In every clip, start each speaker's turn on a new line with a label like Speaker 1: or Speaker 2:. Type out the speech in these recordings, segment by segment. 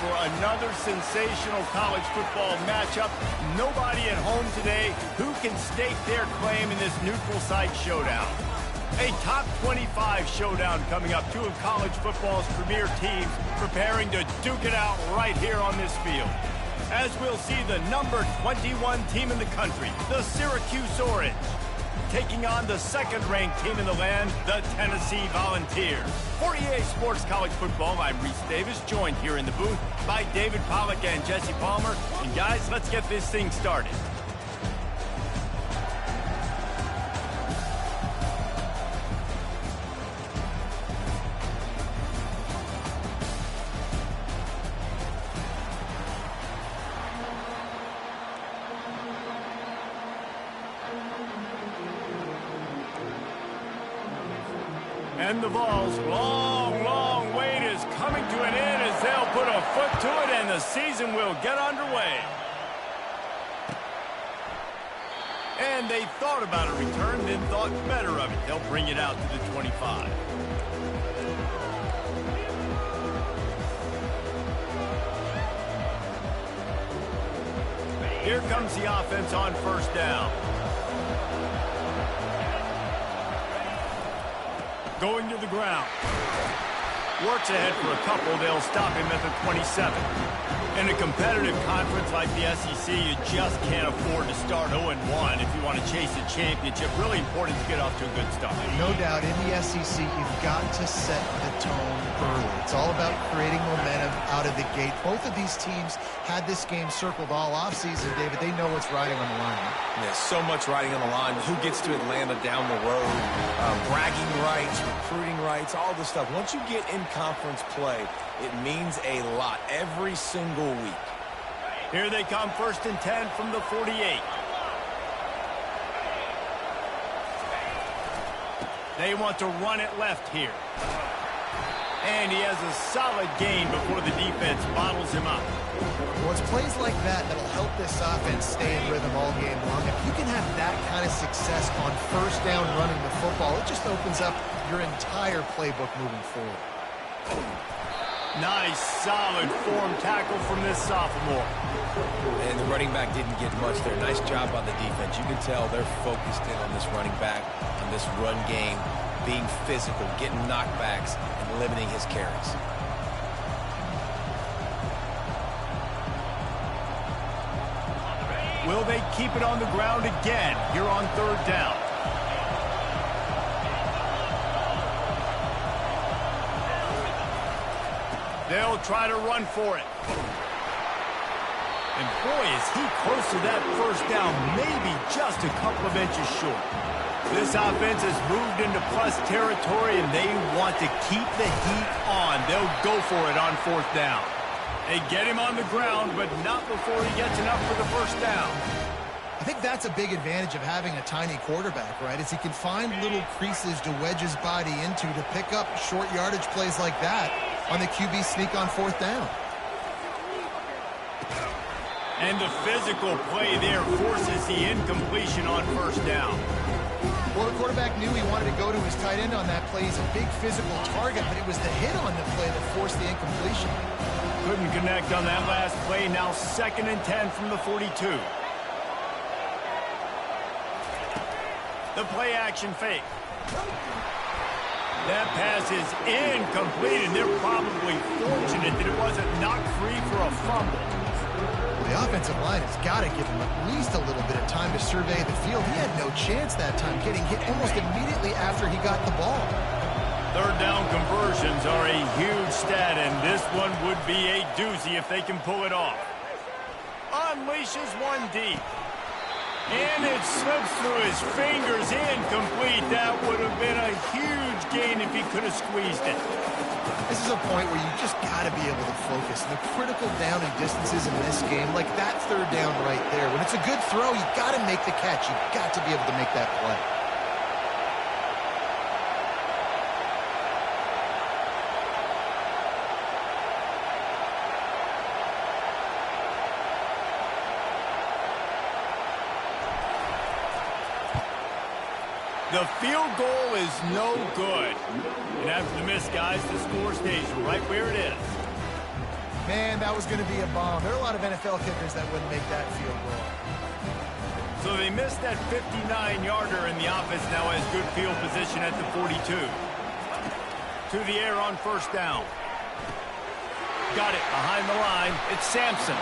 Speaker 1: for another sensational college football matchup. Nobody at home today who can stake their claim in this neutral site showdown. A top 25 showdown coming up. Two of college football's premier teams preparing to duke it out right here on this field. As we'll see the number 21 team in the country, the Syracuse Orange, taking on the second-ranked team in the land, the Tennessee Volunteers. For EA Sports College Football, I'm Reese Davis, joined here in the booth by David Pollack and Jesse Palmer. And guys, let's get this thing started. And the Vols' long wait is coming to an end as they'll put a foot to it and the season will get underway. And they thought about a return, then thought better of it. They'll bring it out to the 25. Here comes the offense on first down. Going to the ground. Works ahead for a couple. They'll stop him at the 27. In a competitive conference like the SEC, you just can't afford to start 0-1 if you want to chase a championship. Really important to get off to a good start.
Speaker 2: No doubt, in the SEC, you've got to set the tone early. It's all about creating momentum out of the gate. Both of these teams had this game circled all offseason, David. They know what's riding on the line.
Speaker 3: Yeah, so much riding on the line. Who gets to Atlanta down the road? Bragging rights, recruiting rights, all this stuff. Once you get in conference play, it means a lot every single week.
Speaker 1: Here they come, 1st and 10 from the 48. They want to run it left here. And he has a solid gain before the defense bottles him up.
Speaker 2: Well, it's plays like that that'll help this offense stay in rhythm all game long. If you can have that kind of success on first down running the football, it just opens up your entire playbook moving forward.
Speaker 1: Nice, solid form tackle from this sophomore.
Speaker 3: And the running back didn't get much there. Nice job on the defense. You can tell they're focused in on this running back, on this run game, being physical, getting knockbacks, and limiting his carries.
Speaker 1: Will they keep it on the ground again here on 3rd down? They'll try to run for it. And boy, is he close to that first down, maybe just a couple of inches short. This offense has moved into plus territory, and they want to keep the heat on. They'll go for it on 4th down. They get him on the ground, but not before he gets enough for the first down.
Speaker 2: I think that's a big advantage of having a tiny quarterback, right? Is he can find little creases to wedge his body into to pick up short yardage plays like that on the QB sneak on 4th down.
Speaker 1: And the physical play there forces the incompletion on 1st down.
Speaker 2: Well, the quarterback knew he wanted to go to his tight end on that play. He's a big physical target, but it was the hit on the play that forced the incompletion.
Speaker 1: Couldn't connect on that last play. Now 2nd and 10 from the 42. The play action fake. That pass is incomplete, and they're probably fortunate that it wasn't knocked free for a fumble.
Speaker 2: The offensive line has got to give him at least a little bit of time to survey the field. He had no chance that time, getting hit almost immediately after he got the ball.
Speaker 1: 3rd down conversions are a huge stat, and this one would be a doozy if they can pull it off. Unleashes one deep. And it slips through his fingers, incomplete. That would have been a huge gain if he could have squeezed it.
Speaker 2: This is a point where you just got to be able to focus. The critical down and distances in this game, like that 3rd down right there. When it's a good throw, you got to make the catch. You got to be able to make that play.
Speaker 1: The field goal is no good. And after the miss, guys, the score stays right where it is.
Speaker 2: Man, that was going to be a bomb. There are a lot of NFL kickers that wouldn't make that field goal.
Speaker 1: So they missed that 59-yarder, and the offense now has good field position at the 42. To the air on first down. Got it behind the line. It's Sampson.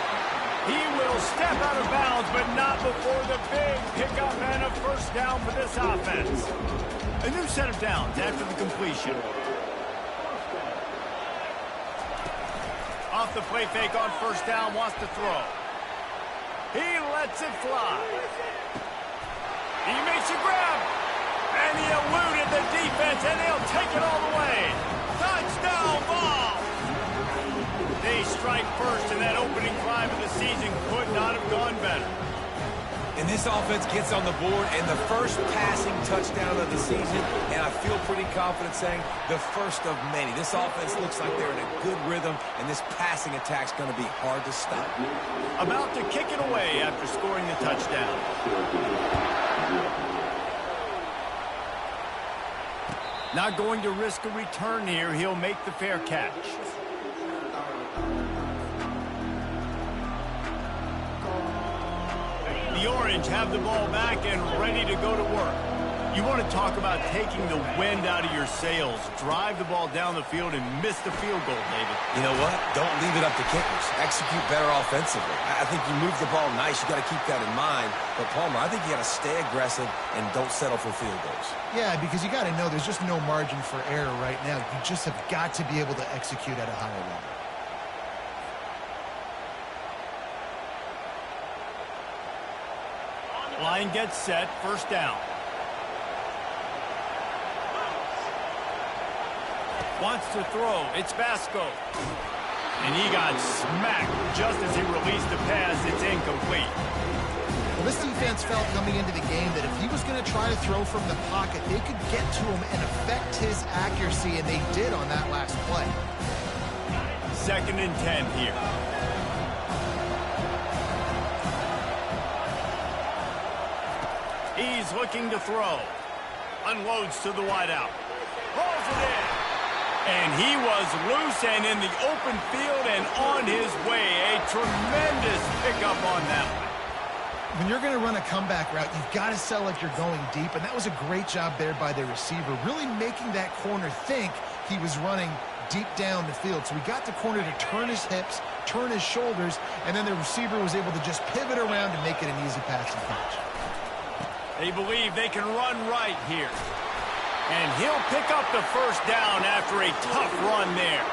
Speaker 1: He will step out of bounds, but not before the big pickup and a first down for this offense. A new set of downs after the completion. Off the play fake on first down, wants to throw. He lets it fly. He makes a grab. And he eluded the defense, and he'll take it all the way. Touchdown ball. They strike first, and that opening drive of the season could not have gone better.
Speaker 3: And this offense gets on the board, and the first passing touchdown of the season, and I feel pretty confident saying the first of many. This offense looks like they're in a good rhythm, and this passing attack's going to be hard to stop.
Speaker 1: About to kick it away after scoring the touchdown. Not going to risk a return here. He'll make the fair catch. The Orange have the ball back and ready to go to work. You want to talk about taking the wind out of your sails. Drive the ball down the field and miss the field goal, David.
Speaker 3: You know what? Don't leave it up to kickers. Execute better offensively. I think you move the ball nice. You got to keep that in mind. But, Palmer, I think you got to stay aggressive and don't settle for field goals.
Speaker 2: Yeah, because you got to know there's just no margin for error right now. You just have got to be able to execute at a higher level.
Speaker 1: Line gets set, first down. Wants to throw, it's Vasco. And he got smacked just as he released the pass. It's incomplete.
Speaker 2: Well, this defense felt coming into the game that if he was going to try to throw from the pocket, they could get to him and affect his accuracy, and they did on that last play.
Speaker 1: 2nd and 10 here. He's looking to throw. Unloads to the wideout. Rolls it in. And he was loose and in the open field and on his way. A tremendous pickup on that one.
Speaker 2: When you're going to run a comeback route, you've got to sell like you're going deep, and that was a great job there by the receiver, really making that corner think he was running deep down the field. So we got the corner to turn his hips, turn his shoulders, and then the receiver was able to just pivot around and make it an easy pass and catch.
Speaker 1: They believe they can run right here. And he'll pick up the first down after a tough run there.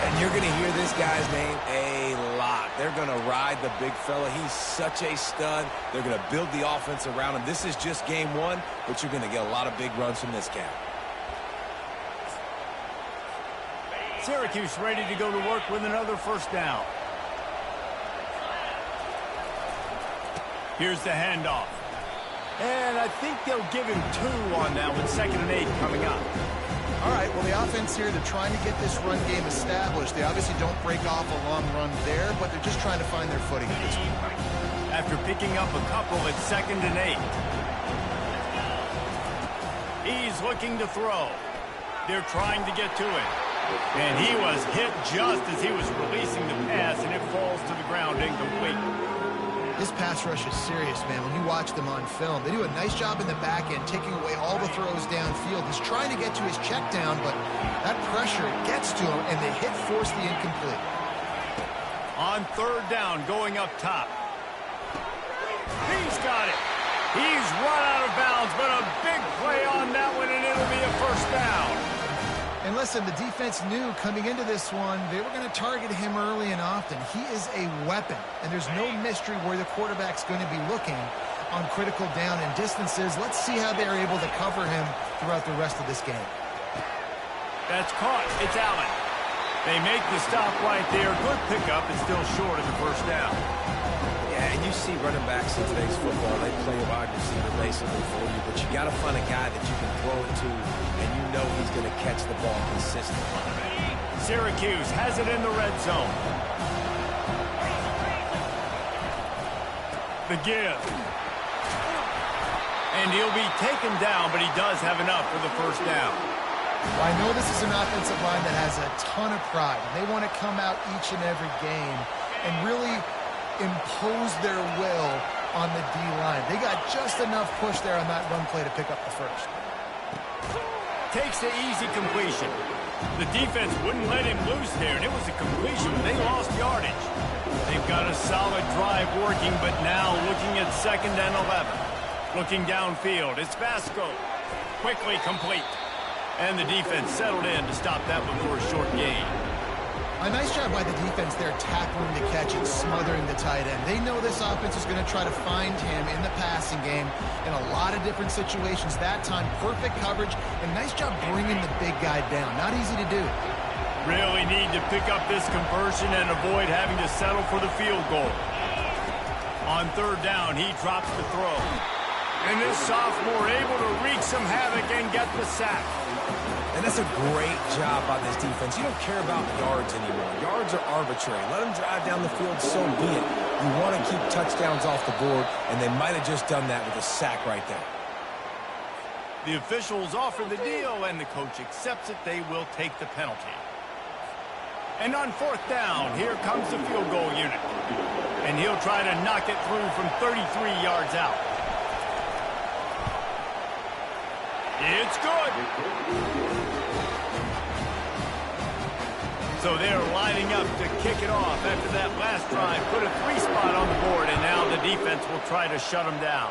Speaker 3: And you're going to hear this guy's name a lot. They're going to ride the big fella. He's such a stud. They're going to build the offense around him. This is just game one, but you're going to get a lot of big runs from this guy.
Speaker 1: Syracuse ready to go to work with another first down. Here's the handoff. And I think they'll give him 2 on that one. 2nd and 8 coming up.
Speaker 2: All right, well, the offense here, they're trying to get this run game established. They obviously don't break off a long run there, but they're just trying to find their footing at this point.
Speaker 1: After picking up a couple, it's 2nd and 8. He's looking to throw. They're trying to get to it. And he was hit just as he was releasing the pass, and it falls to the ground incomplete.
Speaker 2: This pass rush is serious, man. When you watch them on film, they do a nice job in the back end, taking away all the throws downfield. He's trying to get to his check down, but that pressure gets to him, and they force the incomplete.
Speaker 1: On 3rd down, going up top. He's got it. He's run out of bounds, but a big play on that one, and it'll be a first down.
Speaker 2: And listen, the defense knew coming into this one, they were going to target him early and often. He is a weapon, and there's no mystery where the quarterback's going to be looking on critical down and distances. Let's see how they're able to cover him throughout the rest of this game.
Speaker 1: That's caught. It's Allen. They make the stop right there. Good pickup. It's still short of the first down.
Speaker 3: Yeah, and you see running backs in today's football, they play a wide receiver basically for you, but you got to find a guy that you can throw it to, and you know he's going to catch the ball consistently.
Speaker 1: Syracuse has it in the red zone. The give. And he'll be taken down, but he does have enough for the first down.
Speaker 2: Well, I know this is an offensive line that has a ton of pride. They want to come out each and every game and really impose their will on the D-line. They got just enough push there on that run play to pick up the first.
Speaker 1: Takes the easy completion. The defense wouldn't let him loose there, and it was a completion. They lost yardage. They've got a solid drive working, but now looking at 2nd and 11. Looking downfield, it's Vasco. Quickly complete. And the defense settled in to stop that one for a short gain.
Speaker 2: A nice job by the defense there, tackling the catch and smothering the tight end. They know this offense is going to try to find him in the passing game in a lot of different situations. That time, perfect coverage, and nice job bringing the big guy down. Not easy to do.
Speaker 1: Really need to pick up this conversion and avoid having to settle for the field goal. On 3rd down, he drops the throw. And this sophomore able to wreak some havoc and get the sack.
Speaker 3: And that's a great job by this defense. You don't care about yards anymore. Yards are arbitrary. Let them drive down the field, so be it. You want to keep touchdowns off the board, and they might have just done that with a sack right there.
Speaker 1: The officials offer the deal, and the coach accepts it. They will take the penalty. And on 4th down, here comes the field goal unit. And he'll try to knock it through from 33 yards out. It's good. So they're lining up to kick it off after that last drive. Put a 3-spot on the board, and now the defense will try to shut them down.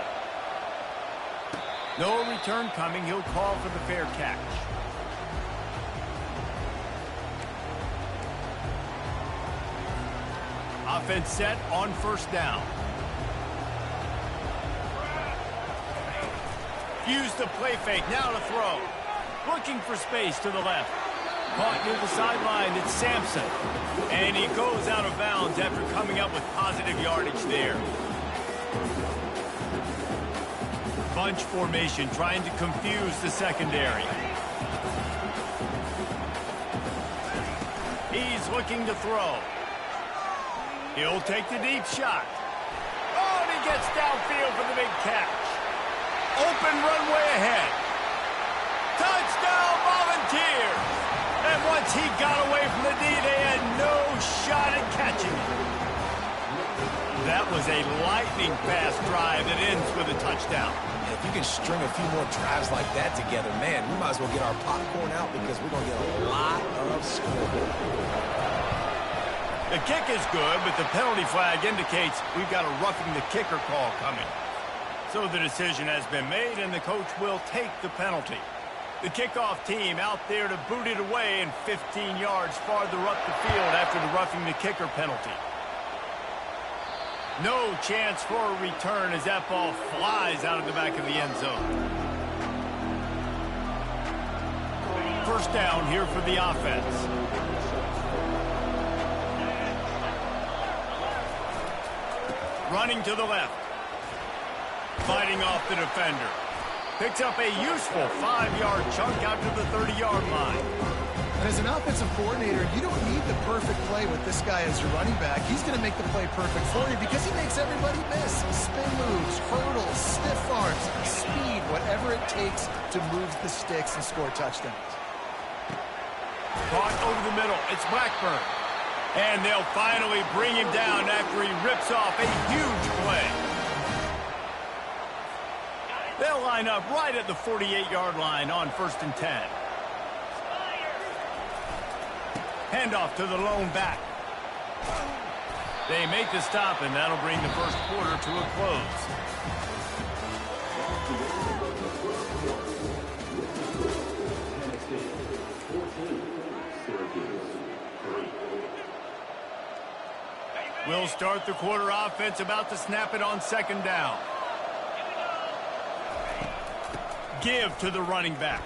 Speaker 1: No return coming. He'll call for the fair catch. Offense set on 1st down. Use the play fake, now to throw. Looking for space to the left. Caught near the sideline, it's Sampson. And he goes out of bounds after coming up with positive yardage there. Bunch formation, trying to confuse the secondary. He's looking to throw. He'll take the deep shot. Oh, and he gets downfield for the big catch. Open runway ahead. Touchdown, Volunteers! And once he got away from the D, they had no shot at catching it. That was a lightning-fast drive that ends with a touchdown.
Speaker 3: And if you can string a few more drives like that together, man, we might as well get our popcorn out because we're going to get a lot of scoreboard.
Speaker 1: The kick is good, but the penalty flag indicates we've got a roughing the kicker call coming. So the decision has been made, and the coach will take the penalty. The kickoff team out there to boot it away and 15 yards farther up the field after the roughing the kicker penalty. No chance for a return as that ball flies out of the back of the end zone. 1st down here for the offense. Running to the left. Fighting off the defender. Picks up a useful 5-yard chunk out to the 30-yard line.
Speaker 2: And as an offensive coordinator, you don't need the perfect play with this guy as your running back. He's going to make the play perfect for you because he makes everybody miss. Spin moves, hurdles, stiff arms, speed, whatever it takes to move the sticks and score touchdowns.
Speaker 1: Caught over the middle. It's Blackburn. And they'll finally bring him down after he rips off a huge play. They'll line up right at the 48-yard line on 1st and 10. Handoff to the lone back. They make the stop, and that'll bring the first quarter to a close. We'll start the quarter. Offense about to snap it on 2nd down. Give to the running back.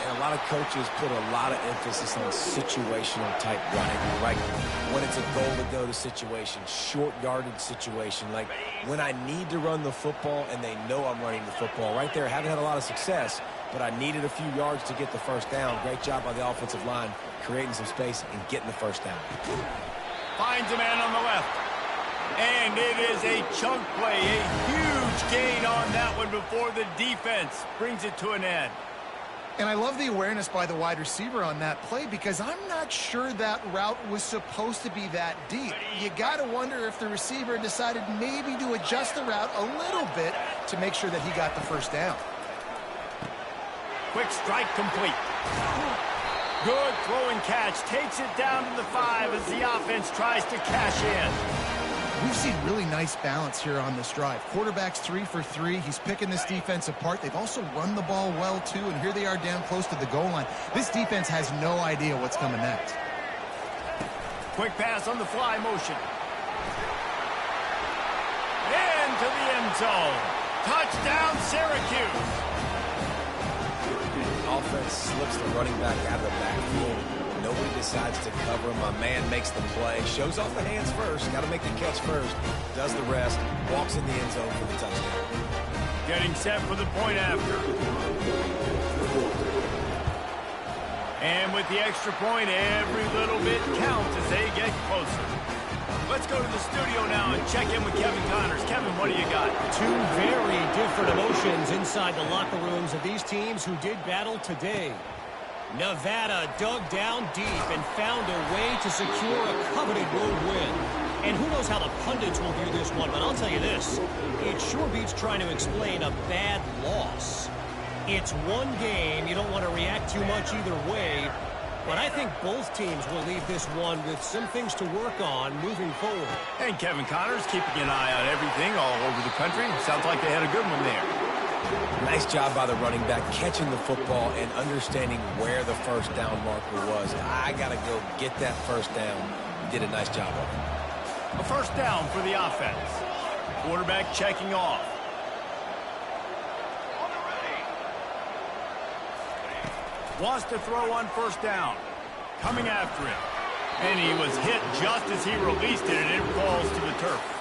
Speaker 3: And a lot of coaches put a lot of emphasis on situational type running. Like when it's a goal to go to situation, short yardage situation. Like when I need to run the football and they know I'm running the football. Right there, haven't had a lot of success, but I needed a few yards to get the first down. Great job by the offensive line, creating some space and getting the first down.
Speaker 1: Finds a man on the left. And it is a chunk play, a huge gain on that one before the defense brings it to an end.
Speaker 2: And I love the awareness by the wide receiver on that play because I'm not sure that route was supposed to be that deep. You got to wonder if the receiver decided maybe to adjust the route a little bit to make sure that he got the first down.
Speaker 1: Quick strike complete. Good throw and catch. Takes it down to the 5 as the offense tries to cash in.
Speaker 2: We've seen really nice balance here on this drive. Quarterback's 3 for 3. He's picking this defense apart. They've also run the ball well, too, and here they are down close to the goal line. This defense has no idea what's coming next.
Speaker 1: Quick pass on the fly motion. Into the end zone. Touchdown, Syracuse.
Speaker 3: Offense slips the running back out of the backfield. Nobody decides to cover him. My man makes the play. Shows off the hands first. Got to make the catch first. Does the rest. Walks in the end zone for the touchdown.
Speaker 1: Getting set for the point after. And with the extra point, every little bit counts as they get closer. Let's go to the studio now and check in with Kevin Connors. Kevin, what do you got?
Speaker 4: Two very different emotions inside the locker rooms of these teams who did battle today. Nevada dug down deep and found a way to secure a coveted road win. And who knows how the pundits will view this one, but I'll tell you this. It sure beats trying to explain a bad loss. It's one game. You don't want to react too much either way. But I think both teams will leave this one with some things to work on moving forward.
Speaker 1: And Kevin Connors keeping an eye on everything all over the country. Sounds like they had a good one there.
Speaker 3: Nice job by the running back catching the football and understanding where the first down marker was. I got to go get that first down. He did a nice job of it.
Speaker 1: A first down for the offense. Quarterback checking off. Wants to throw on first down. Coming after him. And he was hit just as he released it, and it falls to the turf.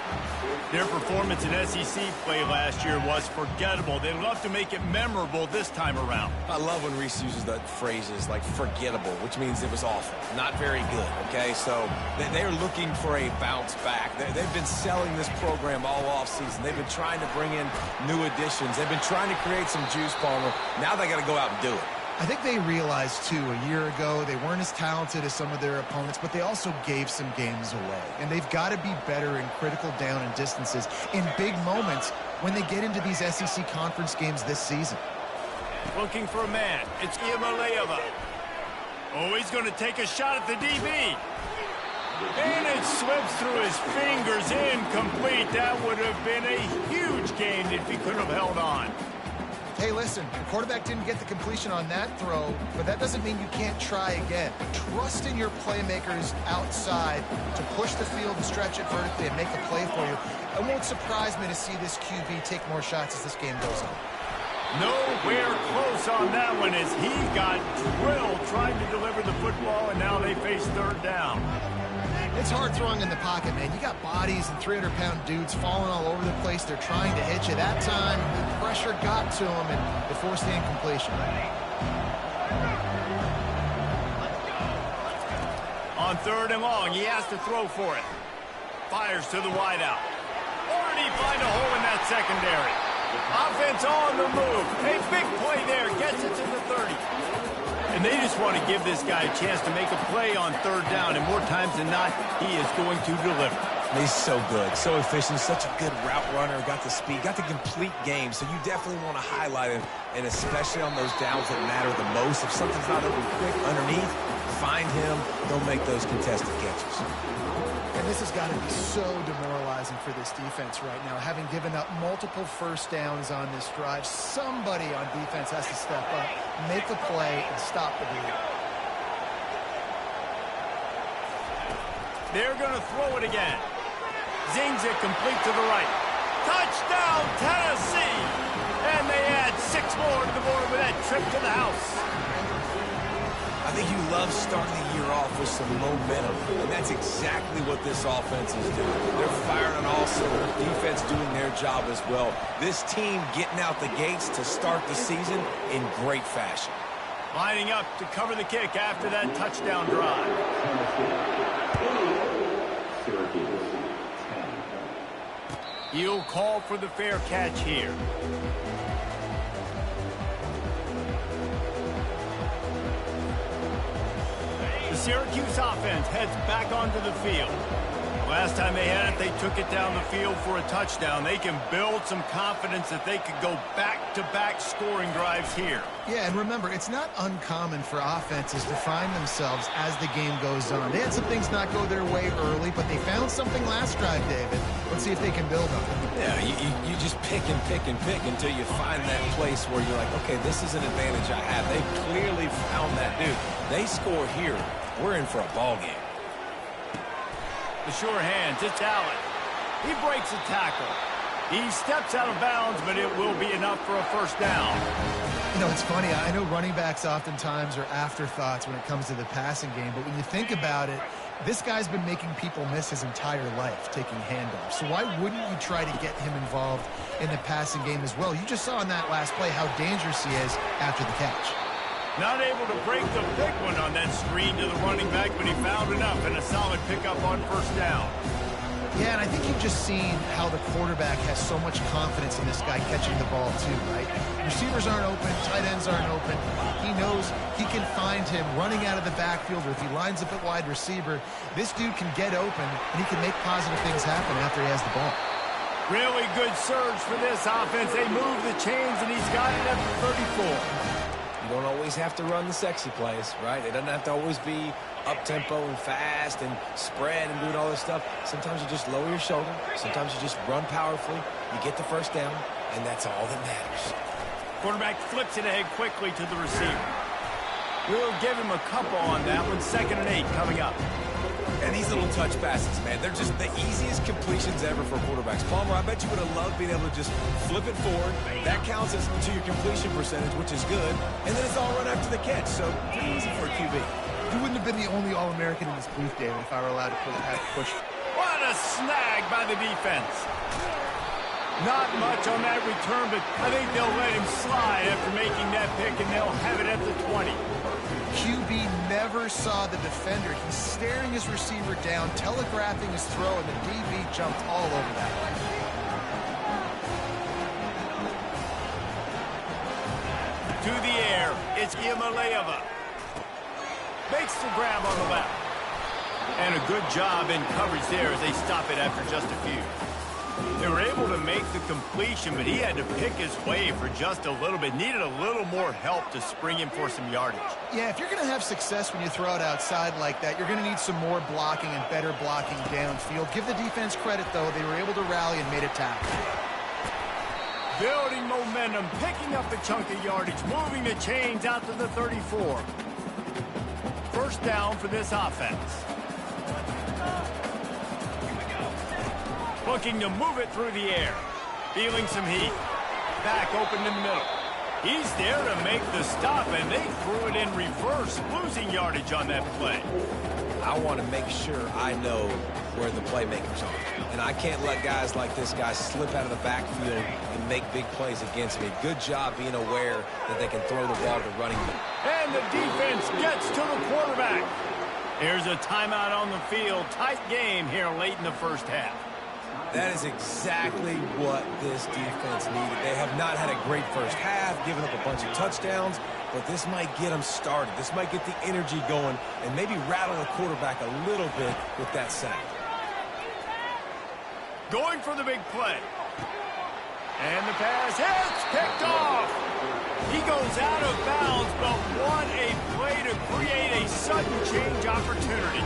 Speaker 1: Their performance in SEC play last year was forgettable. They'd love to make it memorable this time around.
Speaker 3: I love when Reese uses that phrases like forgettable, which means it was awful, not very good, okay? So they're looking for a bounce back. They've been selling this program all offseason. They've been trying to bring in new additions. They've been trying to create some juice, Palmer. Now they got to go out and do it.
Speaker 2: I think they realized, too, a year ago they weren't as talented as some of their opponents, but they also gave some games away. And they've got to be better in critical down and distances in big moments when they get into these SEC conference games this season.
Speaker 1: Looking for a man. It's Iamaleava. Oh, he's going to take a shot at the DB. And it slips through his fingers, incomplete. That would have been a huge gain if he could have held on.
Speaker 2: Hey, listen, the quarterback didn't get the completion on that throw, but that doesn't mean you can't try again. Trust in your playmakers outside to push the field and stretch it vertically and make a play for you. It won't surprise me to see this QB take more shots as this game goes on.
Speaker 1: Nowhere close on that one as he got drilled trying to deliver the football, and now they face third down.
Speaker 2: It's hard throwing in the pocket, man. You got bodies and 300-pound dudes falling all over the place. They're trying to hit you. That time, the pressure got to him, and they forced the incompletion.
Speaker 1: On third and long, he has to throw for it. Fires to the wideout. Or did he find a hole in that secondary? Offense on the move. A big play there. Gets it to the 30. And they just want to give this guy a chance to make a play on third down, and more times than not, he is going to deliver.
Speaker 3: He's so good, so efficient, such a good route runner, got the speed, got the complete game, so you definitely want to highlight him, and especially on those downs that matter the most. If something's not open quick underneath, find him, don't make those contested catches.
Speaker 2: And this has got to be so demoralizing for this defense right now. Having given up multiple first downs on this drive, somebody on defense has to step up, make a play, and stop the bleed.
Speaker 1: They're going to throw it again. Zings it complete to the right. Touchdown, Tennessee! And they add 6 more to the board with that trip to the house.
Speaker 3: I think you love starting the year off with some momentum, and that's exactly what this offense is doing. They're firing on all cylinders, defense doing their job as well. This team getting out the gates to start the season in great fashion.
Speaker 1: Lining up to cover the kick after that touchdown drive. He'll call for the fair catch here. Syracuse offense heads back onto the field. Last time they had it, they took it down the field for a touchdown. They can build some confidence that they could go back-to-back scoring drives here.
Speaker 2: Yeah, and remember, it's not uncommon for offenses to find themselves as the game goes on. They had some things not go their way early, but they found something last drive, David. Let's see if they can build on it.
Speaker 3: Yeah, you just pick and pick and pick until you find that place where you're like, okay, this is an advantage I have. They clearly found that dude. They score here. We're in for a ball game.
Speaker 1: The sure hands, it's Allen. He breaks a tackle. He steps out of bounds, but it will be enough for a first down.
Speaker 2: You know, it's funny. I know running backs oftentimes are afterthoughts when it comes to the passing game, but when you think about it, this guy's been making people miss his entire life taking handoffs. So why wouldn't you try to get him involved in the passing game as well? You just saw in that last play how dangerous he is after the catch.
Speaker 1: Not able to break the big one on that screen to the running back, but he found enough and a solid pickup on first down.
Speaker 2: Yeah, and I think you've just seen how the quarterback has so much confidence in this guy catching the ball too, right? Receivers aren't open, tight ends aren't open. He knows he can find him running out of the backfield, or if he lines up at wide receiver, this dude can get open and he can make positive things happen after he has the ball.
Speaker 1: Really good surge for this offense. They move the chains and he's got it at the 34.
Speaker 3: You don't always have to run the sexy plays, right? It doesn't have to always be up-tempo and fast and spread and doing all this stuff. Sometimes you just lower your shoulder. Sometimes you just run powerfully. You get the first down, and that's all that matters.
Speaker 1: Quarterback flips it ahead quickly to the receiver. We'll give him a couple on that one. 2nd and 8 coming up.
Speaker 3: And these little touch passes, man, they're just the easiest completions ever for quarterbacks. Palmer, I bet you would have loved being able to just flip it forward. That counts as to your completion percentage, which is good. And then it's all run after the catch, so pretty easy for a QB.
Speaker 2: You wouldn't have been the only All-American in this booth, David, if I were allowed to push.
Speaker 1: What a snag by the defense. Not much on that return, but I think they'll let him slide after making that pick, and they'll have it at the 20.
Speaker 2: QB never saw the defender. He's staring his receiver down, telegraphing his throw, and the DB jumped all over that.
Speaker 1: To the air, it's Iamaleava. Makes the grab on the left. And a good job in coverage there as they stop it after just a few. They were able to make the completion, but he had to pick his way for just a little bit. Needed a little more help to spring him for some yardage.
Speaker 2: Yeah, if you're going to have success when you throw it outside like that, you're going to need some more blocking and better blocking downfield. Give the defense credit, though. They were able to rally and made a tackle.
Speaker 1: Building momentum, picking up a chunk of yardage, moving the chains out to the 34. First down for this offense. Looking to move it through the air. Feeling some heat. Back open in the middle. He's there to make the stop, and they threw it in reverse, losing yardage on that play.
Speaker 3: I want to make sure I know where the playmakers are. And I can't let guys like this guy slip out of the backfield and make big plays against me. Good job being aware that they can throw the ball to running back.
Speaker 1: And the defense gets to the quarterback. Here's a timeout on the field. Tight game here late in the first half.
Speaker 3: That is exactly what this defense needed. They have not had a great first half, given up a bunch of touchdowns, but this might get them started. This might get the energy going and maybe rattle the quarterback a little bit with that sack.
Speaker 1: Going for the big play. And the pass hits, picked off. He goes out of bounds, but what a play to create a sudden change opportunity.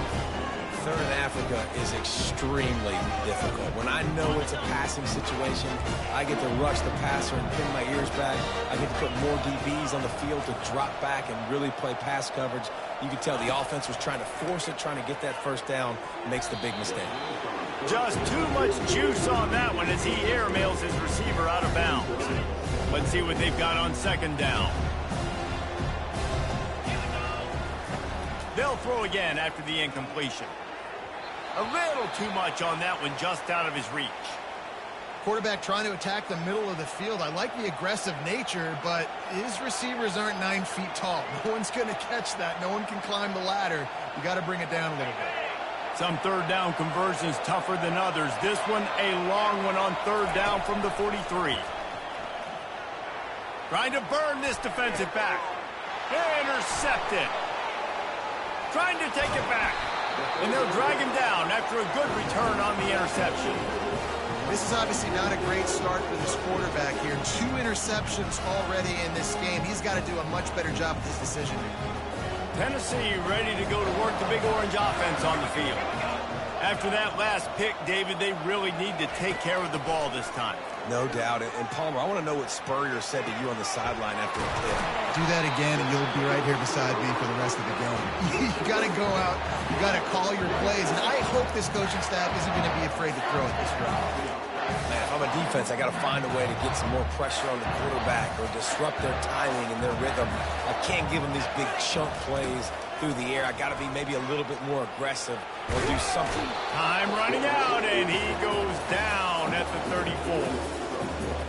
Speaker 3: Third in Africa is extremely difficult. When I know it's a passing situation, I get to rush the passer and pin my ears back. I get to put more DBs on the field to drop back and really play pass coverage. You can tell the offense was trying to force it, trying to get that first down, makes the big mistake.
Speaker 1: Just too much juice on that one as he airmails his receiver out of bounds. Let's see what they've got on second down. They'll throw again after the incompletion. A little too much on that one, just out of his reach.
Speaker 2: Quarterback trying to attack the middle of the field. I like the aggressive nature, but his receivers aren't 9 feet tall. No one's going to catch that. No one can climb the ladder. You got to bring it down a little bit.
Speaker 1: Some third down conversions tougher than others. This one a long one on third down from the 43. Trying to burn this defensive back. Intercepted. trying to take it back. And they'll drag him down after a good return on the interception.
Speaker 2: This is obviously not a great start for this quarterback here. 2 interceptions already in this game. He's got to do a much better job with his decision making.
Speaker 1: Tennessee ready to go to work the Big Orange offense on the field. After that last pick, David, they really need to take care of the ball this time.
Speaker 3: No doubt. And Palmer, I want to know what Spurrier said to you on the sideline after the pick.
Speaker 2: Do that again, and you'll be right here beside me for the rest of the game. You got to go out. You got to call your plays. And I hope this coaching staff isn't going to be afraid to throw it this route.
Speaker 3: Man, if I'm a defense, I got to find a way to get some more pressure on the quarterback or disrupt their timing and their rhythm. I can't give them these big chunk plays through the air. I got to be maybe a little bit more aggressive or do something.
Speaker 1: Time running out, and he goes down at the 34.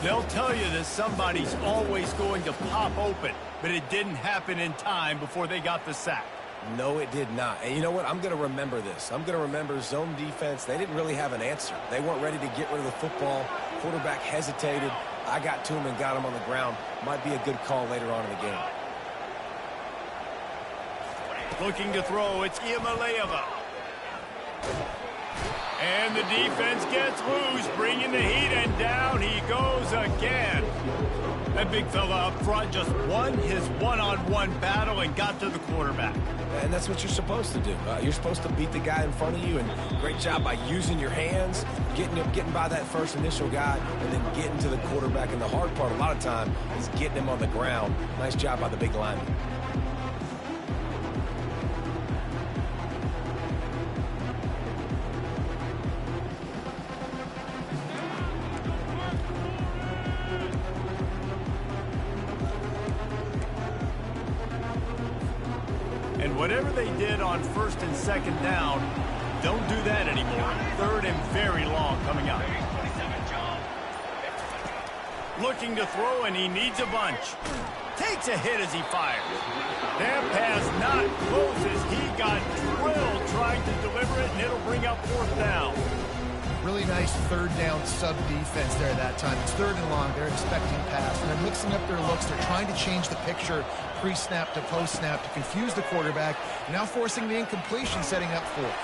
Speaker 1: They'll tell you that somebody's always going to pop open, but it didn't happen in time before they got the sack.
Speaker 3: No, it did not. And you know what? I'm going to remember this. I'm going to remember zone defense. They didn't really have an answer. They weren't ready to get rid of the football. Quarterback hesitated. I got to him and got him on the ground. Might be a good call later on in the game.
Speaker 1: Looking to throw, it's Iamaleava. And the defense gets loose, bringing the heat, and down he goes again. That big fella up front just won his one-on-one battle and got to the quarterback.
Speaker 3: And that's what you're supposed to do. You're supposed to beat the guy in front of you, and great job by using your hands, getting by that first initial guy, and then getting to the quarterback. And the hard part a lot of time is getting him on the ground. Nice job by the big lineman.
Speaker 1: And whatever they did on first and second down, don't do that anymore. Third and very long coming up. Looking to throw, and he needs a bunch. Takes a hit as he fires. That pass not close as he got drilled trying to deliver it, and it'll bring up 4th down.
Speaker 2: Really nice third down sub defense there that time. It's 3rd and long. They're expecting pass. And they're mixing up their looks. They're trying to change the picture pre-snap to post-snap to confuse the quarterback. Now forcing the incompletion, setting up 4th.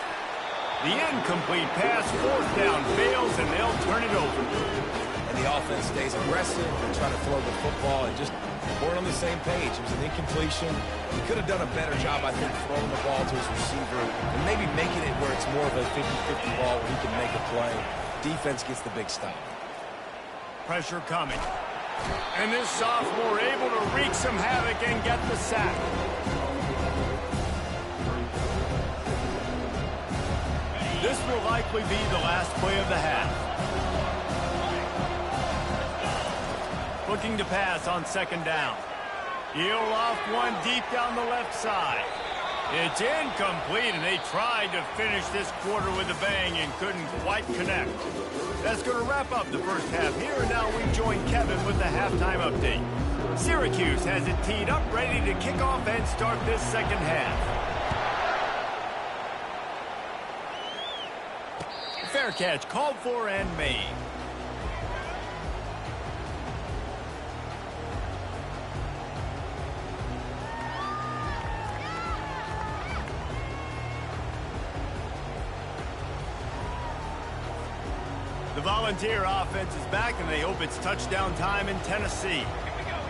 Speaker 1: The incomplete pass, 4th down, fails, and they'll turn it over.
Speaker 3: And the offense stays aggressive and try to throw the football and just weren't on the same page. It was an incompletion. He could have done a better job, I think, throwing the ball to his receiver and maybe making it where it's more of a 50-50 ball where he can make a play. Defense gets the big stop.
Speaker 1: Pressure coming. And this sophomore able to wreak some havoc and get the sack. This will likely be the last play of the half. Looking to pass on 2nd down. He'll off one deep down the left side. It's incomplete, and they tried to finish this quarter with a bang and couldn't quite connect. That's going to wrap up the first half here, and now we join Kevin with the halftime update. Syracuse has it teed up, ready to kick off and start this second half. Fair catch called for and made. The Volunteer offense is back, and they hope it's touchdown time in Tennessee.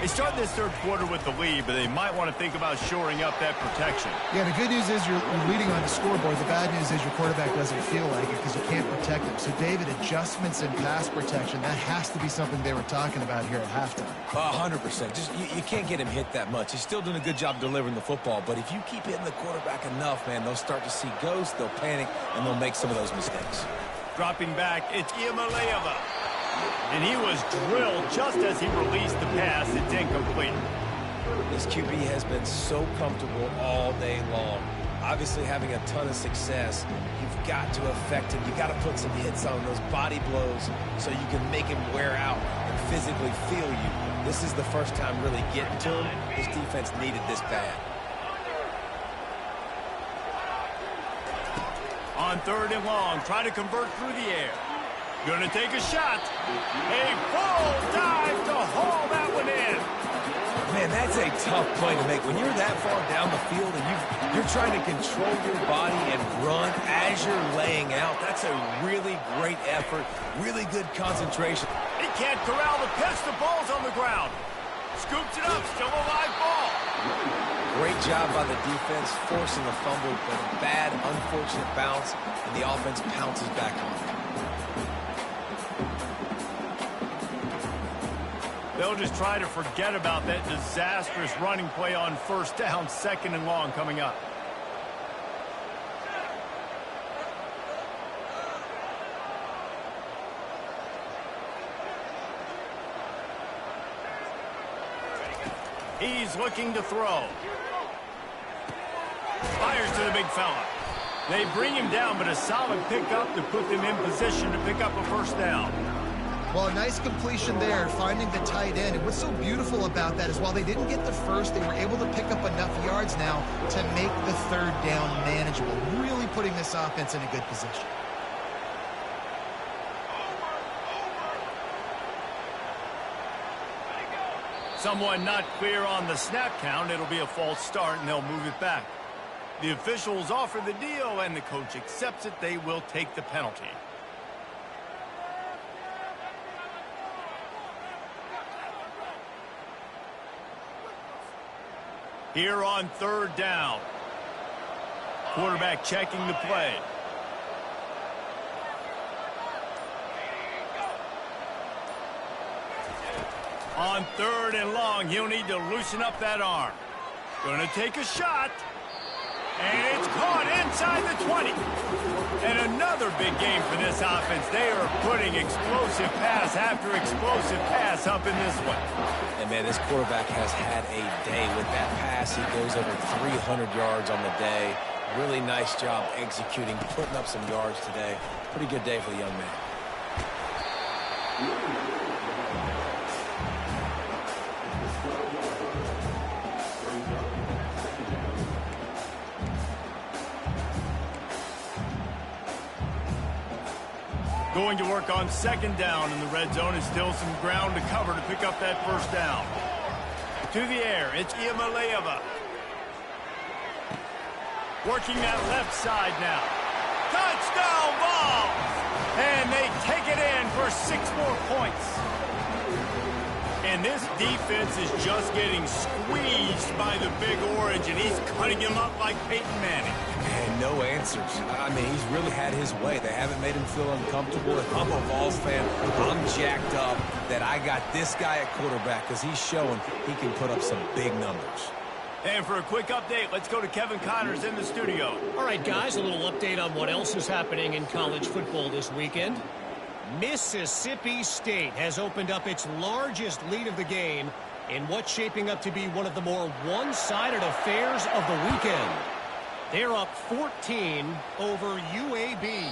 Speaker 1: They start this third quarter with the lead, but they might want to think about shoring up that protection.
Speaker 2: Yeah, the good news is you're leading on the scoreboard. The bad news is your quarterback doesn't feel like it because you can't protect him. So, David, adjustments in pass protection, that has to be something they were talking about here at halftime.
Speaker 3: 100%. Just you can't get him hit that much. He's still doing a good job delivering the football, but if you keep hitting the quarterback enough, man, they'll start to see ghosts, they'll panic, and they'll make some of those mistakes.
Speaker 1: Dropping back, it's Iamaleava. And he was drilled just as he released the pass. It's incomplete.
Speaker 3: This QB has been so comfortable all day long. Obviously having a ton of success. You've got to affect him. You've got to put some hits on those body blows so you can make him wear out and physically feel you. This is the first time really getting to him. His defense needed this bad.
Speaker 1: On 3rd and long, try to convert through the air. Gonna take a shot. A full dive to haul that one in.
Speaker 3: Man, that's a tough play to make. When you're that far down the field and you're trying to control your body and run as you're laying out, that's a really great effort, really good concentration.
Speaker 1: He can't corral the pitch. The ball's on the ground. Scoops it up. Still a live ball.
Speaker 3: Great job by the defense, forcing the fumble, but a bad, unfortunate bounce, and the offense pounces back on it.
Speaker 1: They'll just try to forget about that disastrous running play on first down, 2nd and long coming up. He's looking to throw. Fires to the big fella. They bring him down, but a solid pickup to put them in position to pick up a first down.
Speaker 2: Well, a nice completion there, finding the tight end. And what's so beautiful about that is while they didn't get the first, they were able to pick up enough yards now to make the 3rd down manageable, really putting this offense in a good position.
Speaker 1: Someone not clear on the snap count. It'll be a false start, and they'll move it back. The officials offer the deal, and the coach accepts it. They will take the penalty. Here on 3rd down. Quarterback checking the play. On 3rd and long, he'll need to loosen up that arm. Going to take a shot. And it's caught inside the 20. And another big game for this offense. They are putting explosive pass after explosive pass up in this one.
Speaker 3: And, man, this quarterback has had a day with that pass. He goes over 300 yards on the day. Really nice job executing, putting up some yards today. Pretty good day for the young man.
Speaker 1: Going to work on 2nd down in the red zone, and still some ground to cover to pick up that first down. To the air, it's Iamaleava. Working that left side now. Touchdown ball! And they take it in for 6 more points. And this defense is just getting squeezed by the Big Orange, and he's cutting him up like Peyton Manning.
Speaker 3: And no answers. I mean, he's really had his way. They haven't made him feel uncomfortable. If I'm a Vols fan, I'm jacked up that I got this guy at quarterback because he's showing he can put up some big numbers.
Speaker 1: And for a quick update, let's go to Kevin Connors in the studio.
Speaker 4: All right, guys, a little update on what else is happening in college football this weekend. Mississippi State has opened up its largest lead of the game in what's shaping up to be one of the more one-sided affairs of the weekend. They're up 14 over UAB.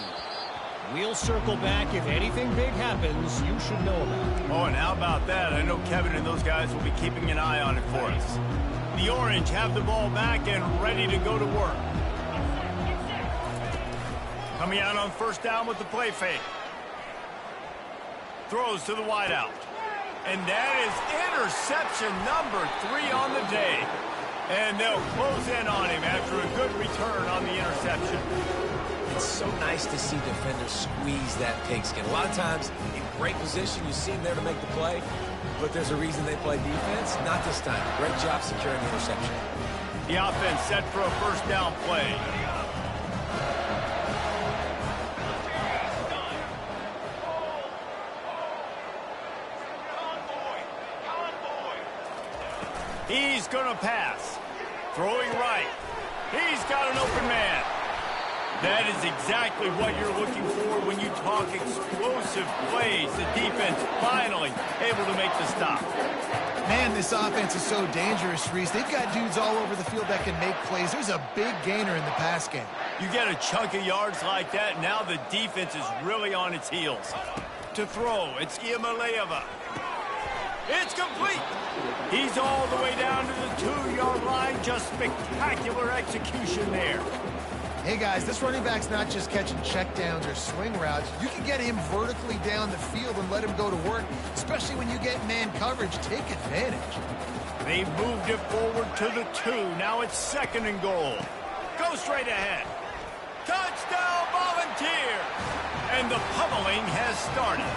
Speaker 4: We'll circle back if anything big happens you should know about.
Speaker 1: Oh, and how about that? I know Kevin and those guys will be keeping an eye on it for us. The Orange have the ball back and ready to go to work. Coming out on 1st down with the play fake. Throws to the wideout. And that is interception number 3 on the day. And they'll close in on him after a good return on the interception.
Speaker 3: It's so nice to see defenders squeeze that pigskin. A lot of times, in great position, you see them there to make the play, but there's a reason they play defense. Not this time. Great job securing the interception.
Speaker 1: The offense set for a 1st down play. He's going to pass. Throwing right. He's got an open man. That is exactly what you're looking for when you talk explosive plays. The defense finally able to make the stop.
Speaker 2: Man, this offense is so dangerous, Reese. They've got dudes all over the field that can make plays. There's a big gainer in the pass game.
Speaker 1: You get a chunk of yards like that, now the defense is really on its heels. To throw, it's Iamaleava. It's complete. He's all the way down to the 2-yard line. Just spectacular execution there.
Speaker 2: Hey, guys, this running back's not just catching checkdowns or swing routes. You can get him vertically down the field and let him go to work, especially when you get man coverage. Take advantage.
Speaker 1: They've moved it forward to the 2. Now it's 2nd and goal. Go straight ahead. Touchdown, Volunteer! And the pummeling has started.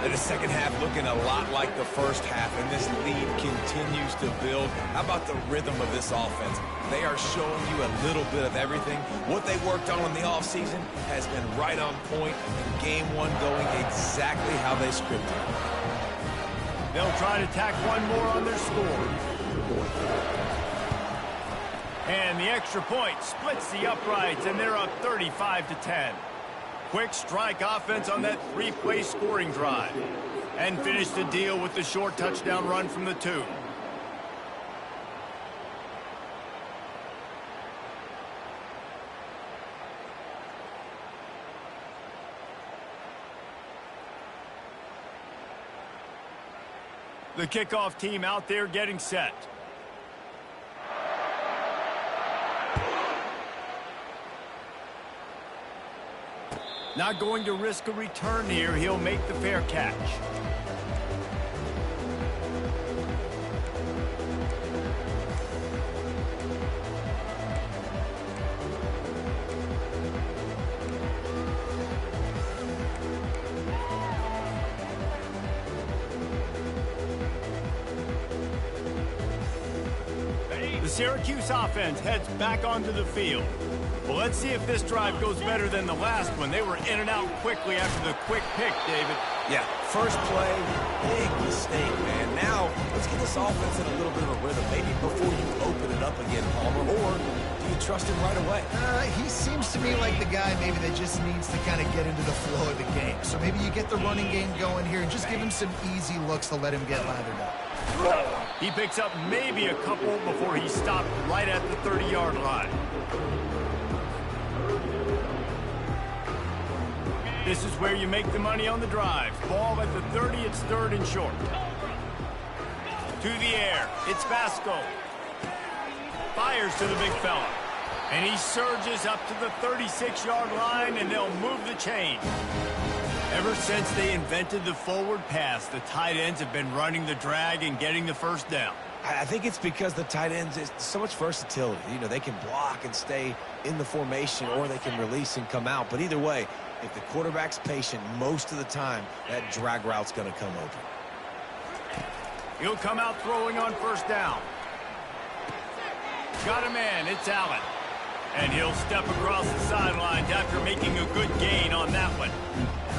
Speaker 3: And the second half looking a lot like the first half, and this lead continues to build. How about the rhythm of this offense? They are showing you a little bit of everything. What they worked on in the offseason has been right on point, and game one going exactly how they scripted.
Speaker 1: They'll try to tack one more on their score. And the extra point splits the uprights, and they're up 35-10. Quick strike offense on that 3-play scoring drive. And finish the deal with the short touchdown run from the 2. The kickoff team out there getting set. Not going to risk a return here. He'll make the fair catch. The Syracuse offense heads back onto the field. Well, let's see if this drive goes better than the last one. They were in and out quickly after the quick pick, David.
Speaker 3: Yeah, first play, big mistake, man. Now, let's get this offense in a little bit of a rhythm. Maybe before you open it up again, Palmer, or do you trust him right away?
Speaker 2: He seems to me like the guy maybe that just needs to kind of get into the flow of the game. So maybe you get the running game going here and just give him some easy looks to let him get lathered up.
Speaker 1: He picks up maybe a couple before he stopped right at the 30-yard line. This is where you make the money on the drive. Ball at the 30, it's 3rd and short. To the air, it's Vasco. Fires to the big fella. And he surges up to the 36-yard line, and they'll move the chain. Ever since they invented the forward pass, the tight ends have been running the drag and getting the first down.
Speaker 3: I think it's because the tight ends is so much versatility. You know, they can block and stay in the formation, or they can release and come out. But either way, if the quarterback's patient most of the time, that drag route's going to come open.
Speaker 1: He'll come out throwing on first down. Got a man, it's Allen. And he'll step across the sidelines after making a good gain on that one.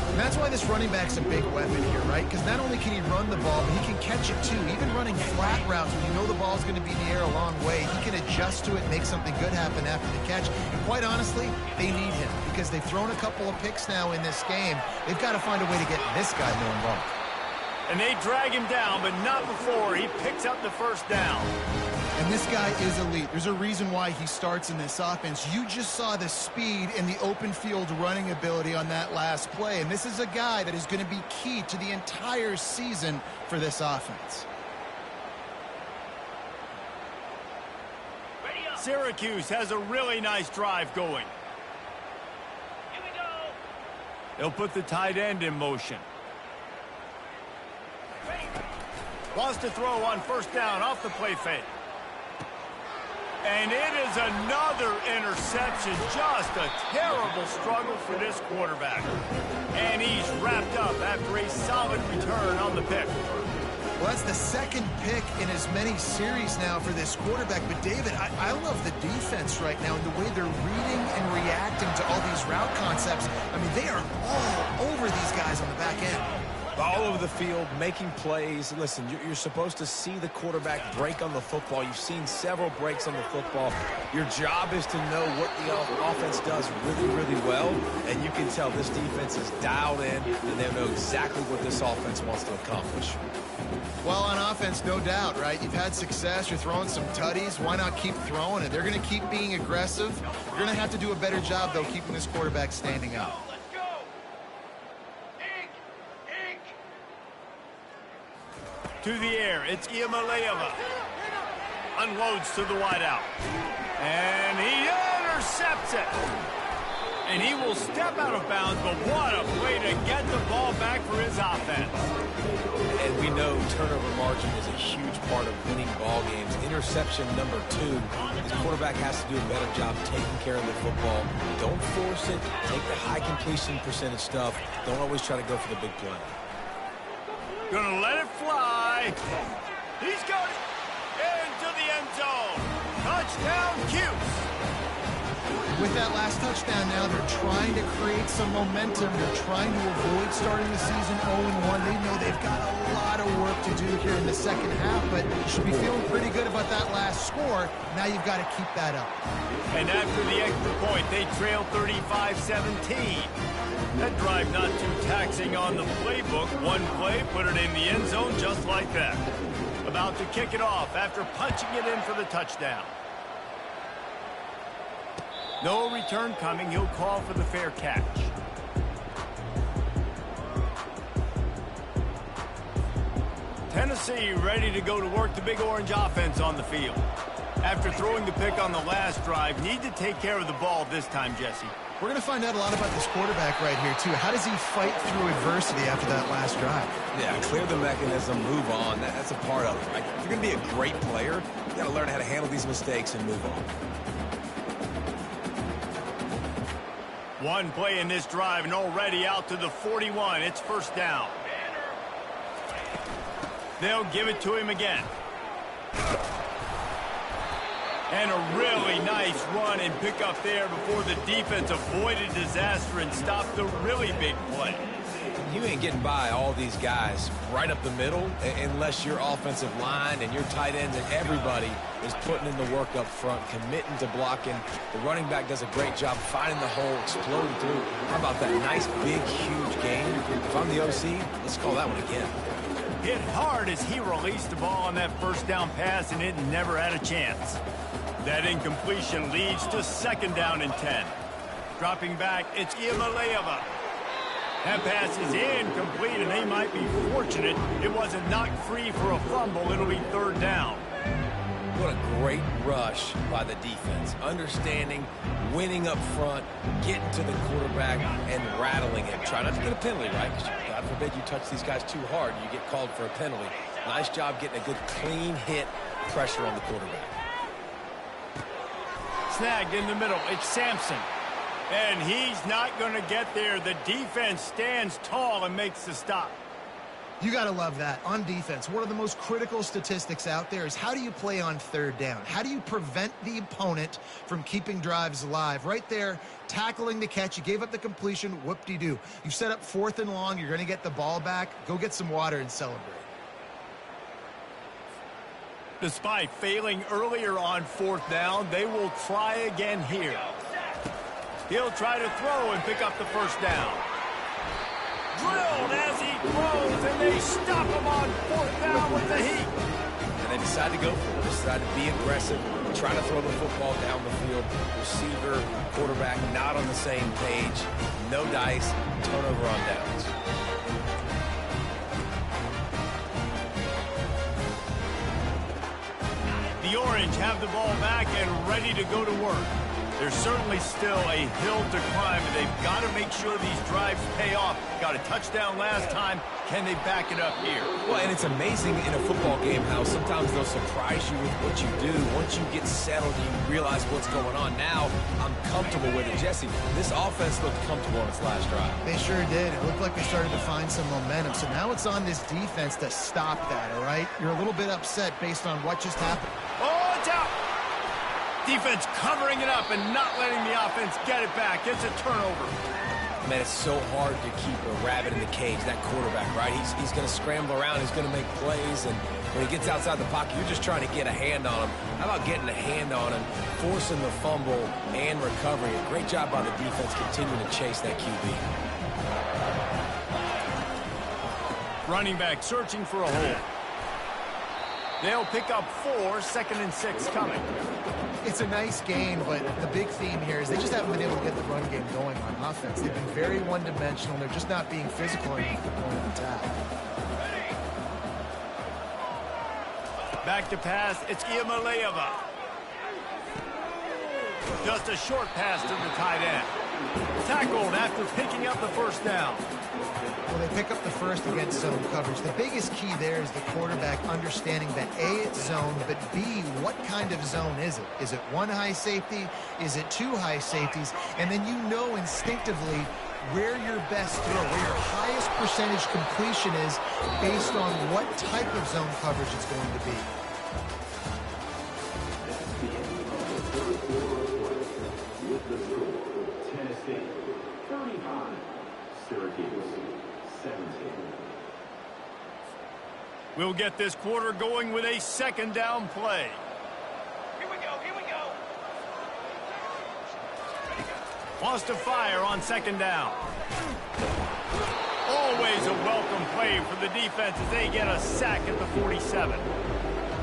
Speaker 2: And that's why this running back's a big weapon here, right? Because not only can he run the ball, but he can catch it too. Even running flat routes, when you know the ball's going to be in the air a long way, he can adjust to it and make something good happen after the catch. And quite honestly, they need him because they've thrown a couple of picks now in this game. They've got to find a way to get this guy more involved.
Speaker 1: And they drag him down, but not before he picks up the first down.
Speaker 2: And this guy is elite. There's a reason why he starts in this offense. You just saw the speed and the open field running ability on that last play. And this is a guy that is going to be key to the entire season for this offense.
Speaker 1: Syracuse has a really nice drive going. Here we go. They'll put the tight end in motion. Wants to throw on first down off the play fake. And it is another interception. Just a terrible struggle for this quarterback. And he's wrapped up after a solid return on the pick.
Speaker 2: Well, that's the second pick in as many series now for this quarterback. But, David, I love the defense right now and the way they're reading and reacting to all these route concepts. I mean, they are all over these guys on the back end.
Speaker 3: All over the field, making plays. Listen, you're supposed to see the quarterback break on the football. You've seen several breaks on the football. Your job is to know what the offense does really, really well. And you can tell this defense is dialed in, and they know exactly what this offense wants to accomplish.
Speaker 2: Well, on offense, no doubt, right? You've had success. You're throwing some tutties. Why not keep throwing it? They're going to keep being aggressive. You're going to have to do a better job, though, keeping this quarterback standing up.
Speaker 1: To the air, it's Iamaleava. Unloads to the wideout. And he intercepts it. And he will step out of bounds, but what a way to get the ball back for his offense.
Speaker 3: And we know turnover margin is a huge part of winning ball games. Interception number 2. His quarterback has to do a better job taking care of the football. Don't force it. Take the high completion percentage stuff. Don't always try to go for the big play.
Speaker 1: Gonna let it fly. He's got it into the end zone. Touchdown, Cuse.
Speaker 2: With that last touchdown now, they're trying to create some momentum. They're trying to avoid starting the season 0-1. They know they've got a lot of work to do here in the second half, but you should be feeling pretty good about that last score. Now you've got to keep that up.
Speaker 1: And after the extra point, they trail 35-17. That drive not too taxing on the playbook. One play, put it in the end zone just like that. About to kick it off after punching it in for the touchdown. No return coming. He'll call for the fair catch. Tennessee ready to go to work the Big Orange offense on the field. After throwing the pick on the last drive, need to take care of the ball this time, Jesse.
Speaker 2: We're going to find out a lot about this quarterback right here, too. How does he fight through adversity after that last drive?
Speaker 3: Yeah, clear the mechanism, move on. That's a part of it, right? If you're going to be a great player, you got to learn how to handle these mistakes and move on.
Speaker 1: One play in this drive and already out to the 41. It's first down. They'll give it to him again. And a really nice run and pick up there before the defense avoided disaster and stopped the really big play.
Speaker 3: You ain't getting by all these guys right up the middle unless your offensive line and your tight ends and everybody is putting in the work up front, committing to blocking. The running back does a great job finding the hole, exploding through. How about that nice, big, huge gain? If I'm the OC, let's call that one again.
Speaker 1: Hit hard as he released the ball on that first down pass, and it never had a chance. That incompletion leads to second down and 10. Dropping back, it's Iamaleava. That pass is incomplete, and they might be fortunate it wasn't knocked free for a fumble. It'll be third down.
Speaker 3: What a great rush by the defense. Understanding, winning up front, getting to the quarterback, and rattling him. Try not to get a penalty, right? Because God forbid you touch these guys too hard and you get called for a penalty. Nice job getting a good clean hit, pressure on the quarterback.
Speaker 1: Snagged in the middle. It's Sampson. And he's not going to get there. The defense stands tall and makes the stop.
Speaker 2: You got to love that. On defense, one of the most critical statistics out there is how do you play on third down? How do you prevent the opponent from keeping drives alive? Right there, tackling the catch. You gave up the completion. Whoop-de-doo. You set up fourth and long. You're going to get the ball back. Go get some water and celebrate.
Speaker 1: Despite failing earlier on fourth down, they will try again here. He'll try to throw and pick up the first down. Drilled as he throws, and they stop him on fourth down with the heat.
Speaker 3: And they decide to go for it. Decide to be aggressive, try to throw the football down the field. Receiver, quarterback, not on the same page. No dice, turnover on downs.
Speaker 1: The Orange have the ball back and ready to go to work. There's certainly still a hill to climb, and they've got to make sure these drives pay off. Got a touchdown last time. Can they back it up here?
Speaker 3: Well, and it's amazing in a football game how sometimes they'll surprise you with what you do. Once you get settled, you realize what's going on. Now, I'm comfortable with it. Jesse, this offense looked comfortable on its last drive.
Speaker 2: They sure did. It looked like they started to find some momentum. So now it's on this defense to stop that, all right? You're a little bit upset based on what just happened.
Speaker 1: Oh, it's out. Defense covering it up and not letting the offense get it back. It's a turnover.
Speaker 3: Man, it's so hard to keep a rabbit in the cage, that quarterback, right? He's going to scramble around. He's going to make plays, and when he gets outside the pocket, you're just trying to get a hand on him. How about getting a hand on him, forcing the fumble and recovery? A great job by the defense continuing to chase that QB.
Speaker 1: Running back searching for a hole. They'll pick up 4, 2nd and 6 coming.
Speaker 2: It's a nice game, but the big theme here is they just haven't been able to get the run game going on offense. They've been very one-dimensional. They're just not being physical enough to go and attack.
Speaker 1: Back to pass. It's Iamaleava. Just a short pass to the tight end. Tackled after picking up the first down.
Speaker 2: Well, they pick up the first against zone coverage. The biggest key there is the quarterback understanding that A, it's zone, but B, what kind of zone is it? Is it one high safety? Is it two high safeties? And then you know instinctively where your best throw, where your highest percentage completion is based on what type of zone coverage it's going to be.
Speaker 5: Tennessee 35, Syracuse 17.
Speaker 1: We'll get this quarter going with a second down play.
Speaker 6: Here we go, here we go.
Speaker 1: Wants to fire on second down. Always a welcome play for the defense as they get a sack at the 47.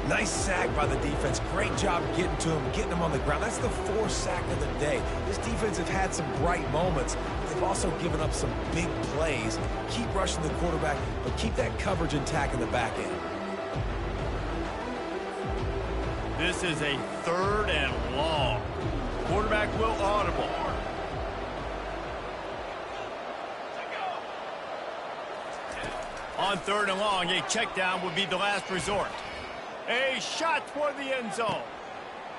Speaker 3: Nice sack by the defense. Great job getting to him, getting him on the ground. That's the fourth sack of the day. This defense have had some bright moments. They've also given up some big plays. Keep rushing the quarterback, but keep that coverage intact in the back end.
Speaker 1: This is a 3rd and long. Quarterback will audible. On 3rd and long, a check down would be the last resort. A shot toward the end zone.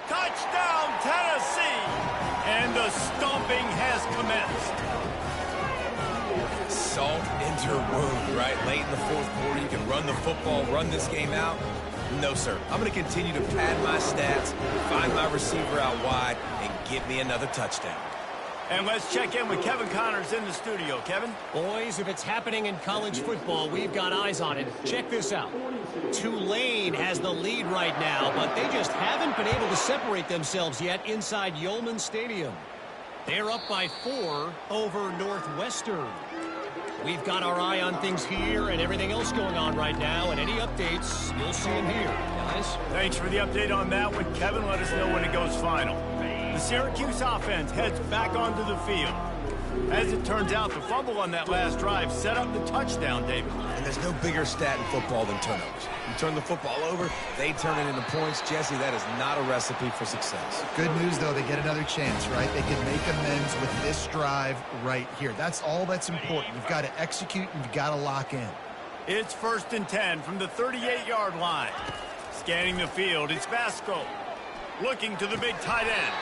Speaker 1: Touchdown, Tennessee! And the stomping has commenced.
Speaker 3: Salt into her wound, right? Late in the fourth quarter, you can run the football, run this game out. No, sir. I'm going to continue to pad my stats, find my receiver out wide, and get me another touchdown.
Speaker 1: And let's check in with Kevin Connors in the studio. Kevin?
Speaker 4: Boys, if it's happening in college football, we've got eyes on it. Check this out. Tulane has the lead right now, but they just haven't been able to separate themselves yet inside Yulman Stadium. They're up by 4 over Northwestern. We've got our eye on things here and everything else going on right now, and any updates, you'll see them here, guys.
Speaker 1: Thanks for the update on that one, Kevin. Let us know when it goes final. The Syracuse offense heads back onto the field. As it turns out, the fumble on that last drive set up the touchdown, David.
Speaker 3: And there's no bigger stat in football than turnovers. You turn the football over, they turn it into points. Jesse, that is not a recipe for success.
Speaker 2: Good news, though, they get another chance, right? They can make amends with this drive right here. That's all that's important. You've got to execute and you've got to lock in.
Speaker 1: It's 1st and 10 from the 38-yard line. Scanning the field, it's Vasco. Looking to the big tight end.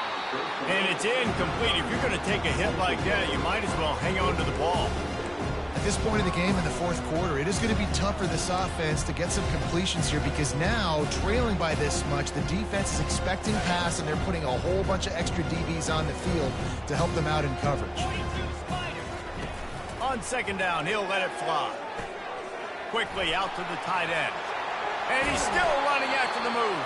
Speaker 1: And it's incomplete. If you're going to take a hit like that, you might as well hang on to the ball.
Speaker 2: At this point in the game in the fourth quarter, it is going to be tough for this offense to get some completions here because now, trailing by this much, the defense is expecting pass, and they're putting a whole bunch of extra DBs on the field to help them out in coverage.
Speaker 1: On second down, he'll let it fly. Quickly out to the tight end. And he's still running after the move.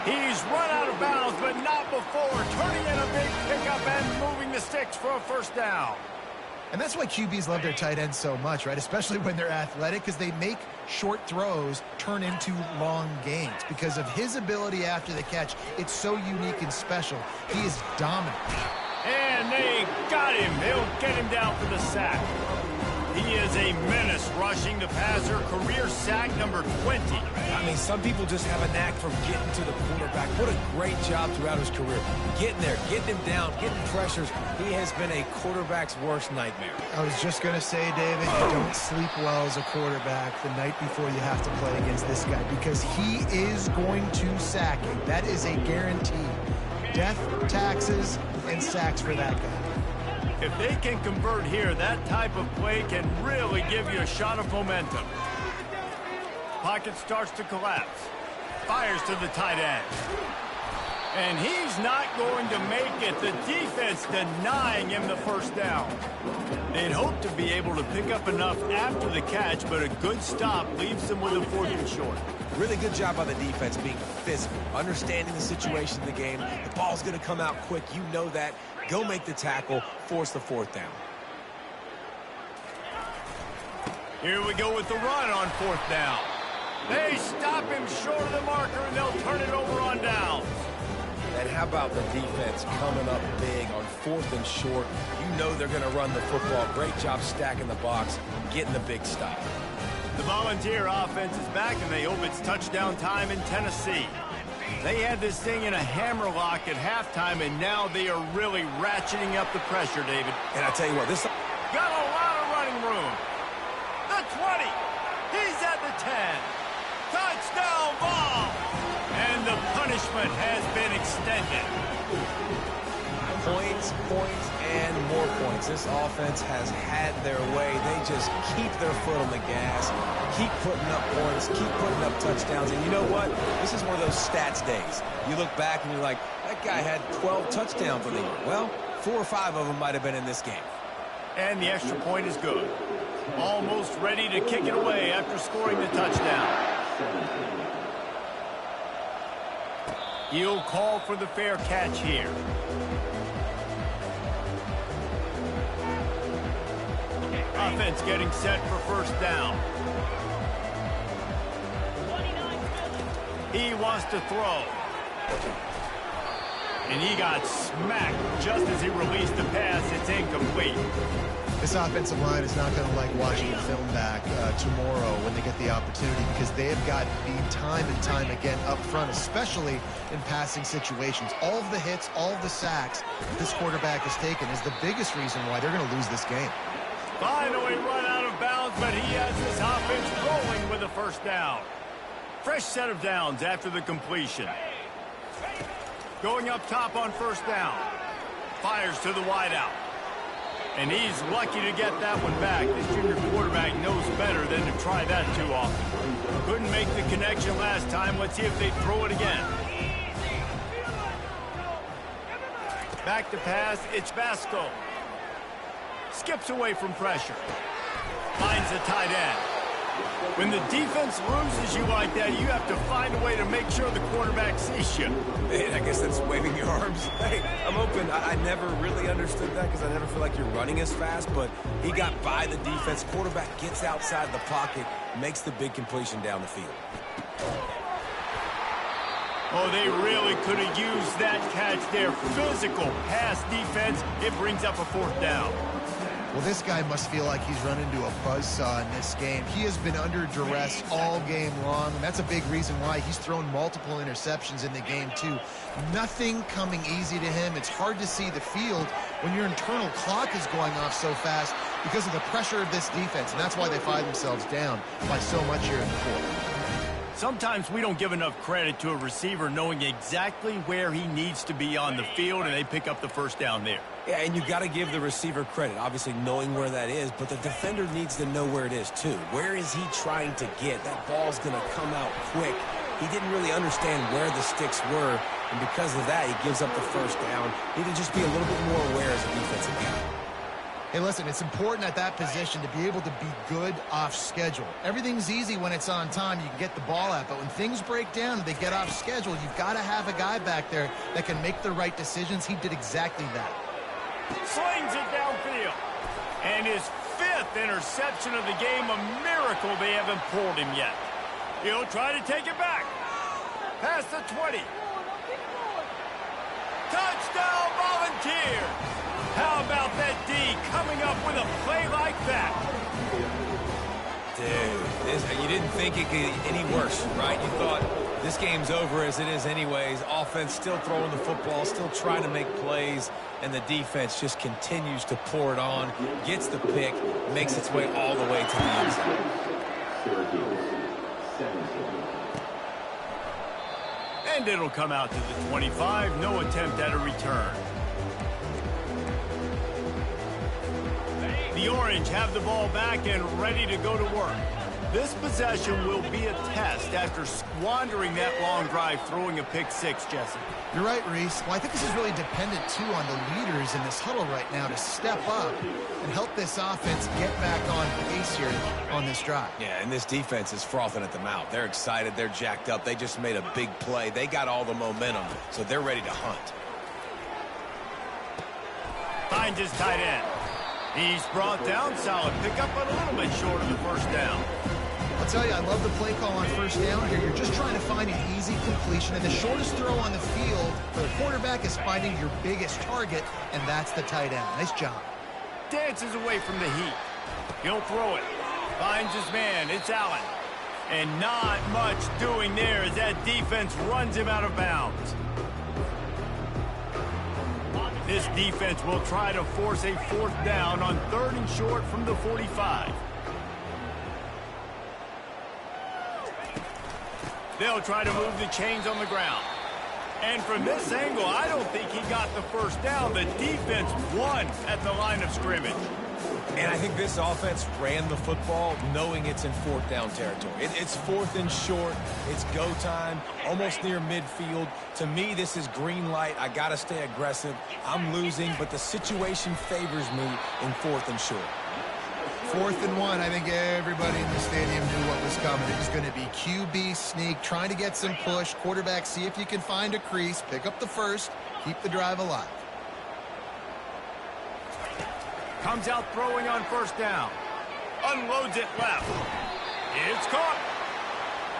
Speaker 1: He's run out of bounds, but not before turning in a big pickup and moving the sticks for a first down.
Speaker 2: And that's why QBs love their tight ends so much, right? Especially when they're athletic, because they make short throws turn into long gains. Because of his ability after the catch, it's so unique and special. He is dominant.
Speaker 1: And they got him. They'll get him down for the sack. He is a menace rushing the passer. Career sack number 20.
Speaker 3: I mean, some people just have a knack for getting to the quarterback. What a great job throughout his career. Getting there, getting him down, getting pressures. He has been a quarterback's worst nightmare.
Speaker 2: I was just going to say, David, you don't sleep well as a quarterback the night before you have to play against this guy because he is going to sack you. That is a guarantee. Death, taxes, and sacks for that guy.
Speaker 1: If they can convert here, that type of play can really give you a shot of momentum. Pocket starts to collapse. Fires to the tight end. And he's not going to make it. The defense denying him the first down. They'd hope to be able to pick up enough after the catch, but a good stop leaves them with a 4th and short.
Speaker 3: Really good job by the defense being physical, understanding the situation of the game. The ball's going to come out quick. You know that. Go make the tackle, force the 4th down.
Speaker 1: Here we go with the run on 4th down. They stop him short of the marker, and they'll turn it over on downs.
Speaker 3: And how about the defense coming up big on 4th and short? You know they're going to run the football. Great job stacking the box, getting the big stop.
Speaker 1: The Volunteer offense is back, and they hope it's touchdown time in Tennessee. They had this thing in a hammerlock at halftime, and now they are really ratcheting up the pressure, David.
Speaker 3: And I tell you what, this...
Speaker 1: Got a lot of running room. The 20. He's at the 10. Touchdown ball. And the punishment has been extended.
Speaker 3: Points, and more points. This offense has had their way. They just keep their foot on the gas, keep putting up points, keep putting up touchdowns. And you know what? This is one of those stats days. You look back and you're like, that guy had 12 touchdowns for the year. Well, 4 or 5 of them might have been in this game.
Speaker 1: And the extra point is good. Almost ready to kick it away after scoring the touchdown. He'll call for the fair catch here. Offense getting set for first down. He wants to throw. And he got smacked just as he released the pass. It's incomplete.
Speaker 2: This offensive line is not going to like watching the film back tomorrow when they get the opportunity, because they have got beat time and time again up front, especially in passing situations. All of the hits, all of the sacks this quarterback has taken is the biggest reason why they're going to lose this game.
Speaker 1: Finally run out of bounds, but he has this offense rolling with a first down. Fresh set of downs after the completion. Going up top on first down. Fires to the wideout. And he's lucky to get that one back. This junior quarterback knows better than to try that too often. Couldn't make the connection last time. Let's see if they throw it again. Back to pass. It's Vasco. Skips away from pressure. Finds the tight end. When the defense loses you like that, you have to find a way to make sure the quarterback sees you.
Speaker 3: Man, I guess that's waving your arms. Hey, I'm open. I never really understood that because I never feel like you're running as fast, but he got by the defense. Quarterback gets outside the pocket, makes the big completion down the field.
Speaker 1: Oh, they really could have used that catch there. Physical pass defense. It brings up a fourth down.
Speaker 2: Well, this guy must feel like he's run into a buzzsaw in this game. He has been under duress all game long, and that's a big reason why he's thrown multiple interceptions in the game, too. Nothing coming easy to him. It's hard to see the field when your internal clock is going off so fast because of the pressure of this defense, and that's why they find themselves down by so much here in the fourth.
Speaker 1: Sometimes we don't give enough credit to a receiver knowing exactly where he needs to be on the field, and they pick up the first down there.
Speaker 3: Yeah, and you got to give the receiver credit, obviously knowing where that is, but the defender needs to know where it is too. Where is he trying to get? That ball's going to come out quick. He didn't really understand where the sticks were, and because of that, he gives up the first down. He needed to just be a little bit more aware as a defensive guy.
Speaker 2: Hey, listen, it's important at that position to be able to be good off schedule. Everything's easy when it's on time. You can get the ball out, but when things break down and they get off schedule, you've got to have a guy back there that can make the right decisions. He did exactly that.
Speaker 1: Slings it downfield. And his 5th interception of the game, a miracle they haven't pulled him yet. He'll try to take it back. Past the 20. Touchdown Volunteers. How about that D coming up with a play like that?
Speaker 3: Dude, you didn't think it could get any worse, right? You thought this game's over as it is anyways. Offense still throwing the football, still trying to make plays, and the defense just continues to pour it on, gets the pick, makes its way all the way to the end zone.
Speaker 1: And it'll come out to the 25. No attempt at a return. The Orange have the ball back and ready to go to work. This possession will be a test after squandering that long drive, throwing a pick six, Jesse.
Speaker 2: You're right, Reese. Well, I think this is really dependent, too, on the leaders in this huddle right now to step up and help this offense get back on pace here on this drive.
Speaker 3: Yeah, and this defense is frothing at the mouth. They're excited. They're jacked up. They just made a big play. They got all the momentum, so they're ready to hunt.
Speaker 1: Finds his tight end. He's brought down. Solid pickup, but a little bit short of the first down.
Speaker 2: I'll tell you, I love the play call on first down here. You're just trying to find an easy completion, and the shortest throw on the field for the quarterback is finding your biggest target, and that's the tight end. Nice job.
Speaker 1: Dances away from the heat. He'll throw it. Finds his man. It's Allen. And not much doing there as that defense runs him out of bounds. This defense will try to force a 4th down on 3rd and short from the 45. They'll try to move the chains on the ground. And from this angle, I don't think he got the 1st down. The defense won at the line of scrimmage.
Speaker 3: And I think this offense ran the football knowing it's in 4th down territory. It's 4th and short. It's go time, almost near midfield. To me, this is green light. I got to stay aggressive. I'm losing, but the situation favors me in 4th and short.
Speaker 2: 4th and 1. I think everybody in the stadium knew what was coming. It was going to be QB sneak, trying to get some push. Quarterback, see if you can find a crease, pick up the 1st, keep the drive alive.
Speaker 1: Comes out throwing on 1st down. Unloads it left. It's caught.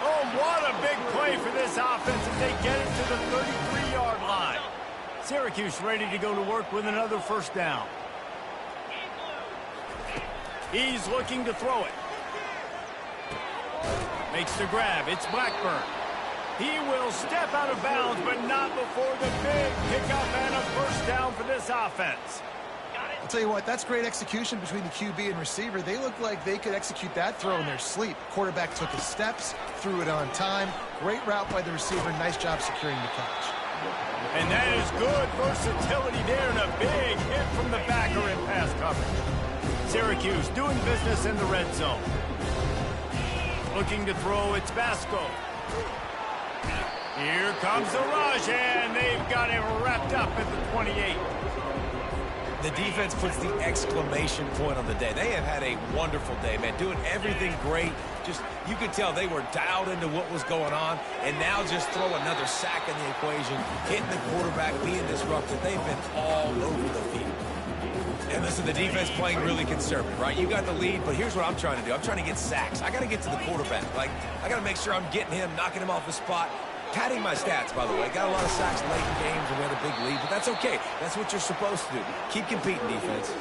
Speaker 1: Oh, what a big play for this offense as they get it to the 33-yard line. Syracuse ready to go to work with another 1st down. He's looking to throw it. Makes the grab. It's Blackburn. He will step out of bounds, but not before the big pickup and a 1st down for this offense.
Speaker 2: I'll tell you what, that's great execution between the QB and receiver. They look like they could execute that throw in their sleep. Quarterback took his steps, threw it on time. Great route by the receiver. Nice job securing the catch.
Speaker 1: And that is good versatility there, and a big hit from the backer in pass coverage. Syracuse doing business in the red zone. Looking to throw, it's Basco. Here comes the rush, and they've got him wrapped up at the 28.
Speaker 3: The defense puts the exclamation point on the day. They have had a wonderful day, man, doing everything great. Just, you could tell they were dialed into what was going on, and now just throw another sack in the equation, hitting the quarterback, being disruptive. They've been all over the field. And listen, the defense playing really conservative, right? You got the lead, but here's what I'm trying to do. I'm trying to get sacks. I got to get to the quarterback. Like, I got to make sure I'm getting him, knocking him off the spot. Padding my stats, by the way. Got a lot of sacks late in games and we had a big lead, but that's okay. That's what you're supposed to do. Keep competing, defense.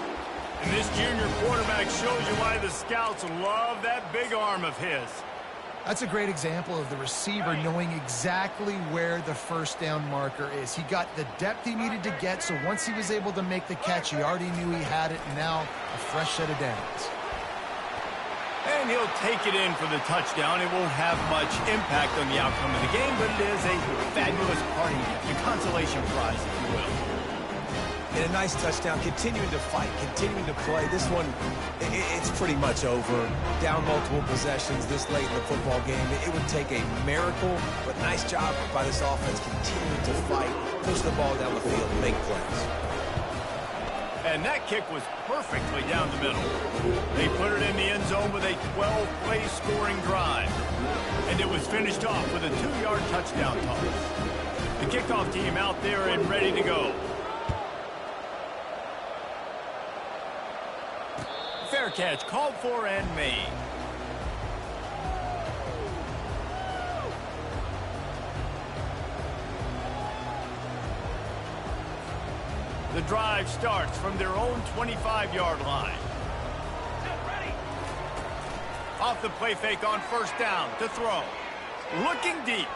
Speaker 1: And this junior quarterback shows you why the scouts love that big arm of his.
Speaker 2: That's a great example of the receiver knowing exactly where the 1st down marker is. He got the depth he needed to get, so once he was able to make the catch, he already knew he had it, and now a fresh set of downs.
Speaker 1: And he'll take it in for the touchdown. It won't have much impact on the outcome of the game, but it is a fabulous party gift, a consolation prize, if you will.
Speaker 3: And a nice touchdown, continuing to fight, continuing to play. This one, it's pretty much over. Down multiple possessions this late in the football game. It would take a miracle, but nice job by this offense continuing to fight, push the ball down the field, make plays.
Speaker 1: And that kick was perfectly down the middle. They put it in the end zone with a 12-play scoring drive. And it was finished off with a 2-yard touchdown toss. The kickoff team out there and ready to go. Fair catch called for and made. The drive starts from their own 25-yard line. Off the play fake on 1st down to throw. Looking deep.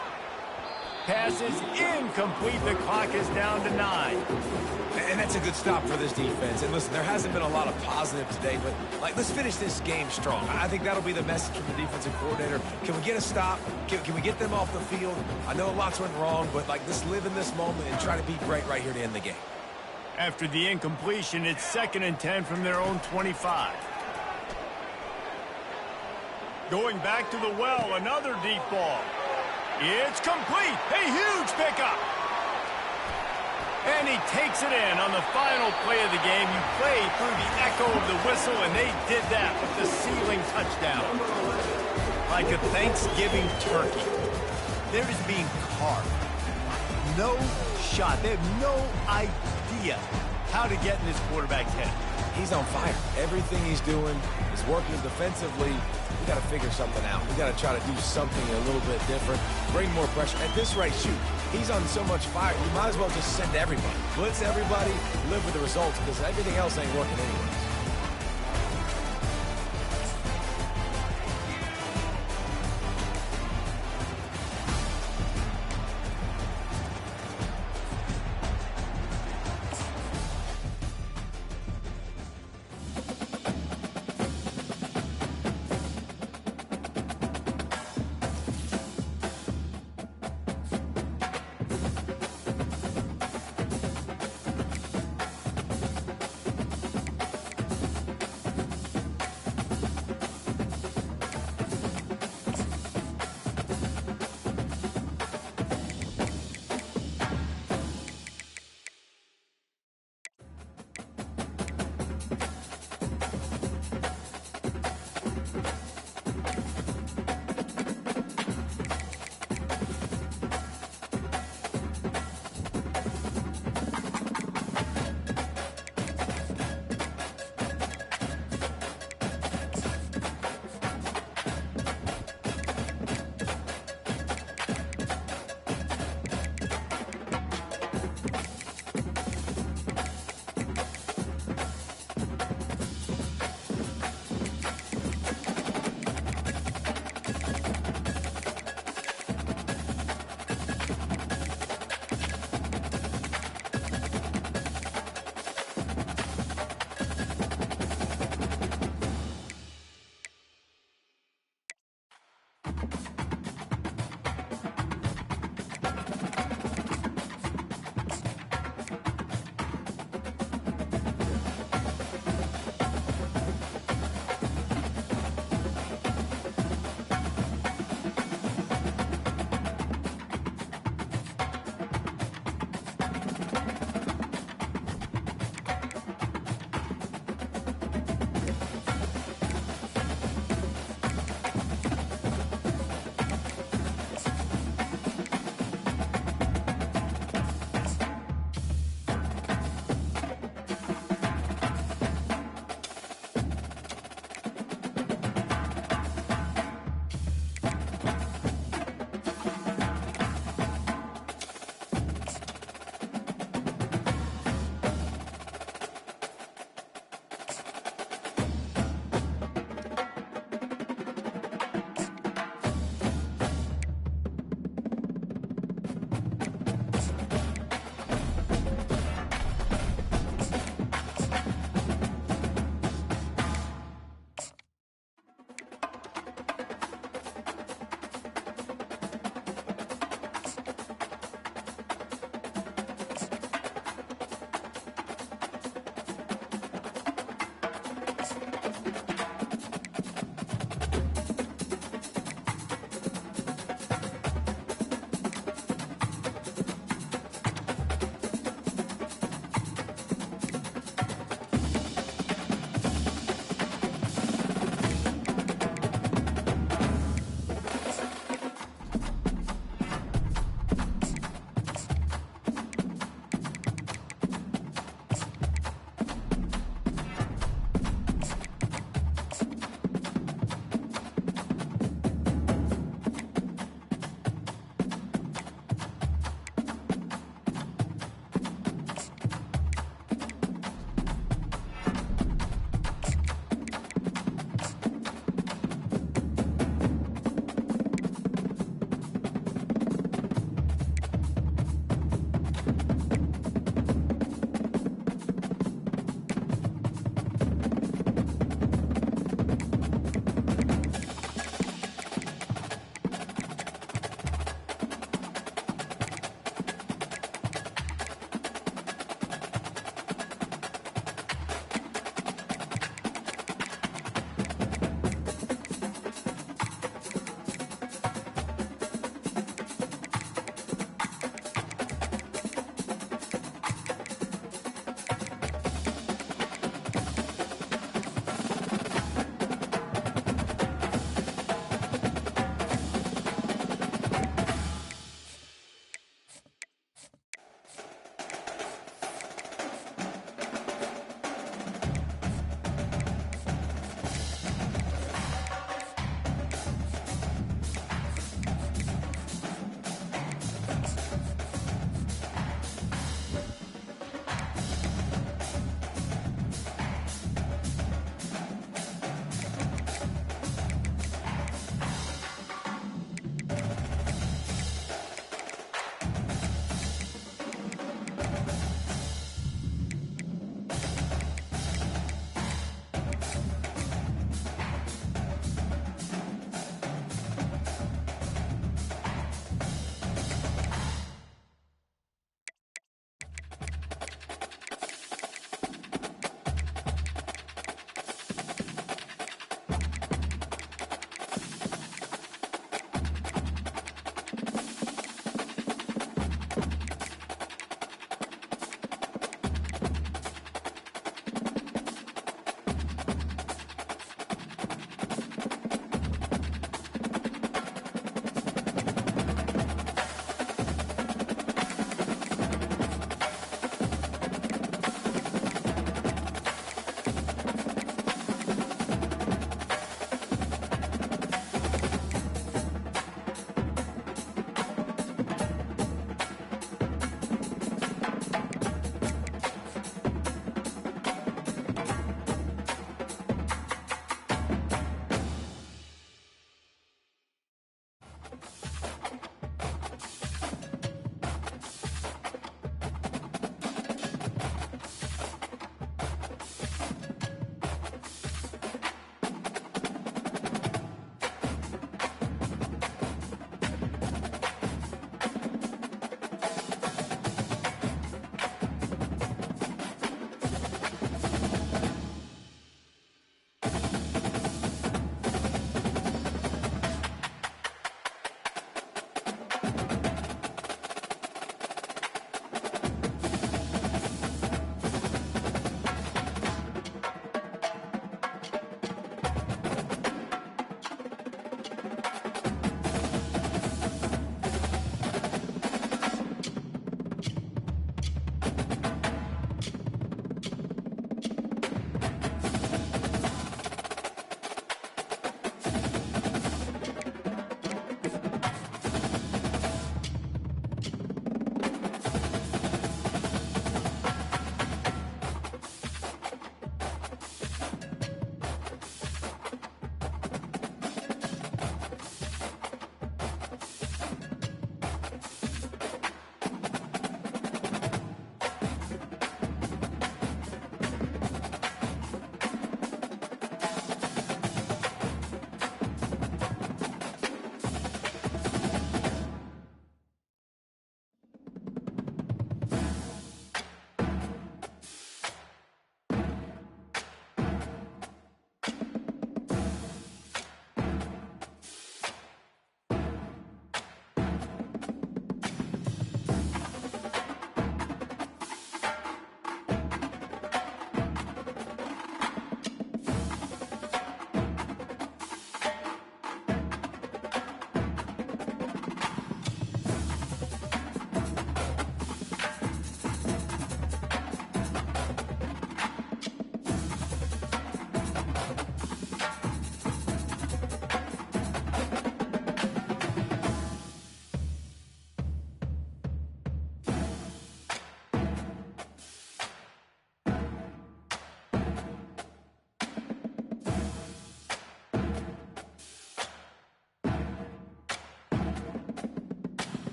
Speaker 1: Pass is incomplete. The clock is down to 9.
Speaker 3: And that's a good stop for this defense. And listen, there hasn't been a lot of positive today, but let's finish this game strong. I think that'll be the message from the defensive coordinator. Can we get a stop? Can we get them off the field? I know lots went wrong, but let's live in this moment and try to be great right here to end the game.
Speaker 1: After the incompletion, it's 2nd and 10 from their own 25. Going back to the well, another deep ball. It's complete. A huge pickup. And he takes it in on the final play of the game. You play through the echo of the whistle, and they did that with the ceiling touchdown. Like a Thanksgiving turkey. They're just being carved. No shot. They have no idea how to get in this quarterback's head.
Speaker 3: He's on fire. Everything he's doing is working defensively. We got to figure something out. We got to try to do something a little bit different. Bring more pressure. At this rate, shoot. He's on so much fire. You might as well just send everybody. Blitz everybody. Live with the results because everything else ain't working anyways.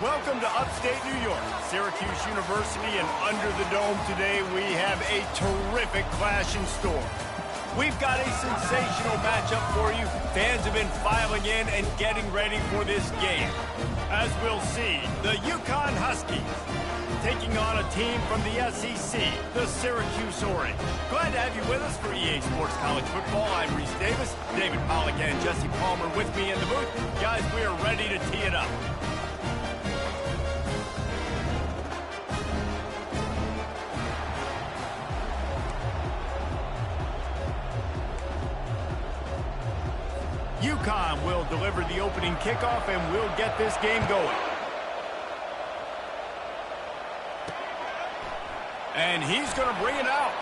Speaker 1: Welcome to upstate New York, Syracuse University, and under the dome today we have a terrific clash in store. We've got a sensational matchup for you. Fans have been filing in and getting ready for this game. As we'll see, the UConn Huskies taking on a team from the SEC, the Syracuse Orange. Glad to have you with us for EA Sports College Football. I'm Reese Davis, David Pollack and Jesse Palmer with me in the booth. Guys, we are ready to tee it up. UConn will deliver the opening kickoff and we'll get this game going. And he's going to bring it out.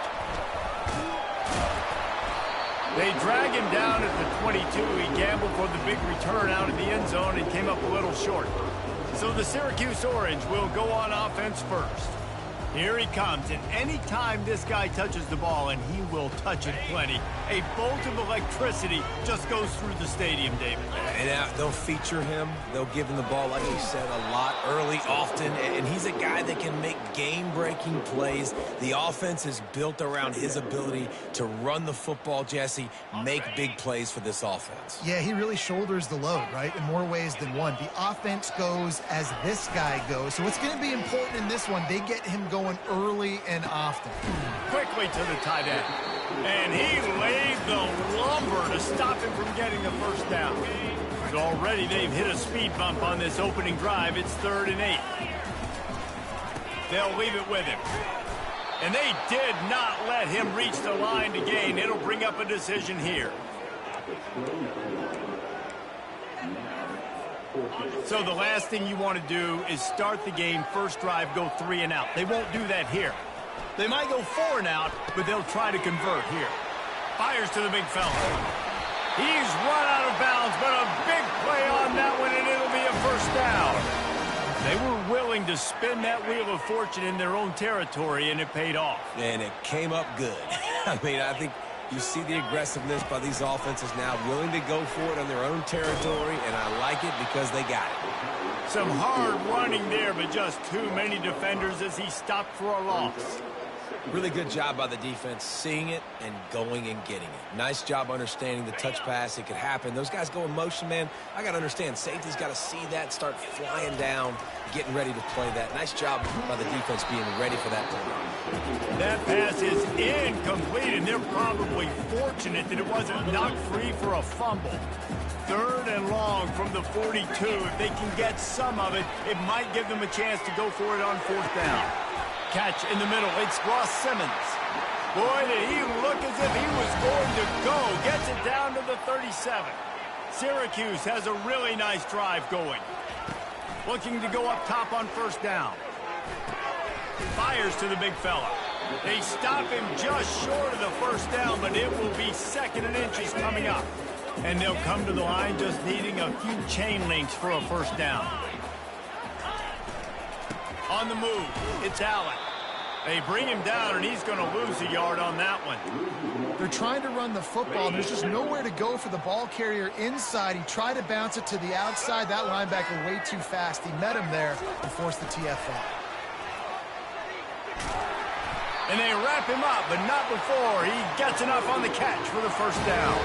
Speaker 1: They drag him down at the 22. He gambled for the big return out of the end zone and came up a little short. So the Syracuse Orange will go on offense first. Here he comes, and any time this guy touches the ball, and he will touch it plenty, a bolt of electricity just goes through the stadium, David.
Speaker 3: And they'll feature him. They'll give him the ball, like you said, a lot, early, often, and he's a guy that can make game-breaking plays. The offense is built around his ability to run the football, Jesse, make big plays for this offense.
Speaker 2: Yeah, he really shoulders the load, right, in more ways than one. The offense goes as this guy goes, so it's going to be important in this one. They get him going early and often.
Speaker 1: Quickly to the tight end. And he laid the lumber to stop him from getting the first down. So already they've hit a speed bump on this opening drive. It's 3rd and 8. They'll leave it with him. And they did not let him reach the line to gain. It'll bring up a decision here. So the last thing you want to do is start the game, first drive, go 3 and out. They won't do that here. They might go 4 and out, but they'll try to convert here. Fires to the big fella. He's run out of bounds, but a big play on that one, and it'll be a first down. They were willing to spin that wheel of fortune in their own territory, and it paid off.
Speaker 3: And it came up good. I mean, I think you see the aggressiveness by these offenses now, willing to go for it on their own territory, and I like it because they got it.
Speaker 1: Some hard running there, but just too many defenders as he stopped for a loss.
Speaker 3: Really good job by the defense, seeing it and going and getting it. Nice job understanding the touch pass. It could happen. Those guys go in motion, man. I got to understand. Safety's got to see that, start flying down, getting ready to play that. Nice job by the defense being ready for that play.
Speaker 1: That pass is incomplete, and they're probably fortunate that it wasn't knocked free for a fumble. 3rd and long from the 42. If they can get some of it, it might give them a chance to go for it on 4th down. Catch in the middle. It's Ross Simmons. Boy, did he look as if he was going to go. Gets it down to the 37. Syracuse has a really nice drive going. Looking to go up top on 1st down. Fires to the big fella. They stop him just short of the 1st down, but it will be 2nd and inches coming up. And they'll come to the line just needing a few chain links for a 1st down. On the move, it's Allen. They bring him down, and he's going to lose a yard on that one.
Speaker 2: They're trying to run the football, and there's just nowhere to go for the ball carrier inside. He tried to bounce it to the outside. That linebacker way too fast. He met him there and forced the TFL.
Speaker 1: And they wrap him up, but not before he gets enough on the catch for the 1st down.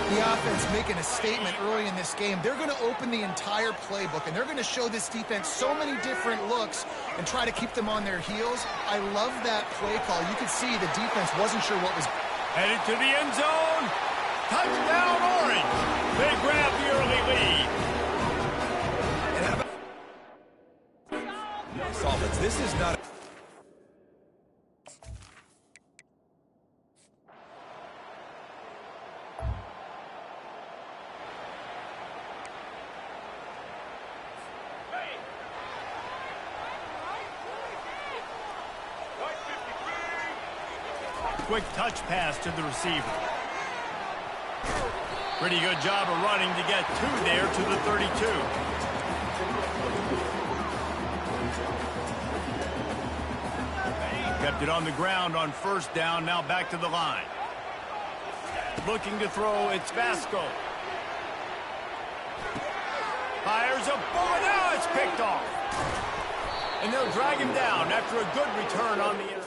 Speaker 2: The offense making a statement early in this game. They're going to open the entire playbook, and they're going to show this defense so many different looks and try to keep them on their heels. I love that play call. You could see the defense wasn't sure what was...
Speaker 1: Headed to the end zone. Touchdown, Orange. They grab the early lead.
Speaker 3: And how about this offense? This is not...
Speaker 1: Quick touch pass to the receiver. Pretty good job of running to get 2 there to the 32. Kept it on the ground on 1st down, now back to the line. Looking to throw, it's Vasco. Fires a bullet, now it's picked off. And they'll drag him down after a good return on the interception.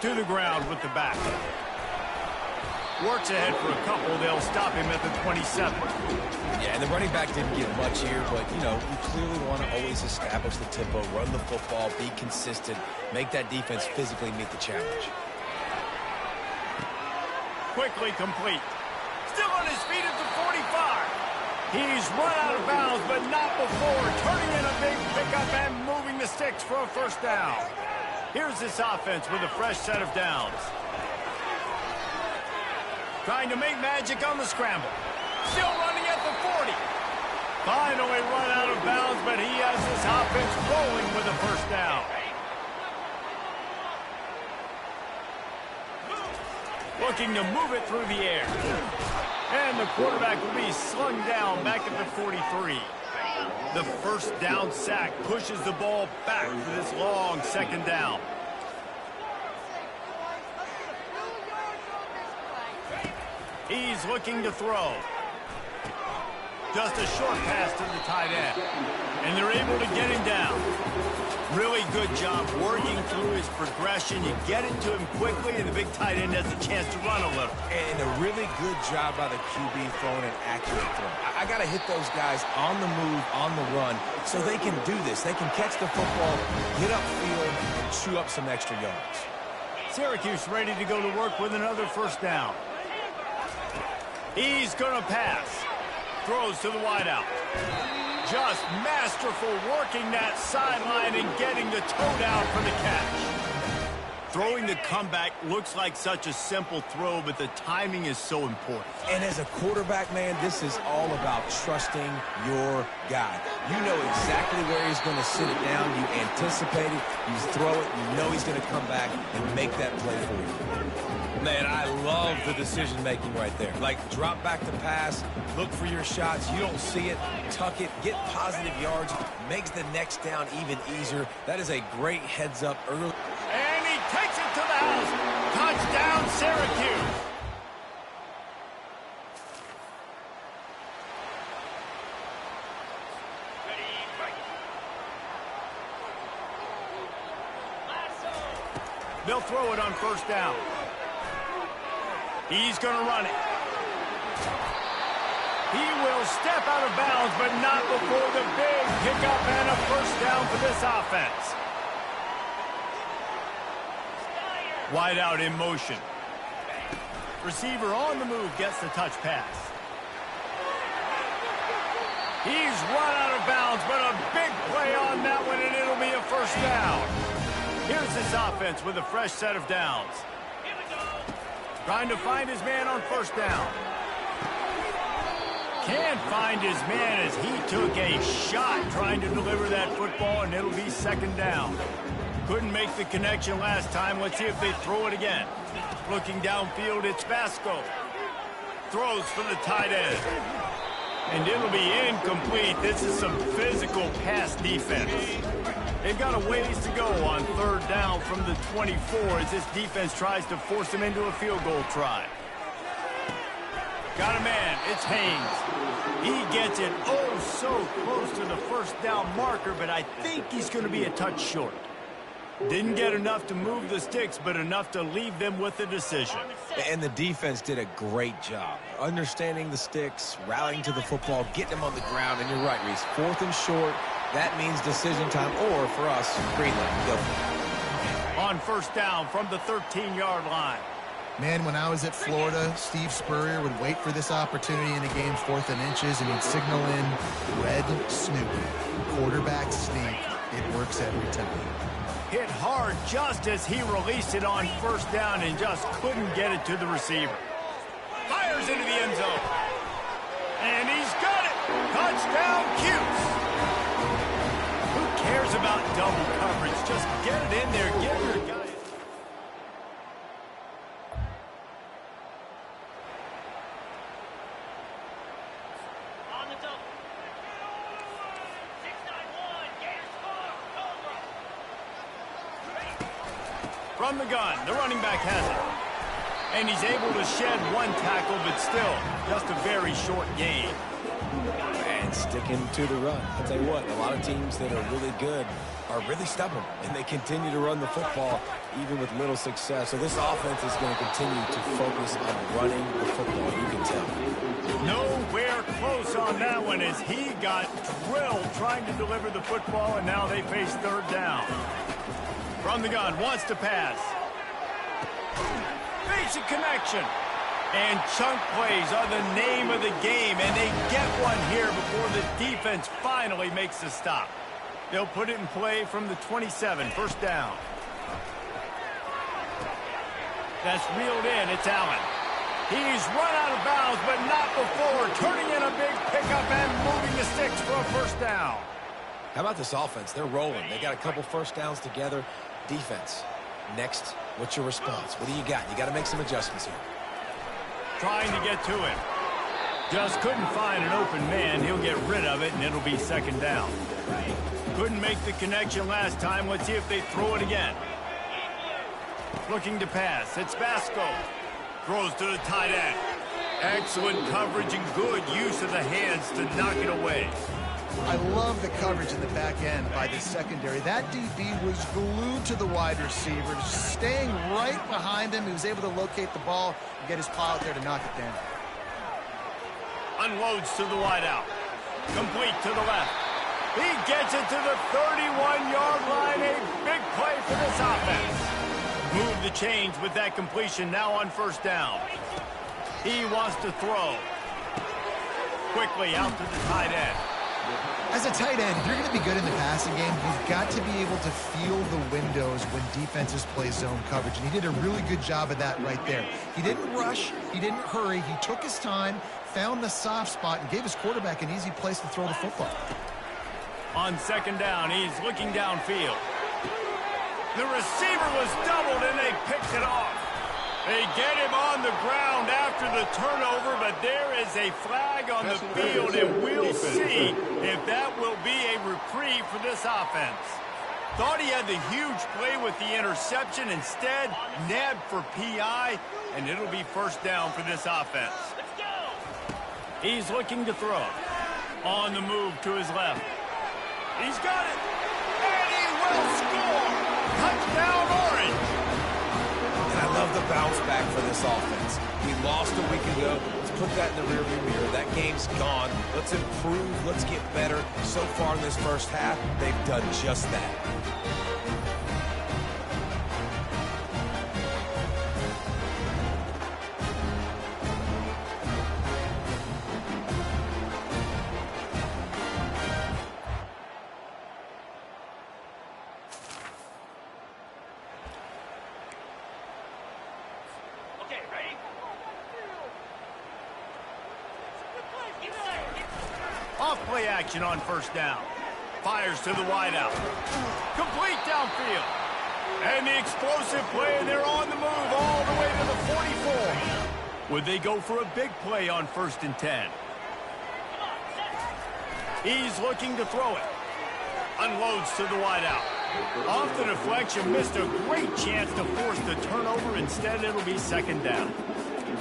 Speaker 1: To the ground with the back. Works ahead for a couple. They'll stop him at the 27.
Speaker 3: Yeah, and the running back didn't get much here, but, you know, you clearly want to always establish the tempo, run the football, be consistent, make that defense physically meet the challenge.
Speaker 1: Quickly complete. Still on his feet at the 45. He's run out of bounds, but not before turning in a big pickup and moving the sticks for a first down. Here's this offense with a fresh set of downs. Trying to make magic on the scramble. Still running at the 40. Finally run out of bounds, but he has this offense rolling with a first down. Looking to move it through the air. And the quarterback will be slung down back at the 43. The first down sack pushes the ball back for this long second down. He's looking to throw. Just a short pass to the tight end. And they're able to get him down. Really good job working through his progression. You get it to him quickly, and the big tight end has a chance to run a little.
Speaker 3: And a really good job by the QB throwing an accurate throw. I got to hit those guys on the move, on the run, so they can do this. They can catch the football, get upfield, and chew up some extra yards.
Speaker 1: Syracuse ready to go to work with another first down. He's going to pass. Throws to the wideout. Just masterful working that sideline and getting the toe down for the catch. Throwing the comeback looks like such a simple throw, but the timing is so important.
Speaker 3: And as a quarterback, man, this is all about trusting your guy. You know exactly where he's going to sit it down. You anticipate it. You throw it. You know he's going to come back and make that play for you. Man, I love the decision-making right there. Like, drop back to pass, look for your shots. You don't see it, tuck it, get positive yards, makes the next down even easier. That is a great heads-up early.
Speaker 1: And he takes it to the house. Touchdown, Syracuse. They'll throw it on first down. He's going to run it. He will step out of bounds, but not before the big pickup and a first down for this offense. Wide out in motion. Receiver on the move gets the touch pass. He's run out of bounds, but a big play on that one, and it'll be a first down. Here's this offense with a fresh set of downs. Trying to find his man on first down. Can't find his man as he took a shot trying to deliver that football, and it'll be second down. Couldn't make the connection last time. Let's see if they throw it again. Looking downfield, it's Vasco. Throws for the tight end. And it'll be incomplete. This is some physical pass defense. They've got a ways to go on third down from the 24 as this defense tries to force him into a field goal try. Got a man. It's Haynes. He gets it oh so close to the first down marker, but I think he's going to be a touch short. Didn't get enough to move the sticks, but enough to leave them with a decision.
Speaker 3: And the defense did a great job understanding the sticks, rallying to the football, getting them on the ground. And you're right, Reese. Fourth and short, that means decision time, or for us, Greenland. Go for it.
Speaker 1: On first down from the 13-yard line.
Speaker 2: Man, when I was at Florida, Steve Spurrier would wait for this opportunity in a game 4th and inches, and he'd signal in red Snoopy, quarterback sneak. It works every time.
Speaker 1: Hit hard just as he released it on first down and just couldn't get it to the receiver. Fires into the end zone. And he's got it. Touchdown, Cuse. Who cares about double coverage? Just get it in there. Give your guy.
Speaker 6: On the double. 691, Gators score.
Speaker 1: From the gun, the running back has it. And he's able to shed one tackle, but still, just a very short gain.
Speaker 3: And sticking to the run. I'll tell you what, a lot of teams that are really good are really stubborn, and they continue to run the football even with little success. So this offense is going to continue to focus on running the football, you can tell.
Speaker 1: Nowhere close on that one as he got drilled trying to deliver the football, and now they face third down. From the gun, wants to pass. Basic connection. And chunk plays are the name of the game, and they get one here before the defense finally makes the stop. They'll put it in play from the 27, first down. That's reeled in, it's Allen. He's run out of bounds, but not before, turning in a big pickup and moving the sticks for a first down.
Speaker 3: How about this offense? They're rolling. They got a couple first downs together. Defense, next, what's your response? What do you got? You got to make some adjustments here.
Speaker 1: Trying to get to it. Just couldn't find an open man. He'll get rid of it, and it'll be second down. Couldn't make the connection last time. Let's see if they throw it again. Looking to pass. It's Vasco. Throws to the tight end. Excellent coverage and good use of the hands to knock it away.
Speaker 2: I love the coverage in the back end by the secondary. That DB was glued to the wide receiver, staying right behind him. He was able to locate the ball and get his paw out there to knock it down.
Speaker 1: Unloads to the wideout. Complete to the left. He gets it to the 31-yard line. A big play for this offense. Move the chains with that completion now on first down. He wants to throw. Quickly out to the tight end.
Speaker 2: As a tight end, if you're going to be good in the passing game, you've got to be able to feel the windows when defenses play zone coverage. And he did a really good job of that right there. He didn't rush. He didn't hurry. He took his time, found the soft spot, and gave his quarterback an easy place to throw the football.
Speaker 1: On second down, he's looking downfield. The receiver was doubled, and they picked it off. They get him on the ground after the turnover, but there is a flag on the field, and we'll see if that will be a reprieve for this offense. Thought he had the huge play with the interception. Instead, nabbed for PI, and it'll be first down for this offense. He's looking to throw. On the move to his left. He's got it, and he will score. Touchdown, Orange.
Speaker 3: And I love the bounce back for this offense. We lost a week ago. Let's put that in the rearview mirror. That game's gone. Let's improve. Let's get better. So far in this first half, they've done just that.
Speaker 1: Off-play action on first down. Fires to the wideout. Complete downfield. And the explosive play, they're on the move all the way to the 44. Would they go for a big play on 1st and 10? He's looking to throw it. Unloads to the wideout. Off the deflection, missed a great chance to force the turnover. Instead, it'll be second down.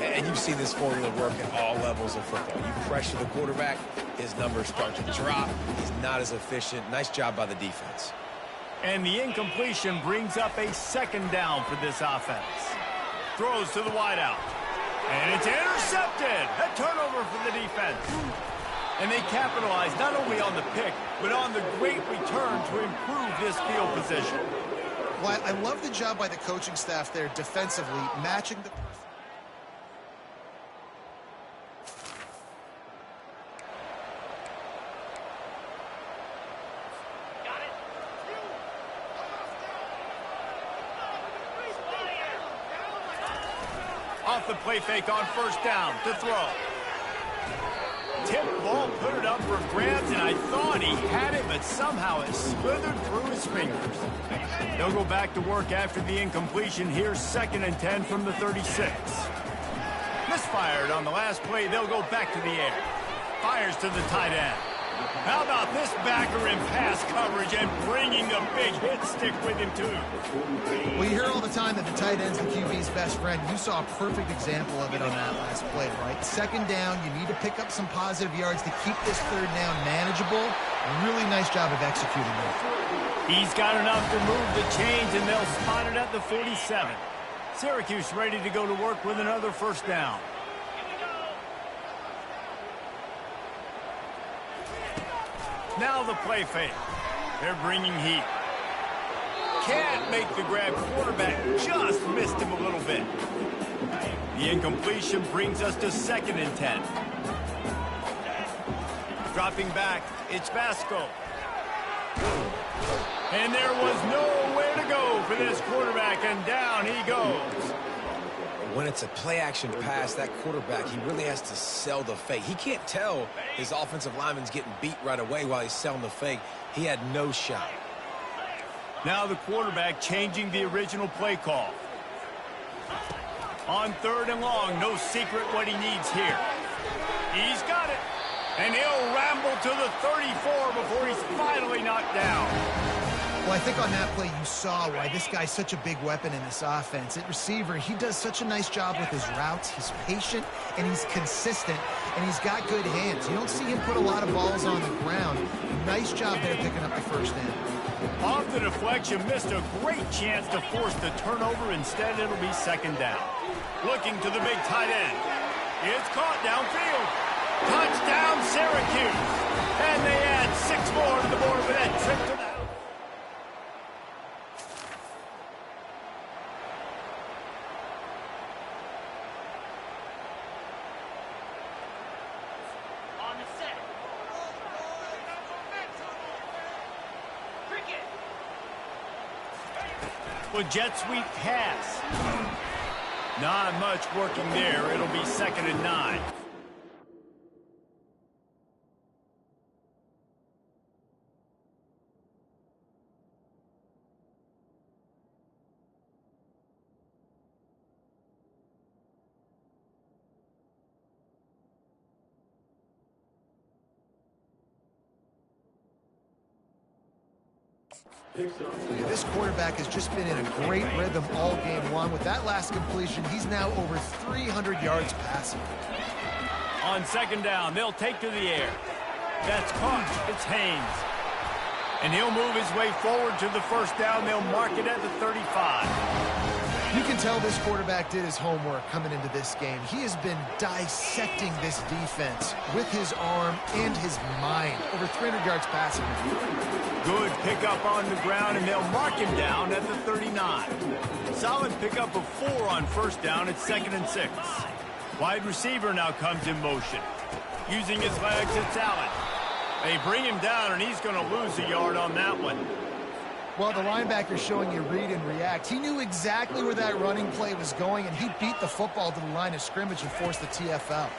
Speaker 3: And you've seen this formula work at all levels of football. You pressure the quarterback, his numbers start to drop. He's not as efficient. Nice job by the defense.
Speaker 1: And the incompletion brings up a second down for this offense. Throws to the wideout. And it's intercepted. A turnover for the defense. And they capitalize not only on the pick, but on the great return to improve this field position.
Speaker 2: Well, I love the job by the coaching staff there defensively, matching the...
Speaker 1: Off the play fake on first down to throw. Tip ball, put it up for grabs, and I thought he had it, but somehow it slithered through his fingers. They'll go back to work after the incompletion. Here's 2nd and 10 from the 36. Misfired on the last play. They'll go back to the air. Fires to the tight end. How about this backer in pass coverage and bringing the big hit stick with him, too?
Speaker 2: Well, you hear all the time that the tight end's the QB's best friend. You saw a perfect example of it on that last play, right? Second down, you need to pick up some positive yards to keep this third down manageable. Really nice job of executing that.
Speaker 1: He's got enough to move the chains, and they'll spot it at the 47. Syracuse ready to go to work with another first down. Now the play fake. They're bringing heat. Can't make the grab. Quarterback just missed him a little bit. The incompletion brings us to 2nd and 10. Dropping back, it's Vasco. And there was nowhere to go for this quarterback, and down he goes.
Speaker 3: When it's a play-action pass, that quarterback, he really has to sell the fake. He can't tell his offensive lineman's getting beat right away while he's selling the fake. He had no shot.
Speaker 1: Now the quarterback changing the original play call. On 3rd and long, no secret what he needs here. He's got it. And he'll ramble to the 34 before he's finally knocked down.
Speaker 2: Well, I think on that play you saw why this guy's such a big weapon in this offense. At receiver, he does such a nice job with his routes. He's patient, and he's consistent, and he's got good hands. You don't see him put a lot of balls on the ground. Nice job there picking up the first down.
Speaker 1: Off the deflection, missed a great chance to force the turnover. Instead, it'll be 2nd down. Looking to the big tight end. It's caught downfield. Touchdown, Syracuse. And they add 6 more to the board with that trip to the house.
Speaker 6: On the set. Cricket.
Speaker 1: With jet sweep pass. Not much working there. It'll be 2nd and 9.
Speaker 2: This quarterback has just been in a great rhythm all game long. With that last completion, he's now over 300 yards passing.
Speaker 1: On 2nd down, they'll take to the air. That's caught. It's Haynes. And he'll move his way forward to the first down. They'll mark it at the 35.
Speaker 2: You can tell this quarterback did his homework coming into this game. He has been dissecting this defense with his arm and his mind. Over 300 yards passing.
Speaker 1: Good pickup on the ground, and they'll mark him down at the 39. Solid pickup of 4 on first down. It's 2nd and 6. Wide receiver now comes in motion. Using his legs, it's Allen. They bring him down, and he's going to lose a yard on that one.
Speaker 2: Well, the linebacker's showing you read and react. He knew exactly where that running play was going, and he beat the football to the line of scrimmage and forced the TFL.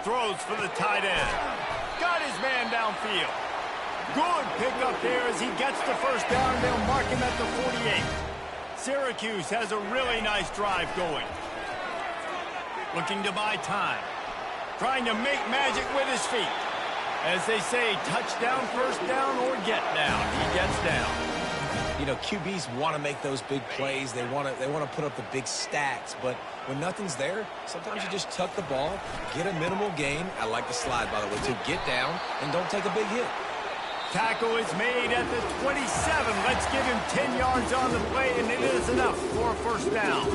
Speaker 1: Throws for the tight end. Got his man downfield. Good pickup there as he gets the first down. They'll mark him at the 48. Syracuse has a really nice drive going. Looking to buy time. Trying to make magic with his feet. As they say, touchdown, first down, or get down. He gets down.
Speaker 3: You know, QBs want to make those big plays. They want to put up the big stats. But when nothing's there, sometimes you just tuck the ball, get a minimal gain. I like the slide, by the way, too. Get down and don't take a big hit.
Speaker 1: Tackle is made at the 27. Let's give him 10 yards on the play, and it is enough for a first down.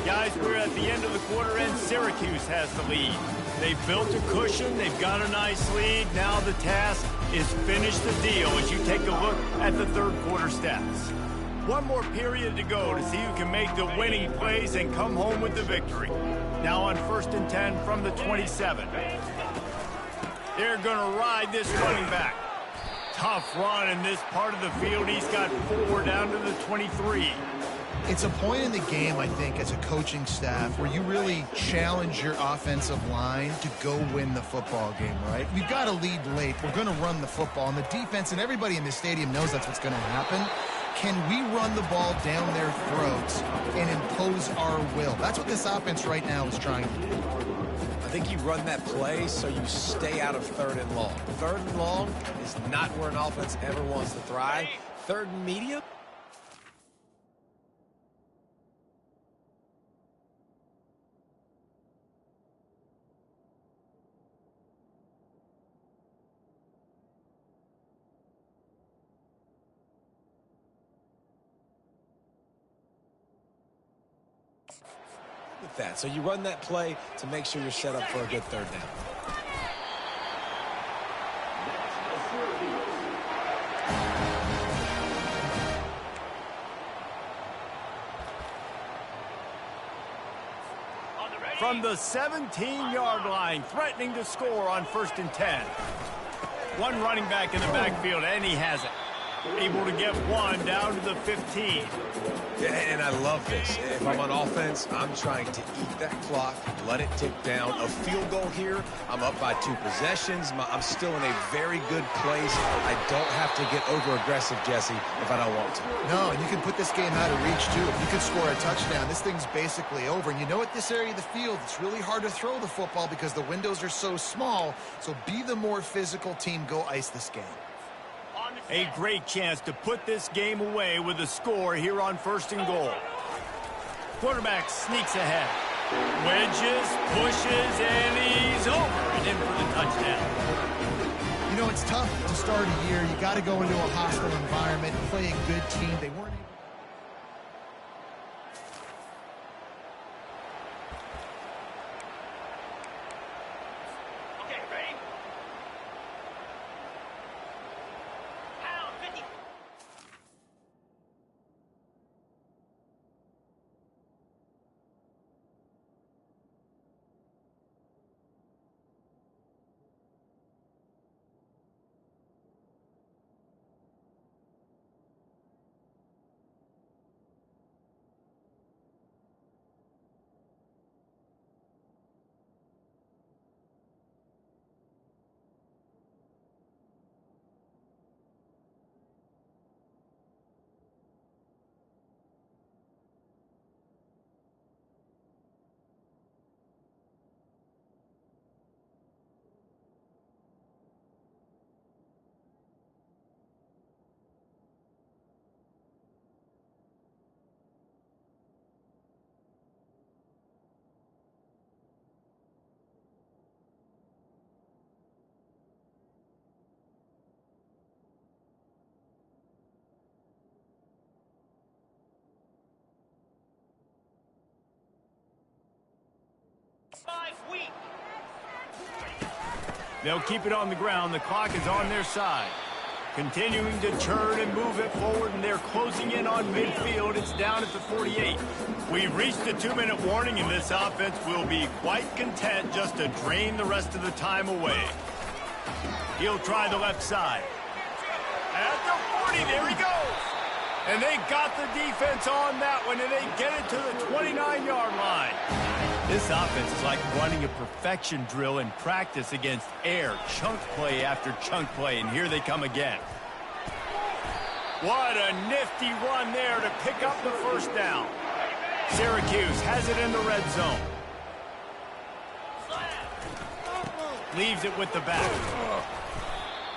Speaker 1: Guys, we're at the end of the quarter, and Syracuse has the lead. They've built a cushion. They've got a nice lead. Now the task is finish the deal as you take a look at the third quarter stats. One more period to go to see who can make the winning plays and come home with the victory. Now on 1st and 10 from the 27. They're going to ride this running back. Tough run in this part of the field. He's got 4 down to the 23.
Speaker 2: It's a point in the game, I think, as a coaching staff where you really challenge your offensive line to go win the football game, right? We've got to lead late. We're going to run the football. And the defense and everybody in the stadium knows that's what's going to happen. Can we run the ball down their throats and impose our will? That's what this offense right now is trying to do.
Speaker 3: think you run that play so you stay out of 3rd and long. 3rd and long is not where an offense ever wants to thrive. 3rd and medium. With that, so you run that play to make sure you're set up for a good 3rd down.
Speaker 1: From the 17-yard line, threatening to score on 1st and 10. One running back in the backfield, and he has it. Able to get one down to the 15.
Speaker 3: Yeah, and I love this. If I'm on offense, I'm trying to eat that clock, let it tick down. A field goal here, I'm up by 2 possessions. I'm still in a very good place. I don't have to get over-aggressive, Jesse, if I don't want to.
Speaker 2: No, and you can put this game out of reach, too. If you can score a touchdown, this thing's basically over. And you know, at this area of the field, it's really hard to throw the football because the windows are so small. So be the more physical team. Go ice this game.
Speaker 1: A great chance to put this game away with a score here on 1st and goal. Quarterback sneaks ahead. Wedges, pushes, and he's over and in for the touchdown.
Speaker 2: You know, it's tough to start a year. You got to go into a hostile environment, play a good team. They weren't able.
Speaker 6: Okay, ready? Pound 50.
Speaker 1: They'll keep it on the ground. The clock is on their side. Continuing to churn and move it forward, and they're closing in on midfield. It's down at the 48. We've reached the 2-minute warning, and this offense will be quite content just to drain the rest of the time away. He'll try the left side. At the 40, there he goes. And they got the defense on that one, and they get it to the 29-yard line. This offense is like running a perfection drill in practice against air, chunk play after chunk play, and here they come again. What a nifty run there to pick up the 1st down. Syracuse has it in the red zone. Leaves it with the back.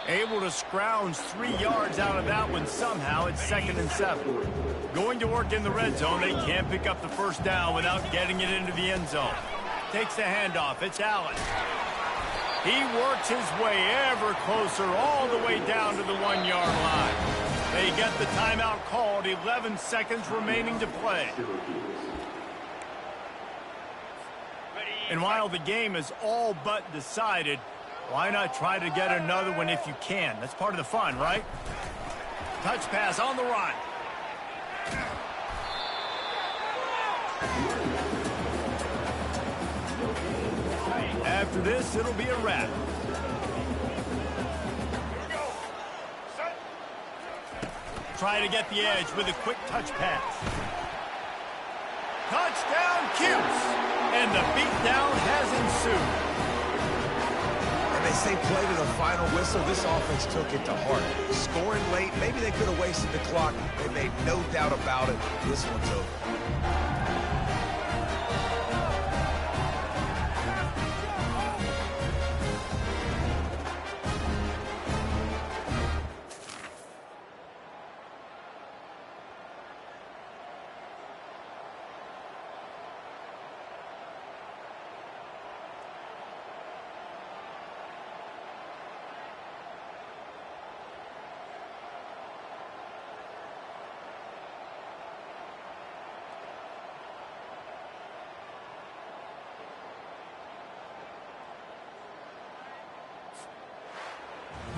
Speaker 1: Able to scrounge 3 yards out of that one somehow. It's 2nd and 7. Going to work in the red zone. They can't pick up the 1st down without getting it into the end zone. Takes the handoff. It's Allen. He works his way ever closer all the way down to the 1-yard line. They get the timeout called. 11 seconds remaining to play. And while the game is all but decided, why not try to get another one if you can? That's part of the fun, right? Touch pass on the run. After this, it'll be a wrap. Try to get the edge with a quick touch pass. Touchdown, Cuse! And the beatdown has ensued.
Speaker 3: And they say play to the final whistle. This offense took it to heart. Scoring late, maybe they could have wasted the clock. They made no doubt about it. This one's over.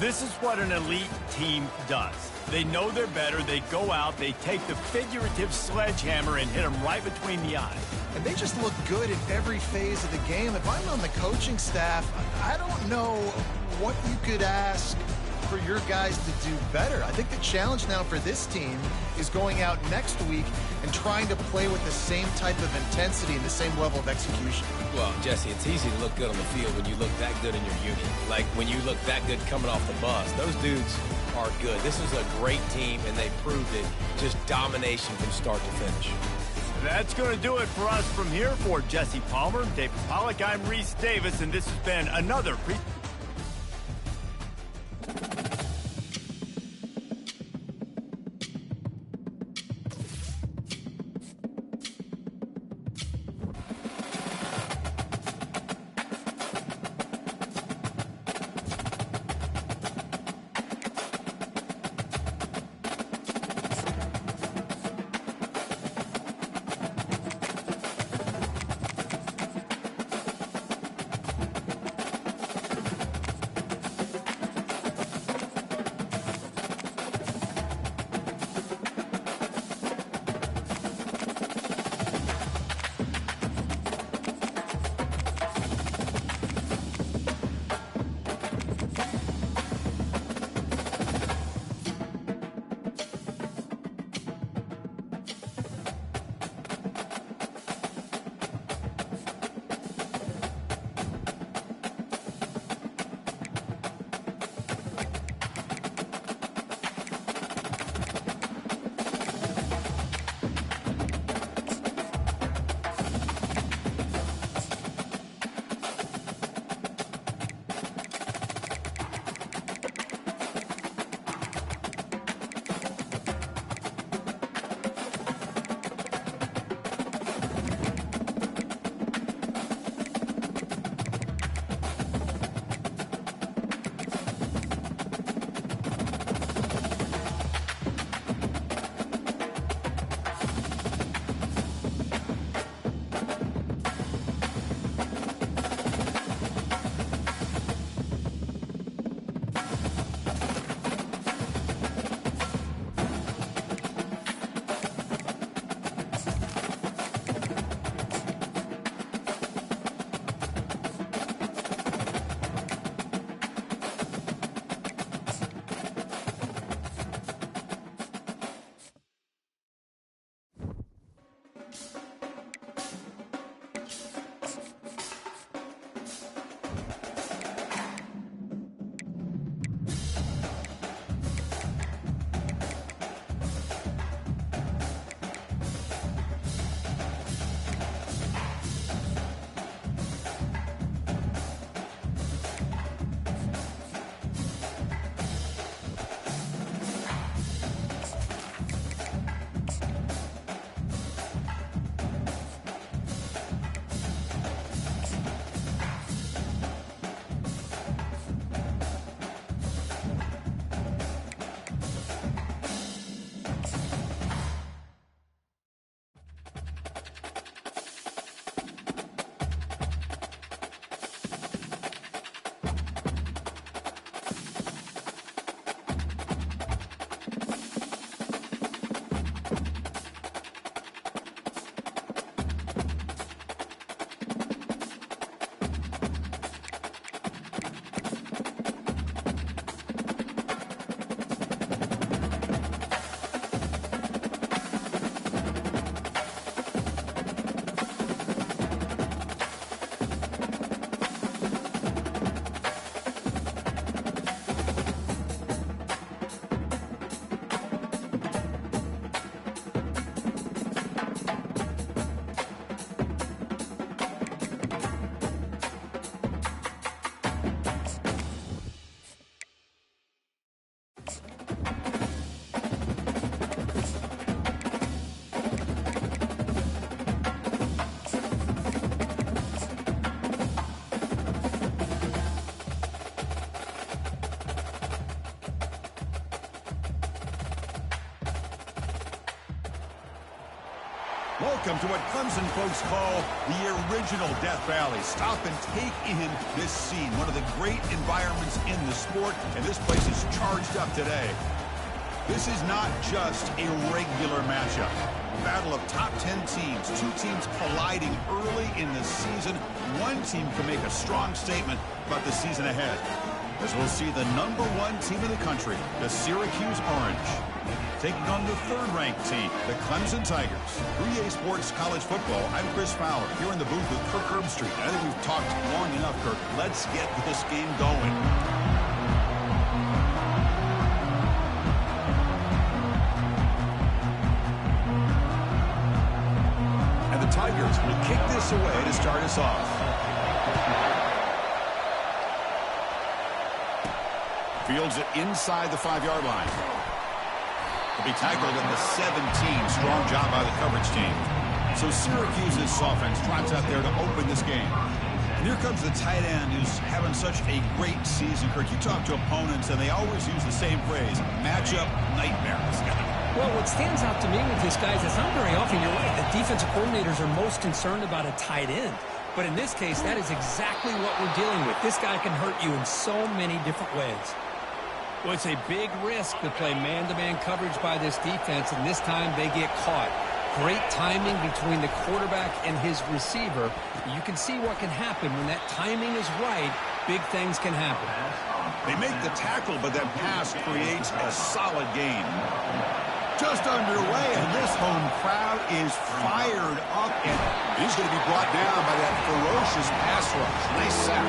Speaker 1: This is what an elite team does. They know they're better. They go out, they take the figurative sledgehammer and hit them right between the eyes.
Speaker 2: And they just look good in every phase of the game. If I'm on the coaching staff, I don't know what you could ask for your guys to do better. I think the challenge now for this team is going out next week and trying to play with the same type of intensity and the same level of execution.
Speaker 3: Well, Jesse, it's easy to look good on the field when you look that good in your unit. Like when you look that good coming off the bus. Those dudes are good. This is a great team, and they proved it. Just domination from start to finish.
Speaker 1: That's going to do it for us from here. For Jesse Palmer, David Pollack, I'm Reese Davis, and this has been another
Speaker 7: Welcome to what Clemson folks call the original Death Valley. Stop and take in this scene. One of the great environments in the sport, and this place is charged up today. This is not just a regular matchup. Battle of top 10 teams. Two teams colliding early in the season. One team can make a strong statement about the season ahead, as we'll see the #1 team in the country, the Syracuse Orange, taking on the third-ranked team, the Clemson Tigers. For EA Sports College Football, I'm Chris Fowler, here in the booth with Kirk Herbstreit. I think we've talked long enough, Kirk. Let's get this game going. And the Tigers will kick this away to start us off. Fields it inside the 5-yard line. Will be tackled at the 17. Strong job by the coverage team. So Syracuse's offense drives out there to open this game. And here comes the tight end who's having such a great season. Kirk, you talk to opponents, and they always use the same phrase, matchup nightmares.
Speaker 8: Well, what stands out to me with this guy is it's not very often, you're right, the defensive coordinators are most concerned about a tight end. But in this case, that is exactly what we're dealing with. This guy can hurt you in so many different ways. Well, it's a big risk to play man-to-man coverage by this defense, and this time they get caught. Great timing between the quarterback and his receiver. You can see what can happen when that timing is right. Big things can happen.
Speaker 7: They make the tackle, but that pass creates a solid gain. Just underway, and this home crowd is fired up, and he's going to be brought down by that ferocious pass rush. Nice sack.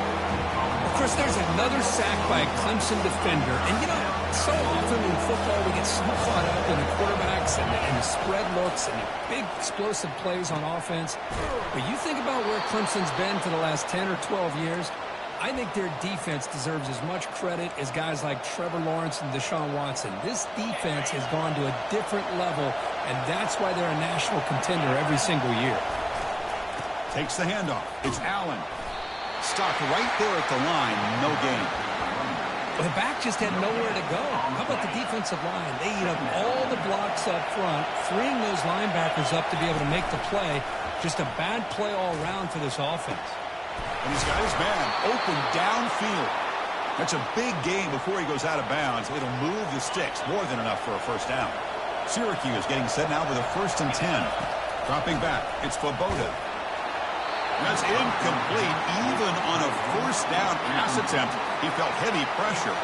Speaker 8: Chris, there's another sack by a Clemson defender. And, you know, so often in football we get so caught up in the quarterbacks and the spread looks and the big explosive plays on offense. But you think about where Clemson's been for the last 10 or 12 years, I think their defense deserves as much credit as guys like Trevor Lawrence and Deshaun Watson. This defense has gone to a different level, and that's why they're a national contender every single year.
Speaker 7: Takes the handoff. It's Allen. Stopped right there at the line. No gain.
Speaker 8: The back just had nowhere to go. How about the defensive line? They eat up all the blocks up front, freeing those linebackers up to be able to make the play. Just a bad play all around for this offense.
Speaker 7: And he's got his man open downfield. That's a big gain before he goes out of bounds. It'll move the sticks. More than enough for a first down. Syracuse getting set now with a 1st and 10. Dropping back. It's Svoboda. That's incomplete. Even on a first down pass attempt, he felt heavy pressure.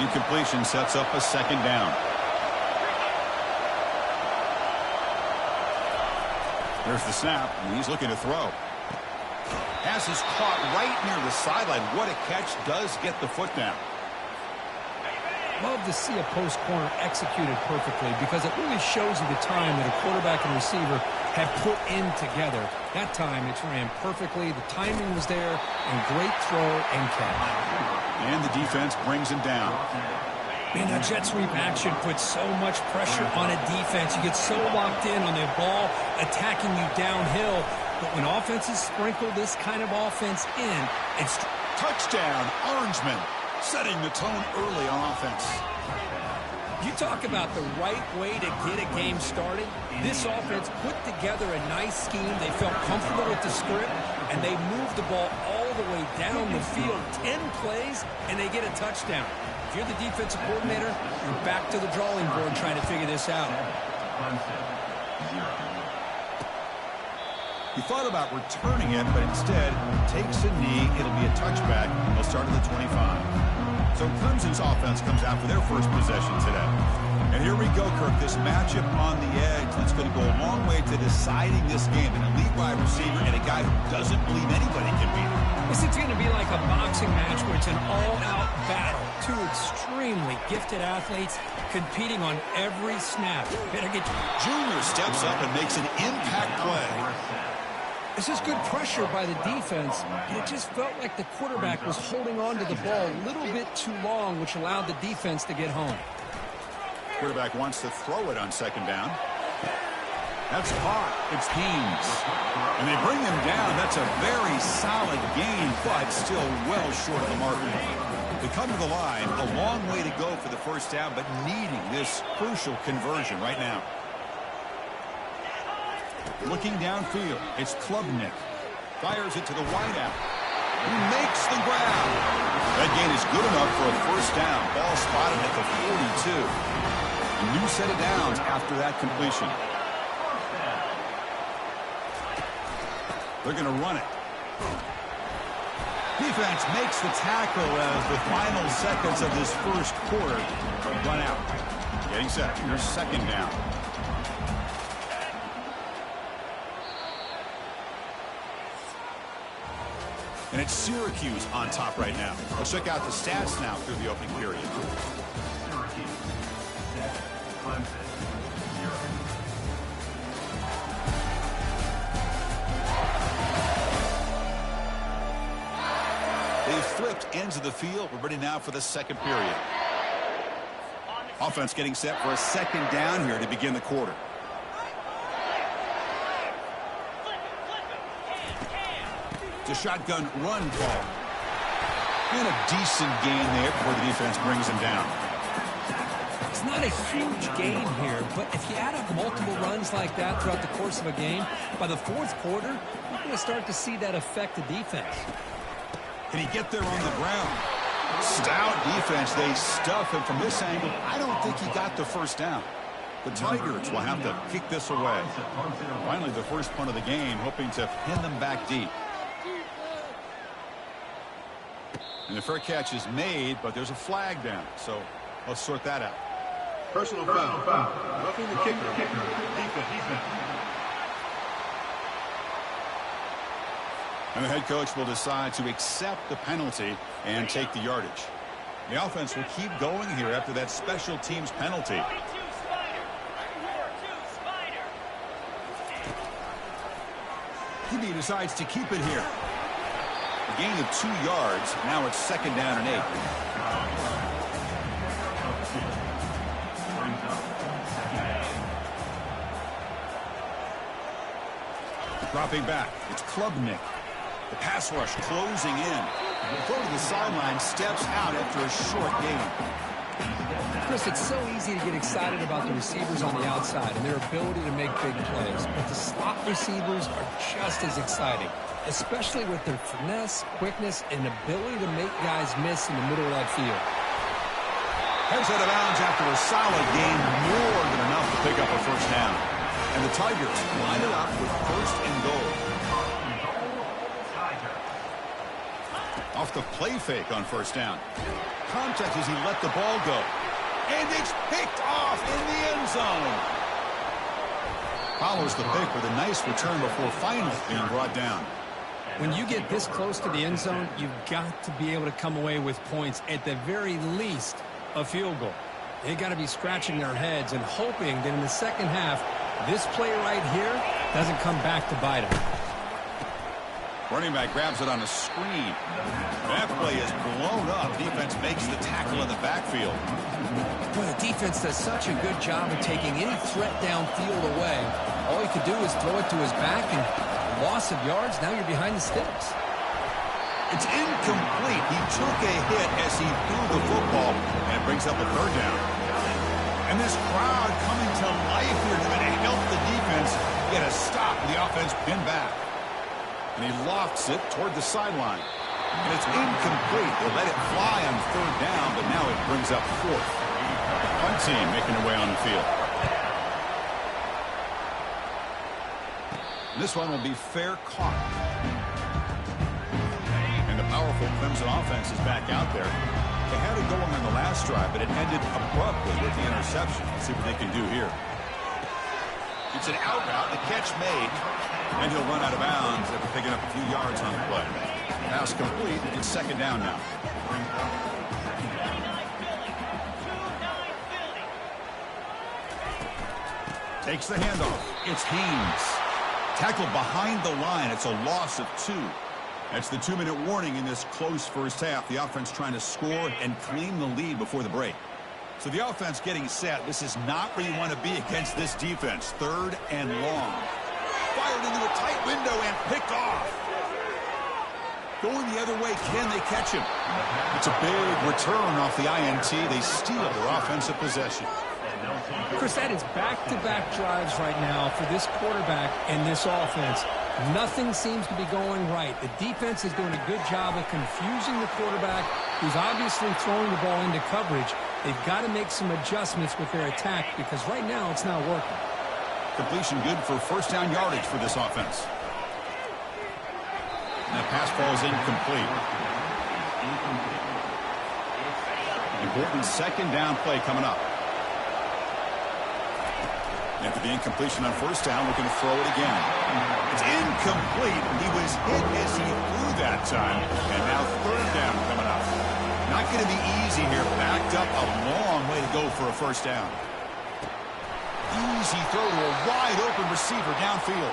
Speaker 7: Incompletion sets up a 2nd down. There's the snap, and he's looking to throw. Pass is caught right near the sideline. What a catch. Does get the foot down.
Speaker 8: Love to see a post corner executed perfectly because it really shows you the time that a quarterback and receiver have put in together. That time it's ran perfectly. The timing was there, and great throw and catch.
Speaker 7: And the defense brings him down.
Speaker 8: Man, that jet sweep action puts so much pressure on a defense. You get so locked in on the ball attacking you downhill. But when offenses sprinkle this kind of offense in, it's
Speaker 7: touchdown, Orangeman, setting the tone early on offense.
Speaker 8: You talk about the right way to get a game started. This offense put together a nice scheme. They felt comfortable with the script, and they moved the ball all the way down the field. 10 plays, and they get a touchdown. If you're the defensive coordinator, you're back to the drawing board trying to figure this out.
Speaker 7: He thought about returning it, but instead takes a knee. It'll be a touchback. He'll start at the 25. So Clemson's offense comes out for their first possession today. And here we go, Kirk. This matchup on the edge that's going to go a long way to deciding this game. An elite wide receiver and a guy who doesn't believe anybody can beat him.
Speaker 8: This is going to be like a boxing match where it's an all-out battle. Two extremely gifted athletes competing on every snap.
Speaker 7: Junior steps up and makes an impact play.
Speaker 8: This is good pressure by the defense. And it just felt like the quarterback was holding on to the ball a little bit too long, which allowed the defense to get home.
Speaker 7: Quarterback wants to throw it on 2nd down. That's caught. It's Haynes. And they bring him down. That's a very solid gain, but still well short of the marker. They come to the line. A long way to go for the first down, but needing this crucial conversion right now. Looking downfield, it's Klubnik. Fires it to the wideout. He makes the grab. That gain is good enough for a first down. Ball spotted at the 42. A new set of downs after that completion. They're going to run it. Defense makes the tackle as the final seconds of this first quarter run out. Getting set. Here's second down. And it's Syracuse on top right now. Let's check out the stats now through the opening period. They've flipped ends of the field. We're ready now for the second period. Offense getting set for a second down here to begin the quarter. It's a shotgun run call. And a decent gain there before the defense brings him down.
Speaker 8: It's not a huge gain here, but if you add up multiple runs like that throughout the course of a game, by the fourth quarter, you're going to start to see that affect the defense.
Speaker 7: Can he get there on the ground? Stout defense. They stuff him from this angle. I don't think he got the first down. The Tigers will have to kick this away. Finally, the first punt of the game, hoping to pin them back deep. And the fair catch is made, but there's a flag down. So let's sort that out.
Speaker 5: Personal foul. Roughing the kicker. Defense.
Speaker 7: And the head coach will decide to accept the penalty and take the yardage. The offense will keep going here after that special teams penalty. He decides to keep it here. A gain of 2 yards. Now it's second down and 8. Dropping back. It's Klubnik. The pass rush closing in. Throw to the sideline, steps out after a short gain.
Speaker 8: Chris, it's so easy to get excited about the receivers on the outside and their ability to make big plays, but the slot receivers are just as exciting, especially with their finesse, quickness, and ability to make guys miss in the middle of that field.
Speaker 7: Heads out of bounds after a solid gain, more than enough to pick up a first down. And the Tigers line it up with first and goal. Off the play fake on first down. Contact as he let the ball go. And it's picked off in the end zone. Follows the pick with a nice return before finally being brought down.
Speaker 8: When you get this close to the end zone, you've got to be able to come away with points, at the very least, a field goal. They got to be scratching their heads and hoping that in the second half, this play right here doesn't come back to bite them.
Speaker 7: Running back grabs it on a screen. That play is blown up. Defense makes the tackle in the backfield.
Speaker 8: Boy, the defense does such a good job of taking any threat downfield away. All he could do is throw it to his back, and loss of yards, now you're behind the sticks.
Speaker 7: It's incomplete. He took a hit as he threw the football, and it brings up a third down. And this crowd coming to life here to help the defense get a stop with the offense pinned back. And he lofts it toward the sideline. And it's incomplete. They let it fly on third down, but now it brings up fourth. The punt team making their way on the field. And this one will be fair caught. And the powerful Clemson offense is back out there. They had it going on the last drive, but it ended abruptly with the interception. Let's see what they can do here. It's an out route, the catch made, and he'll run out of bounds after picking up a few yards on the play. Pass complete. It's second down now. Takes the handoff. It's Haynes. Tackled behind the line. It's a loss of 2. That's the 2-minute warning in this close first half. The offense trying to score and claim the lead before the break. So the offense getting set. This is not where you want to be against this defense. Third and long. Fired into a tight window and picked off. Going the other way, can they catch him? It's a big return off the INT. They steal their offensive possession.
Speaker 8: Chris, that is back-to-back drives right now for this quarterback and this offense. Nothing seems to be going right. The defense is doing a good job of confusing the quarterback, who's obviously throwing the ball into coverage. They've got to make some adjustments with their attack because right now it's not working.
Speaker 7: Completion good for first down yardage for this offense. And that pass falls incomplete. Important second down play coming up. After the incompletion on first down, looking to throw it again. It's incomplete. He was hit as he threw that time. And now third down coming up. Not going to be easy here. Backed up a long way to go for a first down. Easy throw to a wide open receiver downfield.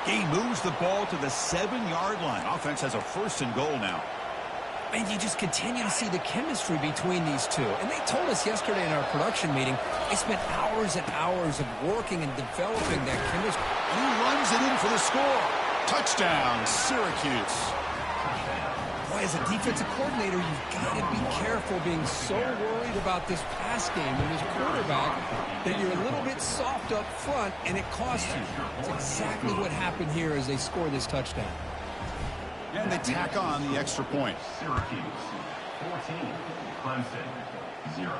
Speaker 7: He moves the ball to the 7-yard line. Offense has a first and goal now.
Speaker 8: And you just continue to see the chemistry between these two. And they told us yesterday in our production meeting, they spent hours and hours of working and developing that chemistry.
Speaker 7: And he runs it in for the score. Touchdown, Syracuse.
Speaker 8: Boy, as a defensive coordinator, you've got to be careful being so worried about this pass game and this quarterback that you're a little bit soft up front, and it costs you. It's exactly what happened here as they score this touchdown.
Speaker 7: And they tack on the extra point.
Speaker 5: Syracuse 14, Clemson 0.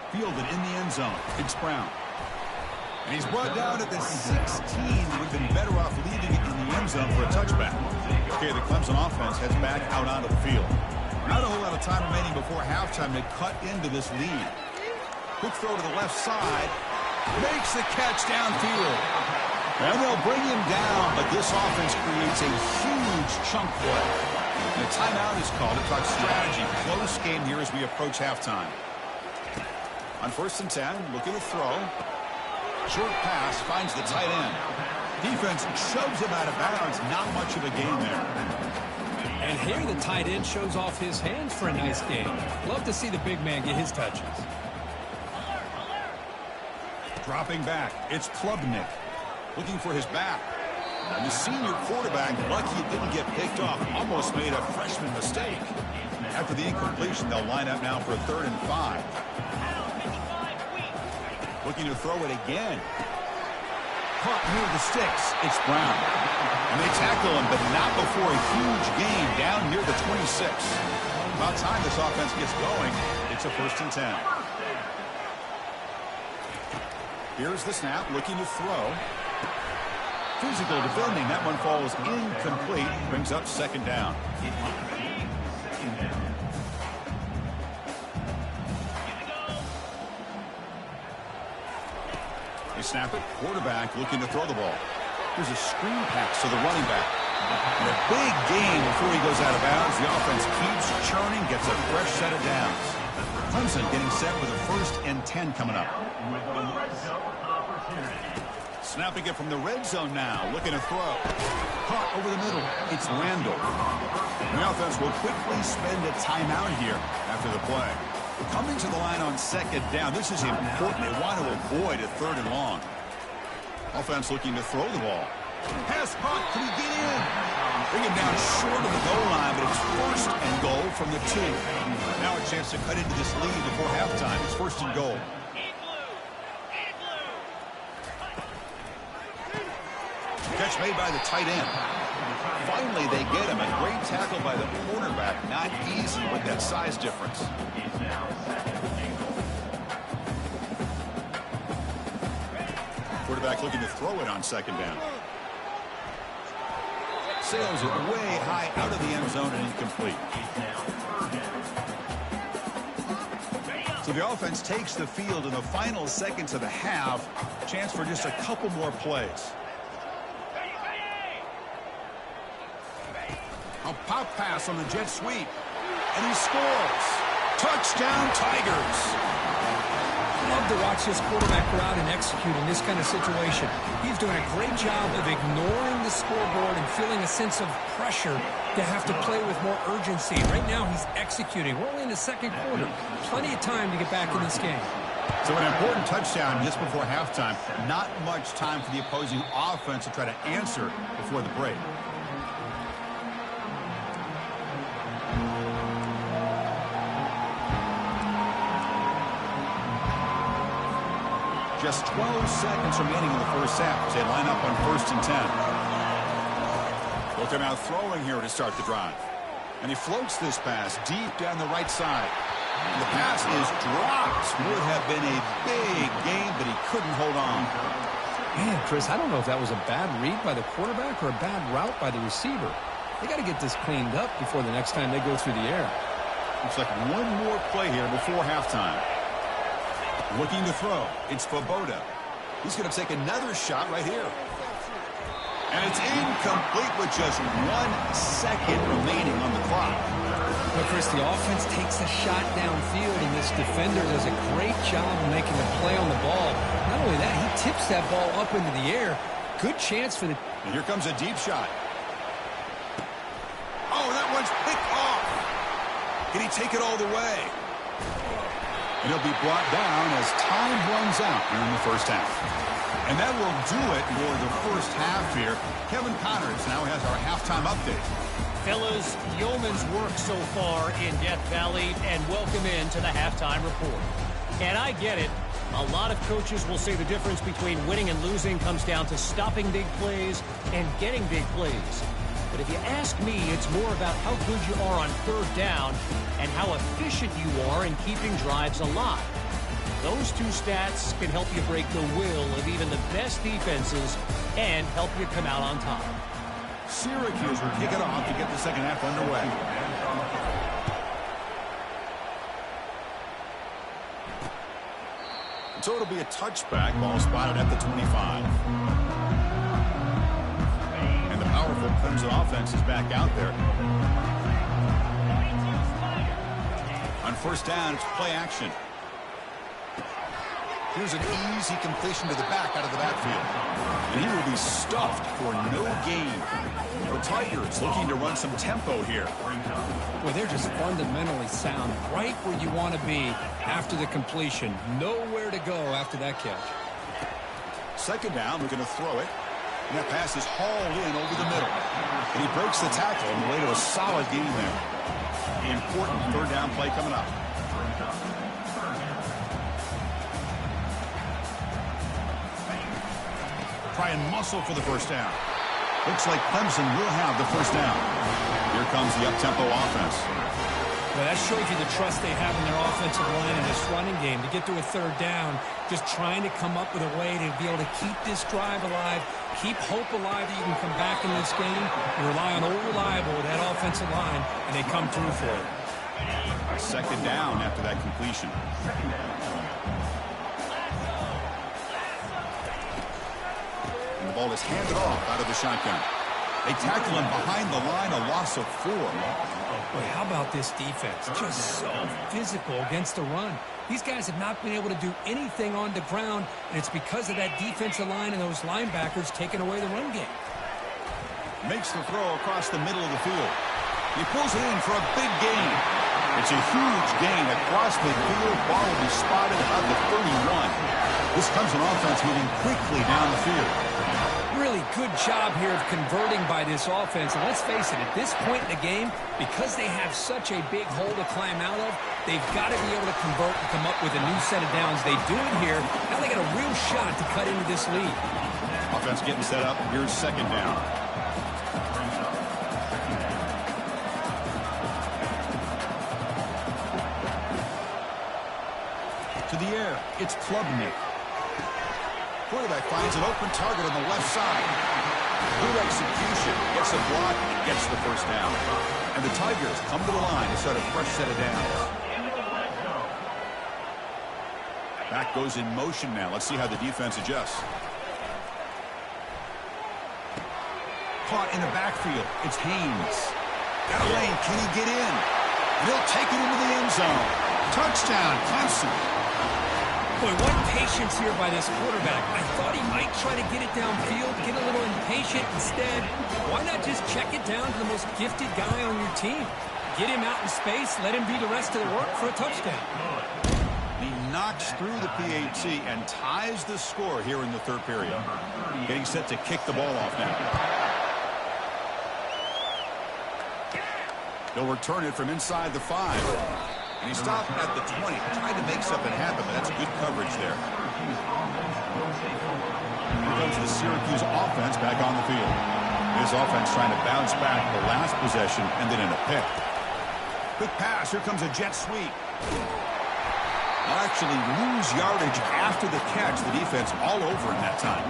Speaker 7: Fielded in the end zone. It's Brown. And he's brought down at the 16. We've been better off leaving it in the end zone for a touchback. Okay, the Clemson offense heads back out onto the field. Not a whole lot of time remaining before halftime to cut into this lead. Quick throw to the left side. Makes the catch downfield. And they'll bring him down, but this offense creates a huge chunk play. And a timeout is called to talk strategy. Close game here as we approach halftime. On 1st and 10, looking to throw. Short pass finds the tight end. Defense shoves him out of bounds. Not much of a gain there.
Speaker 8: And here the tight end shows off his hands for a nice game. Love to see the big man get his touches.
Speaker 7: Dropping back, it's Klubnik. Looking for his back. And the senior quarterback, lucky it didn't get picked off, almost made a freshman mistake. After the incompletion, they'll line up now for a 3rd and 5. Looking to throw it again. Caught near the sticks. It's Brown. And they tackle him, but not before a huge gain down near the 26. About time this offense gets going. It's a 1st and 10. Here's the snap, looking to throw. Physical defending. That one falls incomplete. Brings up 2nd down. They snap it. Quarterback looking to throw the ball. There's a screen pass to the running back. And a big gain before he goes out of bounds. The offense keeps churning, gets a fresh set of downs. Clemson getting set with a 1st and 10 coming up. Snapping it from the red zone now. Looking to throw. Caught over the middle. It's Randall. And the offense will quickly spend a timeout here after the play. Coming to the line on 2nd down. This is important. They want to avoid a 3rd and long. Offense looking to throw the ball. Pass caught. Can he get in? Bring him down short of the goal line, but it's 1st and goal from the 2. Now a chance to cut into this lead before halftime. It's 1st and goal. Catch made by the tight end. Finally, they get him. A great tackle by the quarterback. Not easy with that size difference. Quarterback looking to throw it on 2nd down. Sails it way high out of the end zone and incomplete. So the offense takes the field in the final seconds of the half. Chance for just a couple more plays. A pop pass on the jet sweep. And he scores. Touchdown, Tigers.
Speaker 8: Love to watch this quarterback go out and execute in this kind of situation. He's doing a great job of ignoring the scoreboard and feeling a sense of pressure to have to play with more urgency. Right now, he's executing. We're only in the 2nd quarter. Plenty of time to get back in this game.
Speaker 7: So an important touchdown just before halftime. Not much time for the opposing offense to try to answer before the break. Just 12 seconds remaining in the first half as they line up on 1st and 10. Look at now throwing here to start the drive. And he floats this pass deep down the right side. And the pass is dropped. Would have been a big game, but he couldn't hold on.
Speaker 8: Man, Chris, I don't know if that was a bad read by the quarterback or a bad route by the receiver. They got to get this cleaned up before the next time they go through the air.
Speaker 7: Looks like one more play here before halftime. Looking to throw. It's Svoboda. He's going to take another shot right here. And it's incomplete with just 1 second remaining on the clock.
Speaker 8: But Chris, the offense takes a shot downfield, and this defender does a great job of making a play on the ball. Not only that, he tips that ball up into the air. Good chance for the...
Speaker 7: And here comes a deep shot. Oh, that one's picked off. Can he take it all the way? And he'll be brought down as time runs out here in the first half. And that will do it for the first half here. Kevin Connors now has our halftime update.
Speaker 4: Fellas, yeoman's work so far in Death Valley, and welcome into the halftime report. And I get it. A lot of coaches will say the difference between winning and losing comes down to stopping big plays and getting big plays. But if you ask me, it's more about how good you are on 3rd down and how efficient you are in keeping drives alive. Those two stats can help you break the will of even the best defenses and help you come out on top.
Speaker 7: Syracuse will kick it off to get the second half underway. So it'll be a touchback. Ball spotted at the 25. And the powerful Clemson offense is back out there. On 1st down, it's play action. Here's an easy completion to the back out of the backfield. And he will be stuffed for no gain. The Tigers looking to run some tempo here.
Speaker 8: Well, they're just fundamentally sound, right where you want to be after the completion. Nowhere to go after that catch.
Speaker 7: 2nd down, we're going to throw it. And that pass is hauled in over the middle. And he breaks the tackle on the way to a solid gain there. The important 3rd down play coming up. Try and muscle for the 1st down. Looks like Clemson will have the 1st down. Here comes the up-tempo offense.
Speaker 8: Well, that shows you the trust they have in their offensive line in this running game to get to a 3rd down, just trying to come up with a way to be able to keep this drive alive, keep hope alive that you can come back in this game. You rely on old reliable, that offensive line, and they come through for it.
Speaker 7: 2nd down after that completion. The ball is handed off out of the shotgun. They tackle him behind the line, a loss of 4.
Speaker 8: Boy, how about this defense? Just so physical against the run. These guys have not been able to do anything on the ground, and it's because of that defensive line and those linebackers taking away the run game.
Speaker 7: Makes the throw across the middle of the field. He pulls it in for a big gain. It's a huge gain across midfield. Ball will be spotted about the 31. This comes an offense moving quickly down the field.
Speaker 8: Really good job here of converting by this offense. And let's face it, at this point in the game, because they have such a big hole to climb out of, they've got to be able to convert and come up with a new set of downs. They do it here. Now they got a real shot to cut into this lead.
Speaker 7: Offense getting set up. Here's 2nd down. To the air. It's Klubnik. Quarterback finds an open target on the left side. Good execution. Gets a block and gets the 1st down. And the Tigers come to the line to start a fresh set of downs. Back goes in motion now. Let's see how the defense adjusts. Caught in the backfield. It's Haynes. Got a lane. Can he get in? And he'll take it into the end zone. Touchdown, Clemson.
Speaker 8: Boy, what patience here by this quarterback. I thought he might try to get it downfield, get a little impatient. Instead, why not just check it down to the most gifted guy on your team? Get him out in space, let him do the rest of the work for a touchdown.
Speaker 7: He knocks through the PAT and ties the score here in the 3rd period. Getting set to kick the ball off now. He'll return it from inside the 5. And he stopped at the 20, trying to make something happen, but that's good coverage there. Here comes the Syracuse offense back on the field. This offense trying to bounce back the last possession and then in a pick. Quick pass. Here comes a jet sweep. They'll actually lose yardage after the catch. The defense all over in that time.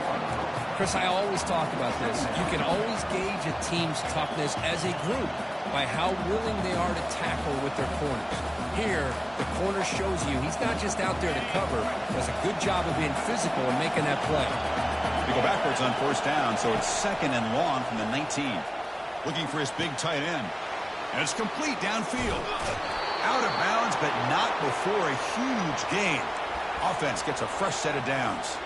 Speaker 8: Chris, I always talk about this. You can always gauge a team's toughness as a group by how willing they are to tackle with their corners. Here, the corner shows you he's not just out there to cover, does a good job of being physical and making that play.
Speaker 7: They go backwards on first down, so it's 2nd and long from the 19. Looking for his big tight end. And it's complete downfield. Out of bounds, but not before a huge gain. Offense gets a fresh set of downs.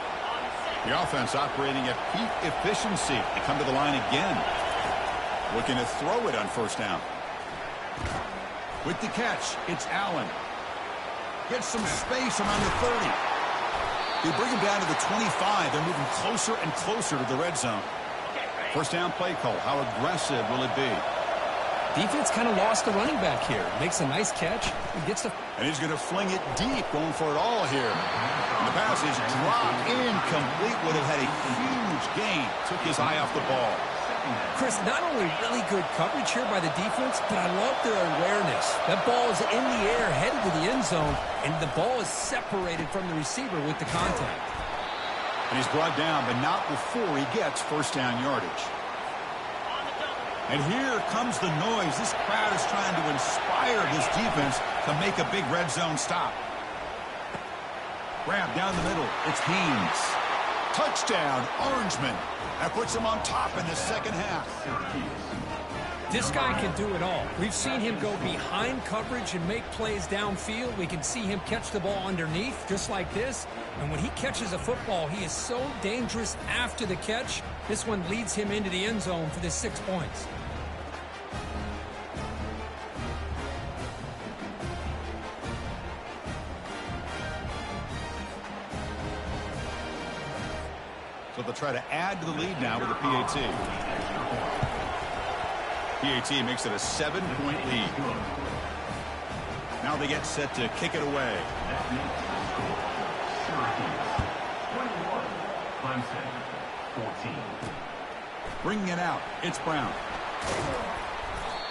Speaker 7: The offense operating at peak efficiency. They come to the line again. Looking to throw it on first down. With the catch, it's Allen. Gets some space around the 30. They bring him down to the 25. They're moving closer and closer to the red zone. First down play call. How aggressive will it be?
Speaker 8: Defense kind of lost the running back here. Makes a nice catch. And gets the...
Speaker 7: And he's going to fling it deep, going for it all here. And the pass is dropped incomplete. Would have had a huge gain. Took his eye off the ball.
Speaker 8: Chris, not only really good coverage here by the defense, but I love their awareness. That ball is in the air, headed to the end zone, and the ball is separated from the receiver with the contact.
Speaker 7: And he's brought down, but not before he gets first down yardage. And here comes the noise. This crowd is trying to inspire this defense to make a big red zone stop. Grab down the middle. It's Haynes. Touchdown, Orangeman. That puts him on top in the second half.
Speaker 8: This guy can do it all. We've seen him go behind coverage and make plays downfield. We can see him catch the ball underneath, just like this. And when he catches a football, he is so dangerous after the catch. This one leads him into the end zone for the 6 points.
Speaker 7: So they'll try to add to the lead now with a PAT. PAT makes it a 7-point lead. Now they get set to kick it away. Bringing it out, it's Brown.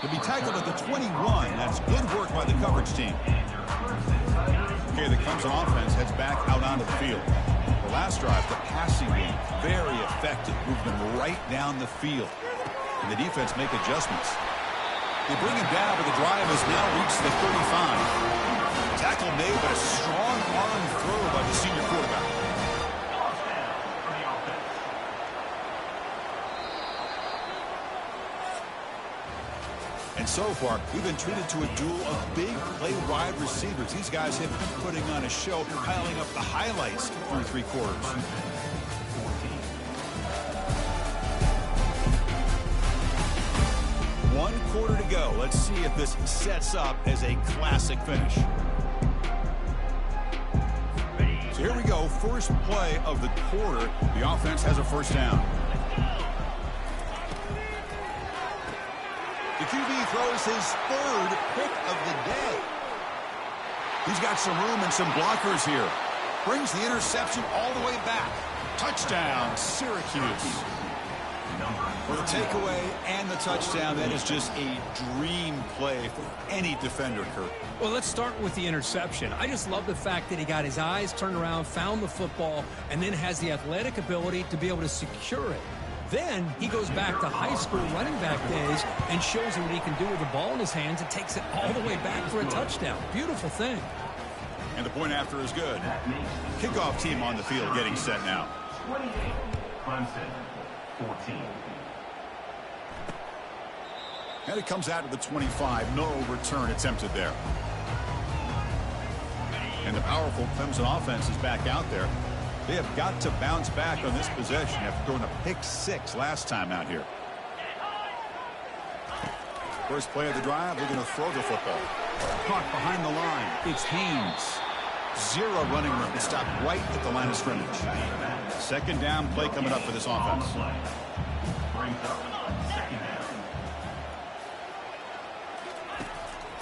Speaker 7: He'll be tackled at the 21. That's good work by the coverage team. Okay, the Clemson offense heads back out onto the field. The last drive, the passing game, very effective. Moved them right down the field. And the defense make adjustments. They bring him down, but the drive has now reached the 35. Tackle made, but a strong arm throw by the senior quarterback. And so far, we've been treated to a duel of big play wide receivers. These guys have been putting on a show, piling up the highlights through 3 quarters. One quarter to go. Let's see if this sets up as a classic finish. So here we go. First play of the quarter. The offense has a first down. The QB throws his 3rd pick of the day. He's got some room and some blockers here. Brings the interception all the way back. Touchdown, Syracuse. For the takeaway and the touchdown, that is just a dream play for any defender, Kurt.
Speaker 8: Well, let's start with the interception. I just love the fact that he got his eyes turned around, found the football, and then has the athletic ability to be able to secure it. Then he goes back to high school running back days and shows him what he can do with the ball in his hands and takes it all the way back for a touchdown. Beautiful thing.
Speaker 7: And the point after is good. Kickoff team on the field getting set now.
Speaker 5: 28, Clemson, 14.
Speaker 7: And it comes out to the 25. No return attempted there. And the powerful Clemson offense is back out there. They have got to bounce back on this possession after throwing a pick-6 last time out here. First play of the drive, they're going to throw the football. Caught behind the line. It's Haynes. 0 running room. It's stopped right at the line of scrimmage. Second down play coming up for this offense.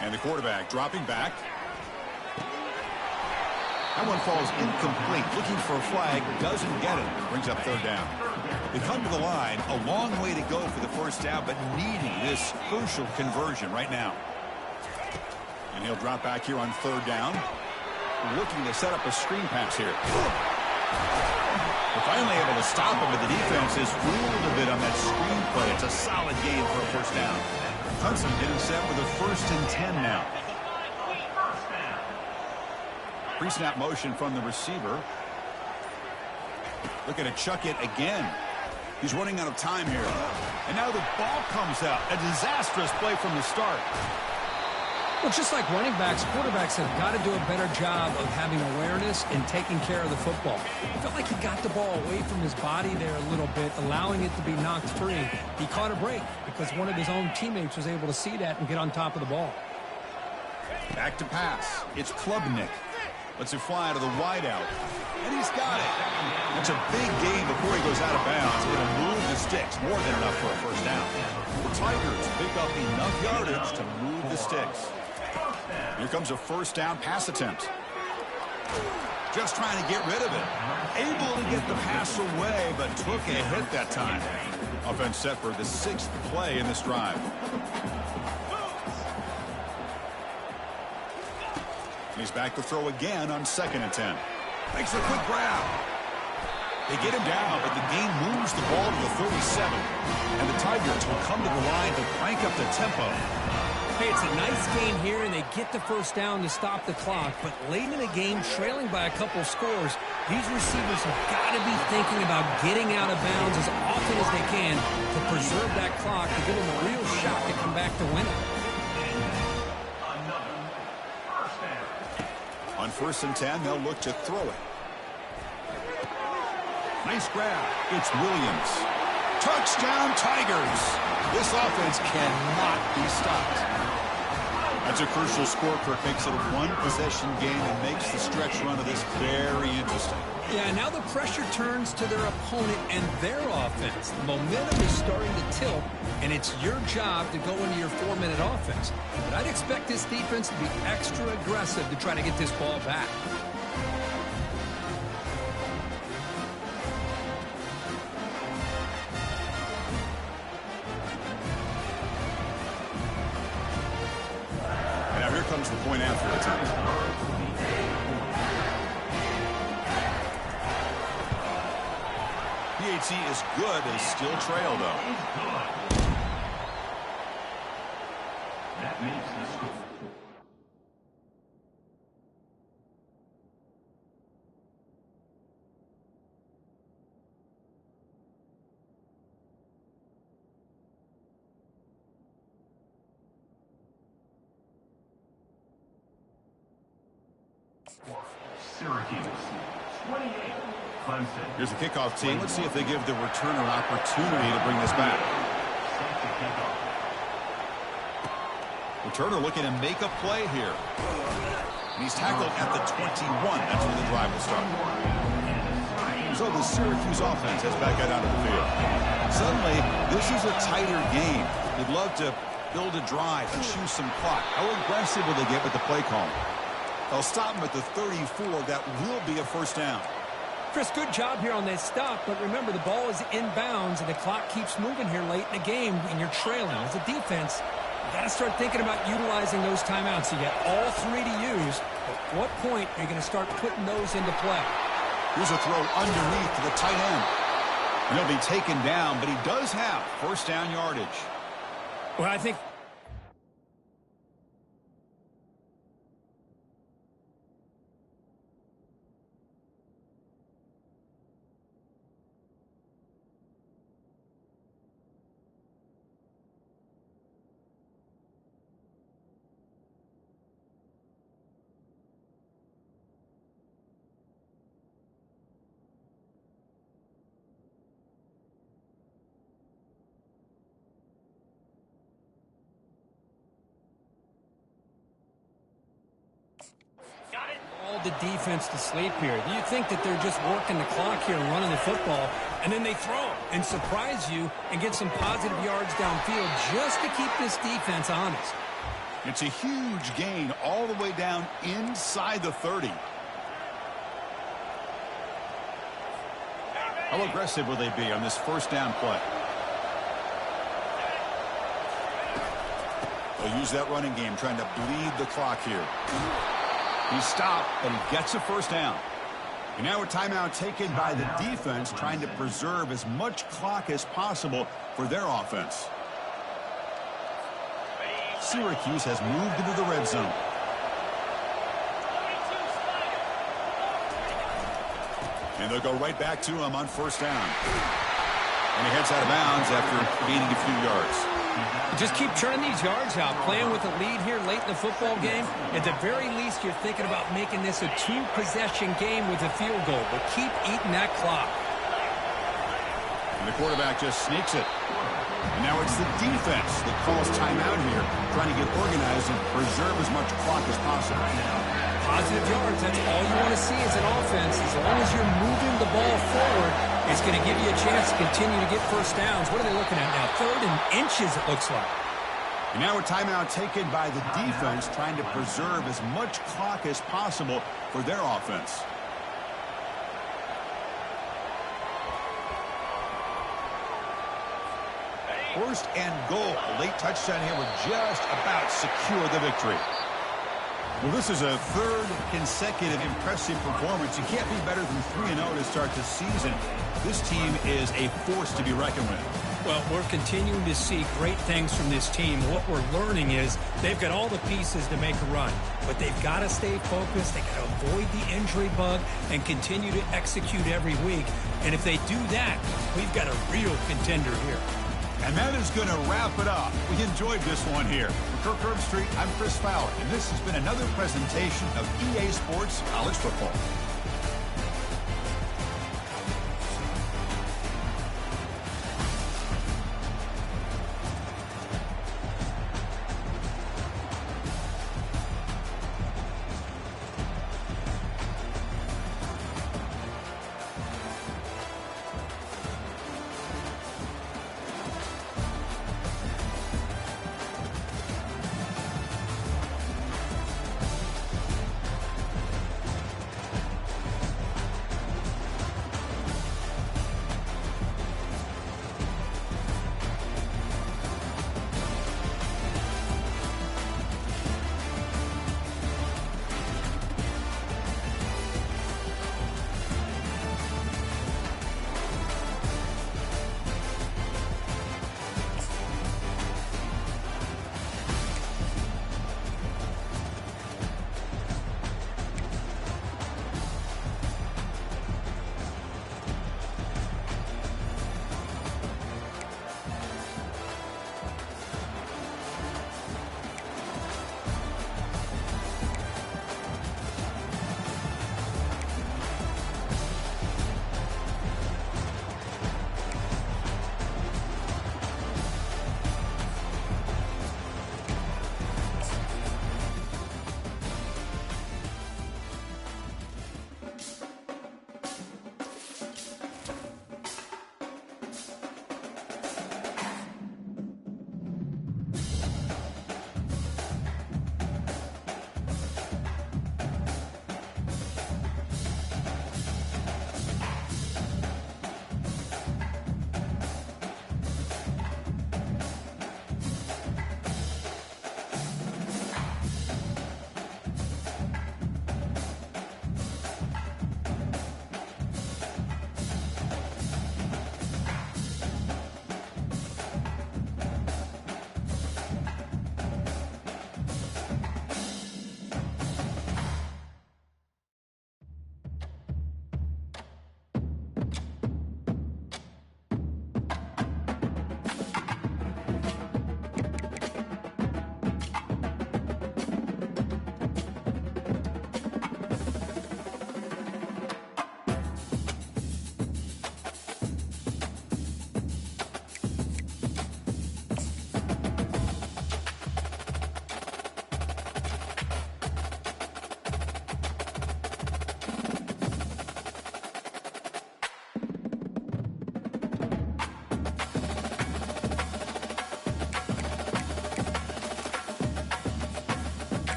Speaker 7: And the quarterback dropping back. That one falls incomplete. Looking for a flag. Doesn't get it. Brings up third down. They come to the line. A long way to go for the first down, but needing this crucial conversion right now. And he'll drop back here on third down. Looking to set up a screen pass here. They're finally able to stop him, but the defense is fooled a bit on that screen play. It's a solid game for a first down. Hudson getting set with a 1st and 10 now. Pre-snap motion from the receiver. Looking to chuck it again. He's running out of time here. And now the ball comes out. A disastrous play from the start.
Speaker 8: Well, just like running backs, quarterbacks have got to do a better job of having awareness and taking care of the football. I felt like he got the ball away from his body there a little bit, allowing it to be knocked free. He caught a break because one of his own teammates was able to see that and get on top of the ball.
Speaker 7: Back to pass. It's Klubnik. Lets it fly to the wideout. And he's got it. That's a big gain before he goes out of bounds. It'll move the sticks. More than enough for a first down. The Tigers pick up enough yardage to move the sticks. Here comes a first down pass attempt. Just trying to get rid of it. Able to get the pass away, but took a hit that time. Offense set for the 6th play in this drive. He's back to throw again on 2nd and 10. Makes a quick grab. They get him down, but the gain moves the ball to the 37. And the Tigers will come to the line to crank up the tempo.
Speaker 8: Hey, it's a nice game here, and they get the first down to stop the clock. But late in the game, trailing by a couple scores, these receivers have got to be thinking about getting out of bounds as often as they can to preserve that clock, to give them a real shot to come back to win it.
Speaker 7: On 1st and 10, they'll look to throw it. Nice grab. It's Williams. Touchdown, Tigers. This offense cannot be stopped. That's a crucial score. Kirk makes it a one-possession game and makes the stretch run of this very interesting.
Speaker 8: Yeah, now the pressure turns to their opponent and their offense. The momentum is starting to tilt, and it's your job to go into your 4-minute offense. But I'd expect this defense to be extra aggressive to try to get this ball back.
Speaker 7: And now here comes the point after attempt. PAT is good. They still trail, though.
Speaker 5: That makes the score. Syracuse, 28. Clemson.
Speaker 7: Here's the kickoff team. Let's see if they give the returner an opportunity to bring this back. Returner looking to make a play here. And he's tackled at the 21. That's where the drive will start. So the Syracuse offense has back out onto the field. Suddenly, this is a tighter game. They'd love to build a drive and choose some clock. How aggressive will they get with the play call? They'll stop him at the 34. That will be a first down.
Speaker 8: Chris, good job here on that stop, but remember, the ball is inbounds, and the clock keeps moving here late in the game, and you're trailing. As a defense, you got to start thinking about utilizing those timeouts. You got all 3 to use. At what point are you going to start putting those into play?
Speaker 7: Here's a throw underneath to the tight end. And he'll be taken down, but he does have first down yardage.
Speaker 8: Well, I think the defense to sleep here. Do you think that they're just working the clock here and running the football, and then they throw and surprise you and get some positive yards downfield just to keep this defense honest?
Speaker 7: It's a huge gain all the way down inside the 30. How aggressive will they be on this first down play? They'll use that running game, trying to bleed the clock here. He stopped, but he gets a first down. And now a timeout taken by the defense, trying to preserve as much clock as possible for their offense. Syracuse has moved into the red zone. And they'll go right back to him on first down. And he heads out of bounds after gaining a few yards.
Speaker 8: Just keep churning these yards out, playing with a lead here late in the football game. At the very least, you're thinking about making this a two-possession game with a field goal, but keep eating that clock.
Speaker 7: And the quarterback just sneaks it. And now it's the defense that calls timeout here, trying to get organized and preserve as much clock as possible.
Speaker 8: Positive yards, that's all you want to see as an offense. As long as you're moving the ball forward, it's going to give you a chance to continue to get first downs. What are they looking at now? 3rd and inches, it looks like.
Speaker 7: And now a timeout taken by the defense, trying to preserve as much clock as possible for their offense. First and goal. A late touchdown here would just about secure the victory. Well, this is a 3rd consecutive impressive performance. You can't be better than 3-0 to start the season. This team is a force to be reckoned with.
Speaker 8: Well, we're continuing to see great things from this team. What we're learning is they've got all the pieces to make a run, but they've got to stay focused. They've got to avoid the injury bug and continue to execute every week. And if they do that, we've got a real contender here.
Speaker 7: And that is going to wrap it up. We enjoyed this one here. For Kirk Herbstreit, I'm Chris Fowler, and this has been another presentation of EA Sports College Football.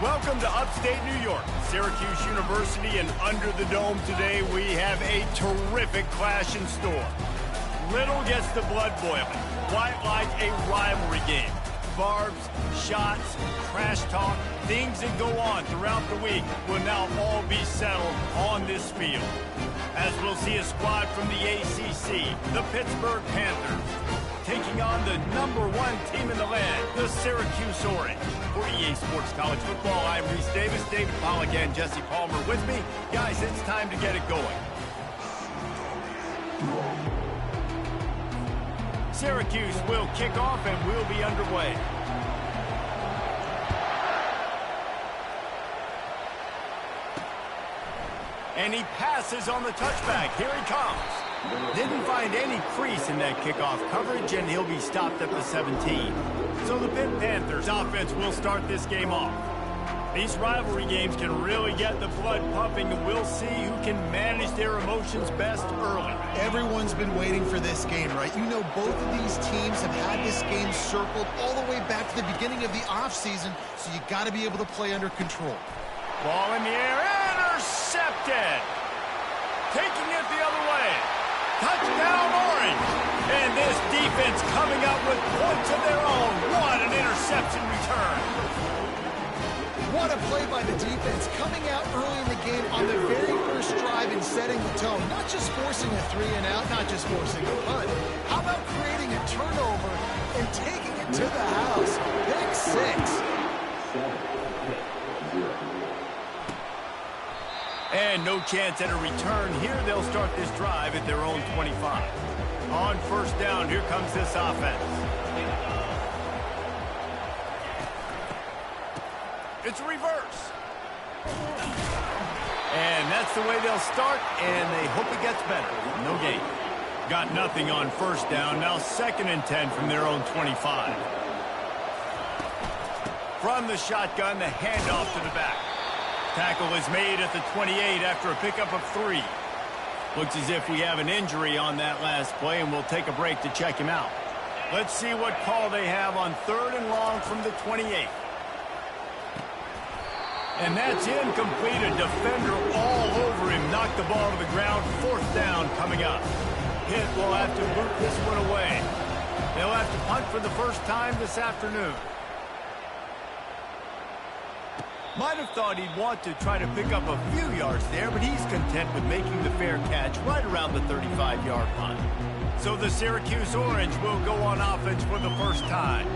Speaker 1: Welcome to upstate New York, Syracuse University, and under the dome today we have a terrific clash in store. Little gets the blood boiling, quite like a rivalry game. Barbs, shots, trash talk, things that go on throughout the week will now all be settled on this field. As we'll see a squad from the ACC, the Pittsburgh Panthers, taking on the #1 team in the land, the Syracuse Orange. For EA Sports College Football, I'm Reese Davis, David Pollack, and Jesse Palmer with me. Guys, it's time to get it going. Syracuse will kick off and we'll be underway. And he passes on the touchback. Here he comes. Didn't find any crease in that kickoff coverage, and he'll be stopped at the 17. So the Pitt Panthers offense will start this game off. These rivalry games can really get the blood pumping, and we'll see who can manage their emotions best early.
Speaker 2: Everyone's been waiting for this game, right? You know, both of these teams have had this game circled all the way back to the beginning of the offseason, so you got to be able to play under control.
Speaker 1: Ball in the air, intercepted. Taking it the other way. Touchdown, Orange. And this defense coming up with points of their own. What an interception return.
Speaker 2: What a play by the defense, coming out early in the game on the very first drive and setting the tone. Not just forcing a 3-and-out, not just forcing a punt. How about creating a turnover and taking it to the house? Pick 6.
Speaker 1: And no chance at a return here. They'll start this drive at their own 25. On first down, here comes this offense. It's a reverse. And that's the way they'll start, and they hope it gets better. No gain. Got nothing on first down. Now 2nd and 10 from their own 25. From the shotgun, the handoff to the back. Tackle is made at the 28 after a pickup of 3. Looks as if we have an injury on that last play, and we'll take a break to check him out. Let's see what call they have on 3rd and long from the 28. And that's incomplete. A defender all over him. Knocked the ball to the ground. 4th down coming up. Pitt will have to boot this one away. They'll have to punt for the first time this afternoon. Might have thought he'd want to try to pick up a few yards there, but he's content with making the fair catch right around the 35-yard line. So the Syracuse Orange will go on offense for the first time.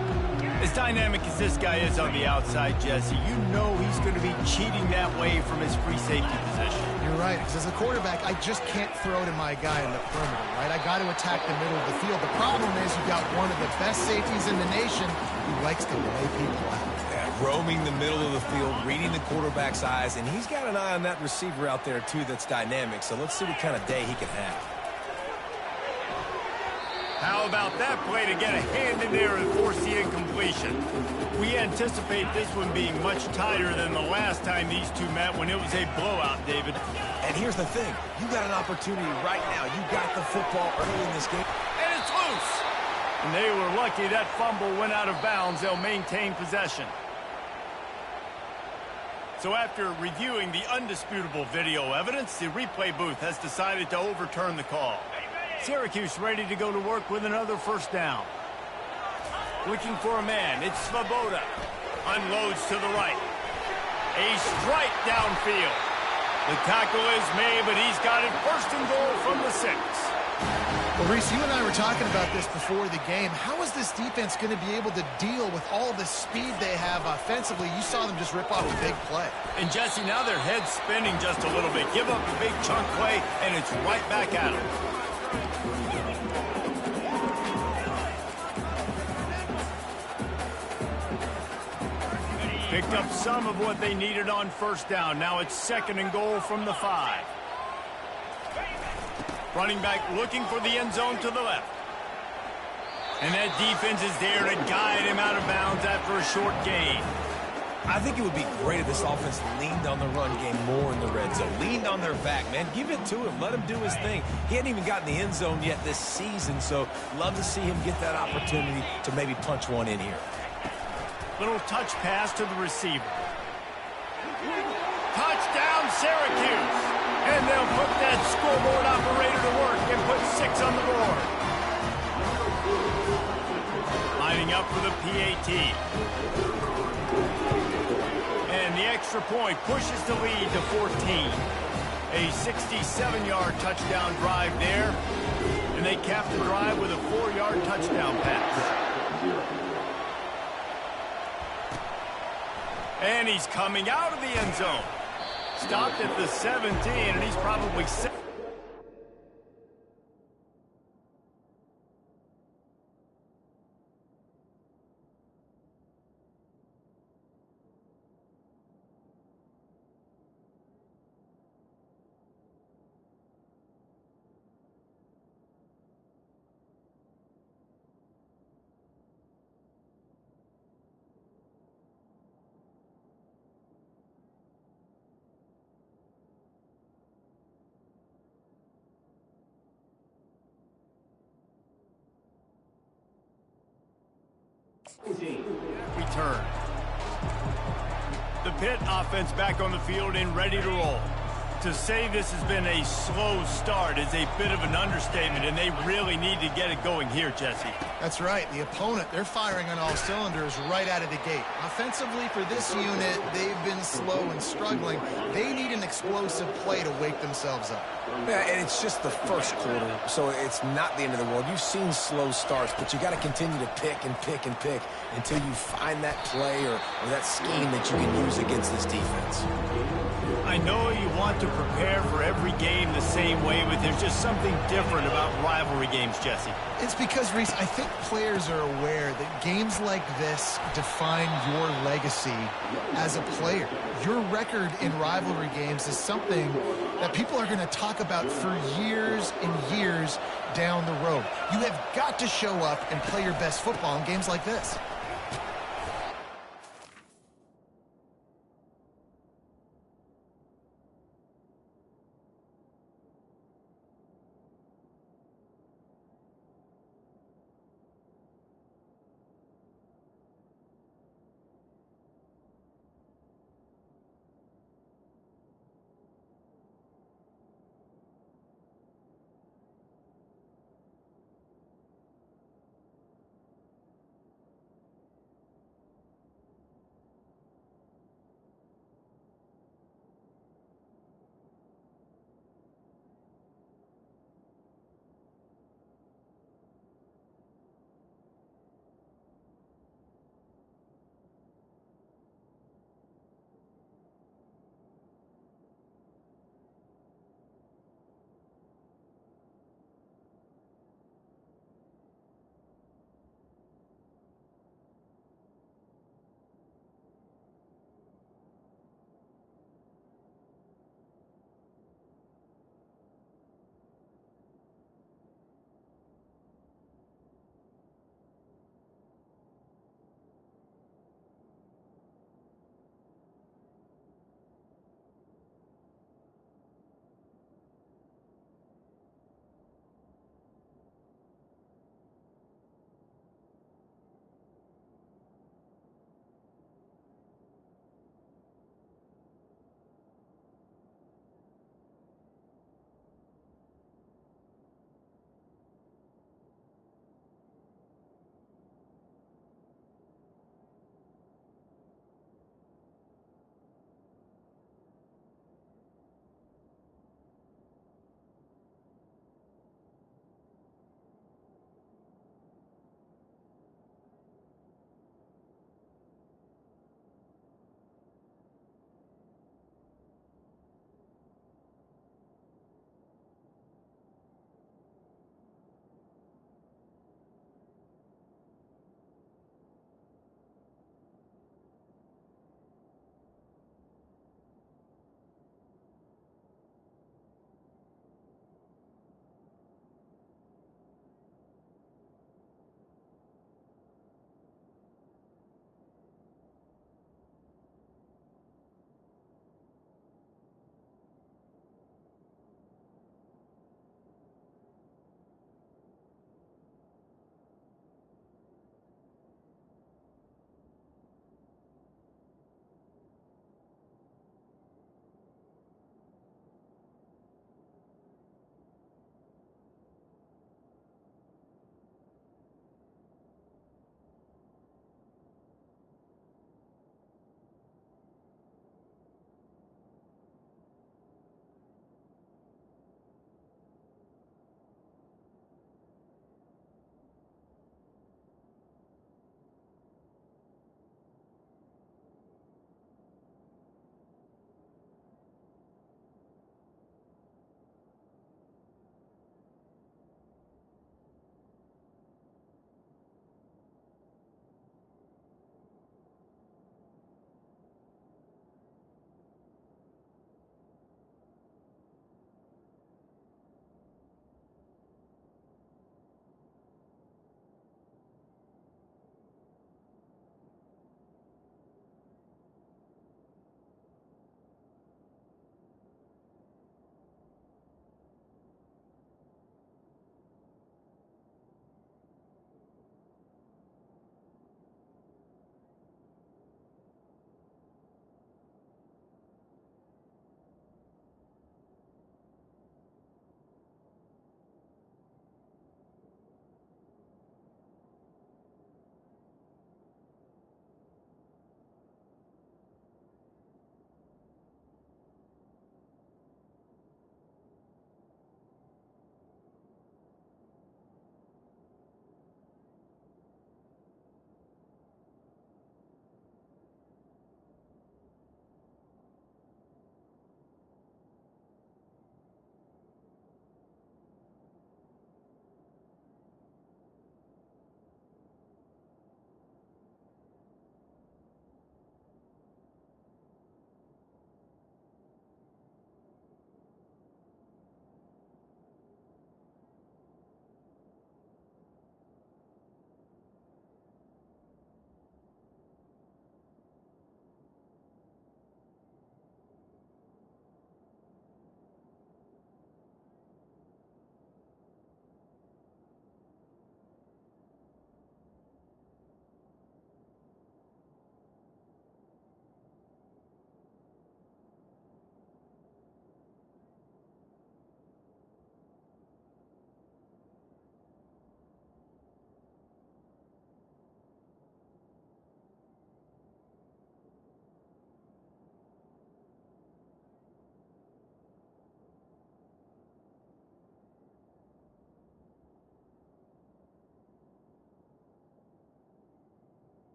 Speaker 1: As dynamic as this guy is on the outside, Jesse, you know he's going to be cheating that way from his free safety position.
Speaker 2: You're right, because as a quarterback, I just can't throw to my guy in the perimeter, right? I got to attack the middle of the field. The problem is you've got one of the best safeties in the nation who likes to lay people out.
Speaker 3: Roaming the middle of the field, reading the quarterback's eyes, and he's got an eye on that receiver out there, too, that's dynamic. So let's see what kind of day he can have.
Speaker 1: How about that play to get a hand in there and force the incompletion? We anticipate this one being much tighter than the last time these two met when it was a blowout, David.
Speaker 3: And here's the thing. You got an opportunity right now. You got the football early in this game.
Speaker 1: And it's loose. And they were lucky that fumble went out of bounds. They'll maintain possession. So after reviewing the undisputable video evidence, the replay booth has decided to overturn the call. Syracuse ready to go to work with another first down. Looking for a man. It's Svoboda. Unloads to the right. A strike downfield. The tackle is made, but he's got it 1st and goal from the 6.
Speaker 2: Well, Reese, you and I were talking about this before the game. How is this defense going to be able to deal with all the speed they have offensively? You saw them just rip off a big play.
Speaker 1: And, Jesse, now their head's spinning just a little bit. Give up a big chunk play, and it's right back at them. Picked up some of what they needed on first down. Now it's 2nd and goal from the 5. Running back looking for the end zone to the left. And that defense is there to guide him out of bounds after a short gain.
Speaker 3: I think it would be great if this offense leaned on the run game more in the red zone. Leaned on their back, man. Give it to him. Let him do his thing. He hadn't even gotten the end zone yet this season, so love to see him get that opportunity to maybe punch one in here.
Speaker 1: Little touch pass to the receiver. Touchdown, Syracuse. And they'll put that scoreboard operator to work and put 6 on the board. Lining up for the PAT. And the extra point pushes the lead to 14. A 67-yard touchdown drive there. And they cap the drive with a 4-yard touchdown pass. And he's coming out of the end zone. Stopped at the 17, and he's probably... Return. The Pitt offense back on the field and ready to roll. To say this has been a slow start is a bit of an understatement, and they really need to get it going here, Jesse.
Speaker 2: That's right. The opponent, they're firing on all cylinders right out of the gate. Offensively, for this unit, they've been slow and struggling. They need an explosive play to wake themselves up.
Speaker 3: Yeah, and it's just the first quarter, so it's not the end of the world. You've seen slow starts, but you got to continue to pick and pick and pick until you find that play or that scheme that you can use against this defense.
Speaker 1: I know you want to prepare for every game the same way, but there's just something different about rivalry games, Jesse.
Speaker 2: It's because, Reese, I think players are aware that games like this define your legacy as a player. Your record in rivalry games is something that people are going to talk about for years and years down the road. You have got to show up and play your best football in games like this.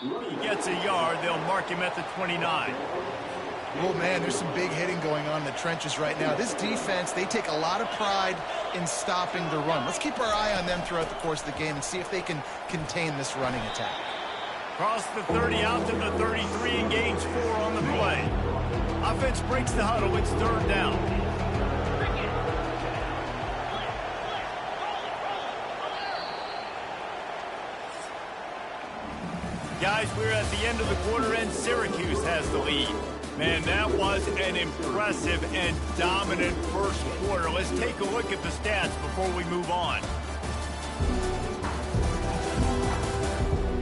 Speaker 1: He gets a yard. They'll mark him at the 29.
Speaker 2: Oh, man, there's some big hitting going on in the trenches right now. This defense, they take a lot of pride in stopping the run. Let's keep our eye on them throughout the course of the game and see if they can contain this running attack.
Speaker 1: Cross the 30 out to the 33 and gains 4 on the play. Offense breaks the huddle. It's third down. Guys, we're at the end of the quarter, and Syracuse has the lead. Man, that was an impressive and dominant first quarter. Let's take a look at the stats before we move on.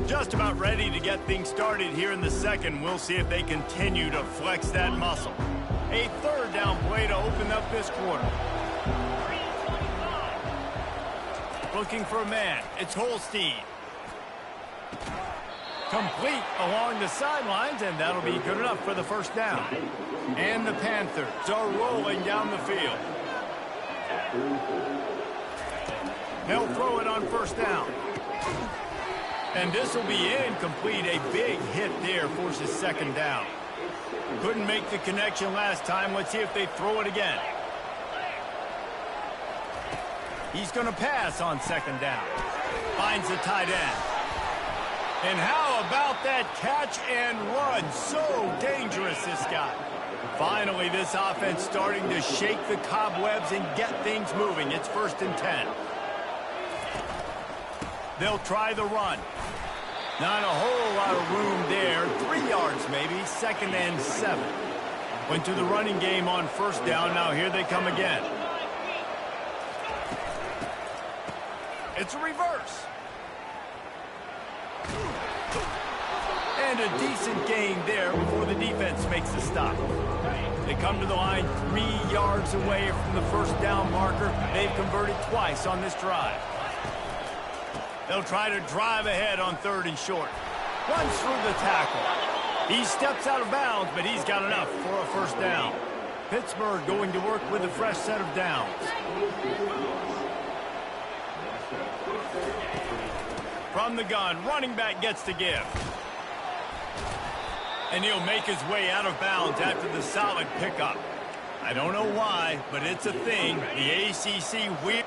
Speaker 1: Just about ready to get things started here in the second. We'll see if they continue to flex that muscle. A third down play to open up this quarter. Looking for a man. It's Holstein. Complete along the sidelines, and that'll be good enough for the first down. And the Panthers are rolling down the field. They'll throw it on first down. And this will be incomplete. A big hit there forces second down. Couldn't make the connection last time. Let's see if they throw it again. He's going to pass on second down. Finds the tight end. And how about that catch and run? So dangerous, this guy. Finally, this offense starting to shake the cobwebs and get things moving. It's 1st and 10. They'll try the run. Not a whole lot of room there. 3 yards maybe. 2nd and 7. Went to the running game on first down. Now here they come again. It's a reverse. And a decent gain there before the defense makes the stop. They come to the line 3 yards away from the first down marker. They've converted twice on this drive. They'll try to drive ahead on 3rd and short. Runs through the tackle. He steps out of bounds, but he's got enough for a first down. Pittsburgh going to work with a fresh set of downs. From the gun, running back gets to give. And he'll make his way out of bounds after the solid pickup. I don't know why, but it's a thing. The ACC wheel.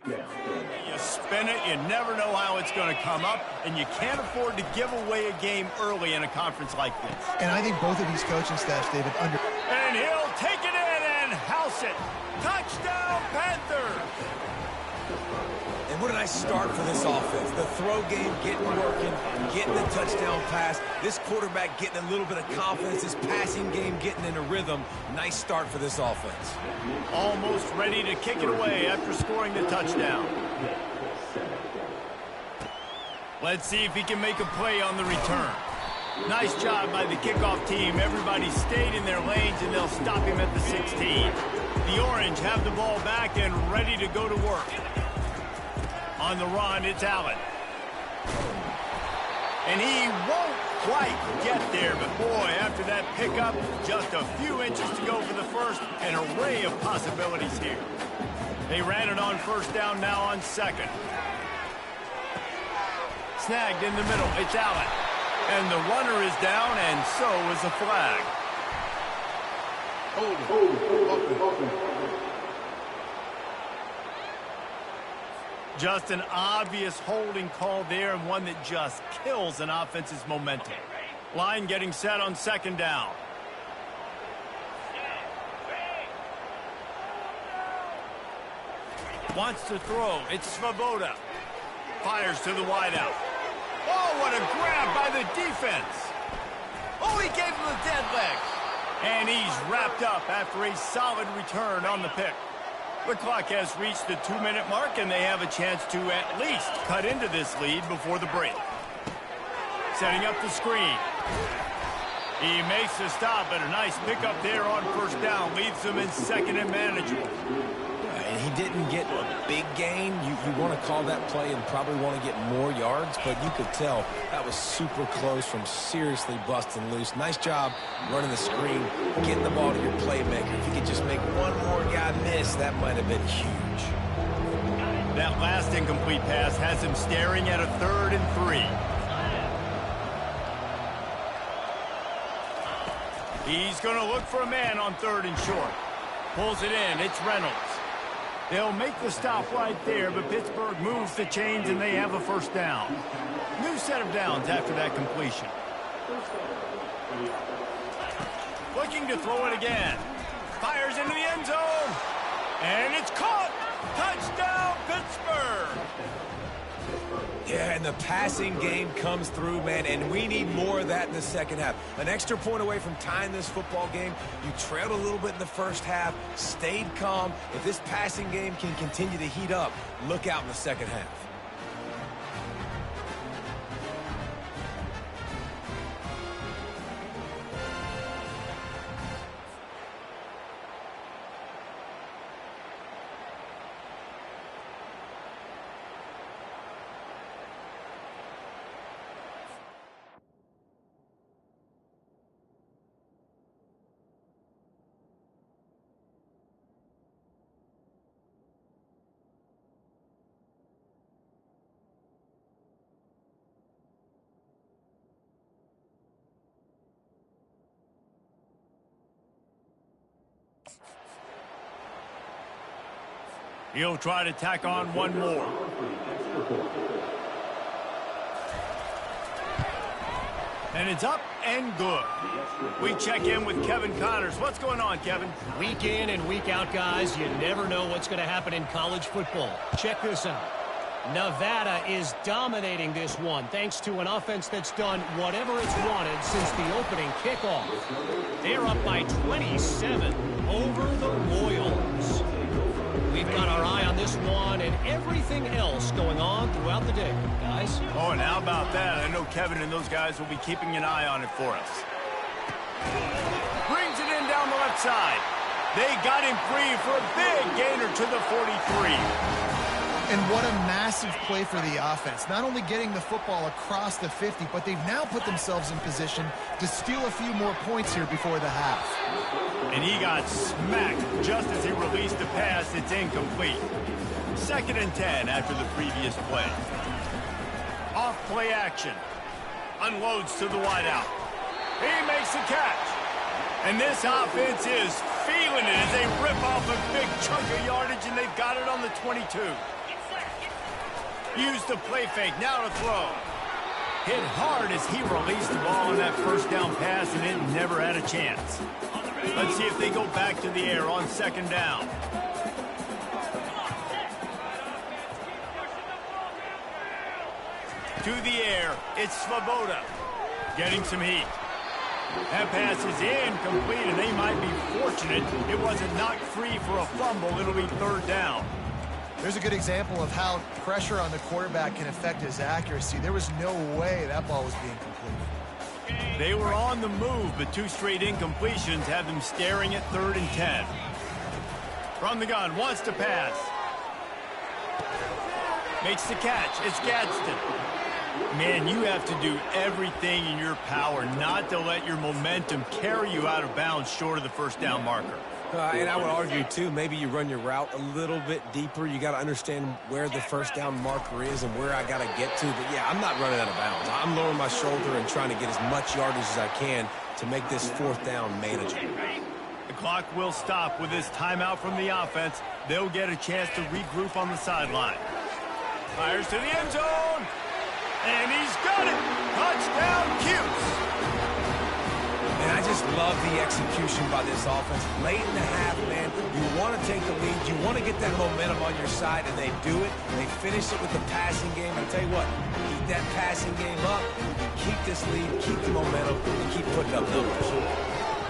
Speaker 1: You spin it, you never know how it's going to come up, and you can't afford to give away a game early in a conference like this.
Speaker 2: And I think both of these coaching staffs, David,
Speaker 1: And he'll take it in and house it. Touchdown, Panthers!
Speaker 3: And what a nice start for this offense. The throw game getting working, getting the touchdown pass. This quarterback getting a little bit of confidence. This passing game getting in a rhythm. Nice start for this offense.
Speaker 1: Almost ready to kick it away after scoring the touchdown. Let's see if he can make a play on the return. Nice job by the kickoff team. Everybody stayed in their lanes, and they'll stop him at the 16. The Orange have the ball back and ready to go to work. On the run, it's Allen. And he won't quite get there, but boy, after that pickup, just a few inches to go for the first. An array of possibilities here. They ran it on first down, now on second. Snagged in the middle, it's Allen. And the runner is down, and so is a flag. Just an obvious holding call there, and one that just kills an offense's momentum. Line getting set on second down. Wants to throw. It's Svoboda. Fires to the wideout. Oh, what a grab by the defense. Oh, he gave him a dead leg. And he's wrapped up after a solid return on the pick. The clock has reached the 2-minute mark, and they have a chance to at least cut into this lead before the break. Setting up the screen. He makes the stop, but a nice pickup there on first down. Leaves them in second and manageable.
Speaker 3: And he didn't get a big gain. You want to call that play and probably want to get more yards, but you could tell that was super close from seriously busting loose. Nice job running the screen, getting the ball to your playmaker. If you could just make one more guy miss, that might have been huge.
Speaker 1: That last incomplete pass has him staring at a 3rd and 3. He's going to look for a man on 3rd and short. Pulls it in. It's Reynolds. They'll make the stop right there, but Pittsburgh moves the chains and they have a first down. New set of downs after that completion. Looking to throw it again. Fires into the end zone. And it's caught. Touchdown, Pittsburgh.
Speaker 3: Yeah, and the passing game comes through, man, and we need more of that in the second half. An extra point away from tying this football game. You trailed a little bit in the first half, stayed calm. If this passing game can continue to heat up, look out in the second half.
Speaker 1: He'll try to tack on one more. And it's up and good. We check in with Kevin Connors. What's going on, Kevin?
Speaker 4: Week in and week out, guys, you never know what's going to happen in college football. Check this out. Nevada is dominating this one thanks to an offense that's done whatever it's wanted since the opening kickoff. They're up by 27 over the Royals. We've got our eye on this one and everything else going on throughout the day, guys.
Speaker 1: Oh, and how about that? I know Kevin and those guys will be keeping an eye on it for us. Brings it in down the left side. They got him free for a big gainer to the 43.
Speaker 2: And what a massive play for the offense. Not only getting the football across the 50, but they've now put themselves in position to steal a few more points here before the half.
Speaker 1: And he got smacked just as he released the pass. It's incomplete. 2nd and 10 after the previous play. Off play action. Unloads to the wideout. He makes the catch. And this offense is feeling it as they rip off a big chunk of yardage, and they've got it on the 22. Use the play fake, now to throw. Hit hard as he released the ball on that first down pass, and it never had a chance. Let's see if they go back to the air on 2nd down. To the air, it's Svoboda. Getting some heat. That pass is incomplete, and they might be fortunate it wasn't knocked free for a fumble. It'll be 3rd down.
Speaker 2: There's a good example of how pressure on the quarterback can affect his accuracy. There was no way that ball was being completed.
Speaker 1: They were on the move, but 2 straight incompletions have them staring at 3rd and 10. From the gun, wants to pass. Makes the catch. It's Gadsden. Man, you have to do everything in your power not to let your momentum carry you out of bounds short of the first down marker.
Speaker 3: And I would argue, too, maybe you run your route a little bit deeper. You got to understand where the first down marker is and where I got to get to. But, yeah, I'm not running out of bounds. I'm lowering my shoulder and trying to get as much yardage as I can to make this 4th down manageable.
Speaker 1: The clock will stop with this timeout from the offense. They'll get a chance to regroup on the sideline. Fires to the end zone. And he's got it. Touchdown, Cuse.
Speaker 3: And I just love the execution by this offense. Late in the half, man, you want to take the lead. You want to get that momentum on your side, and they do it. They finish it with the passing game. I'll tell you what, keep that passing game up, keep this lead, keep the momentum, and keep putting up numbers.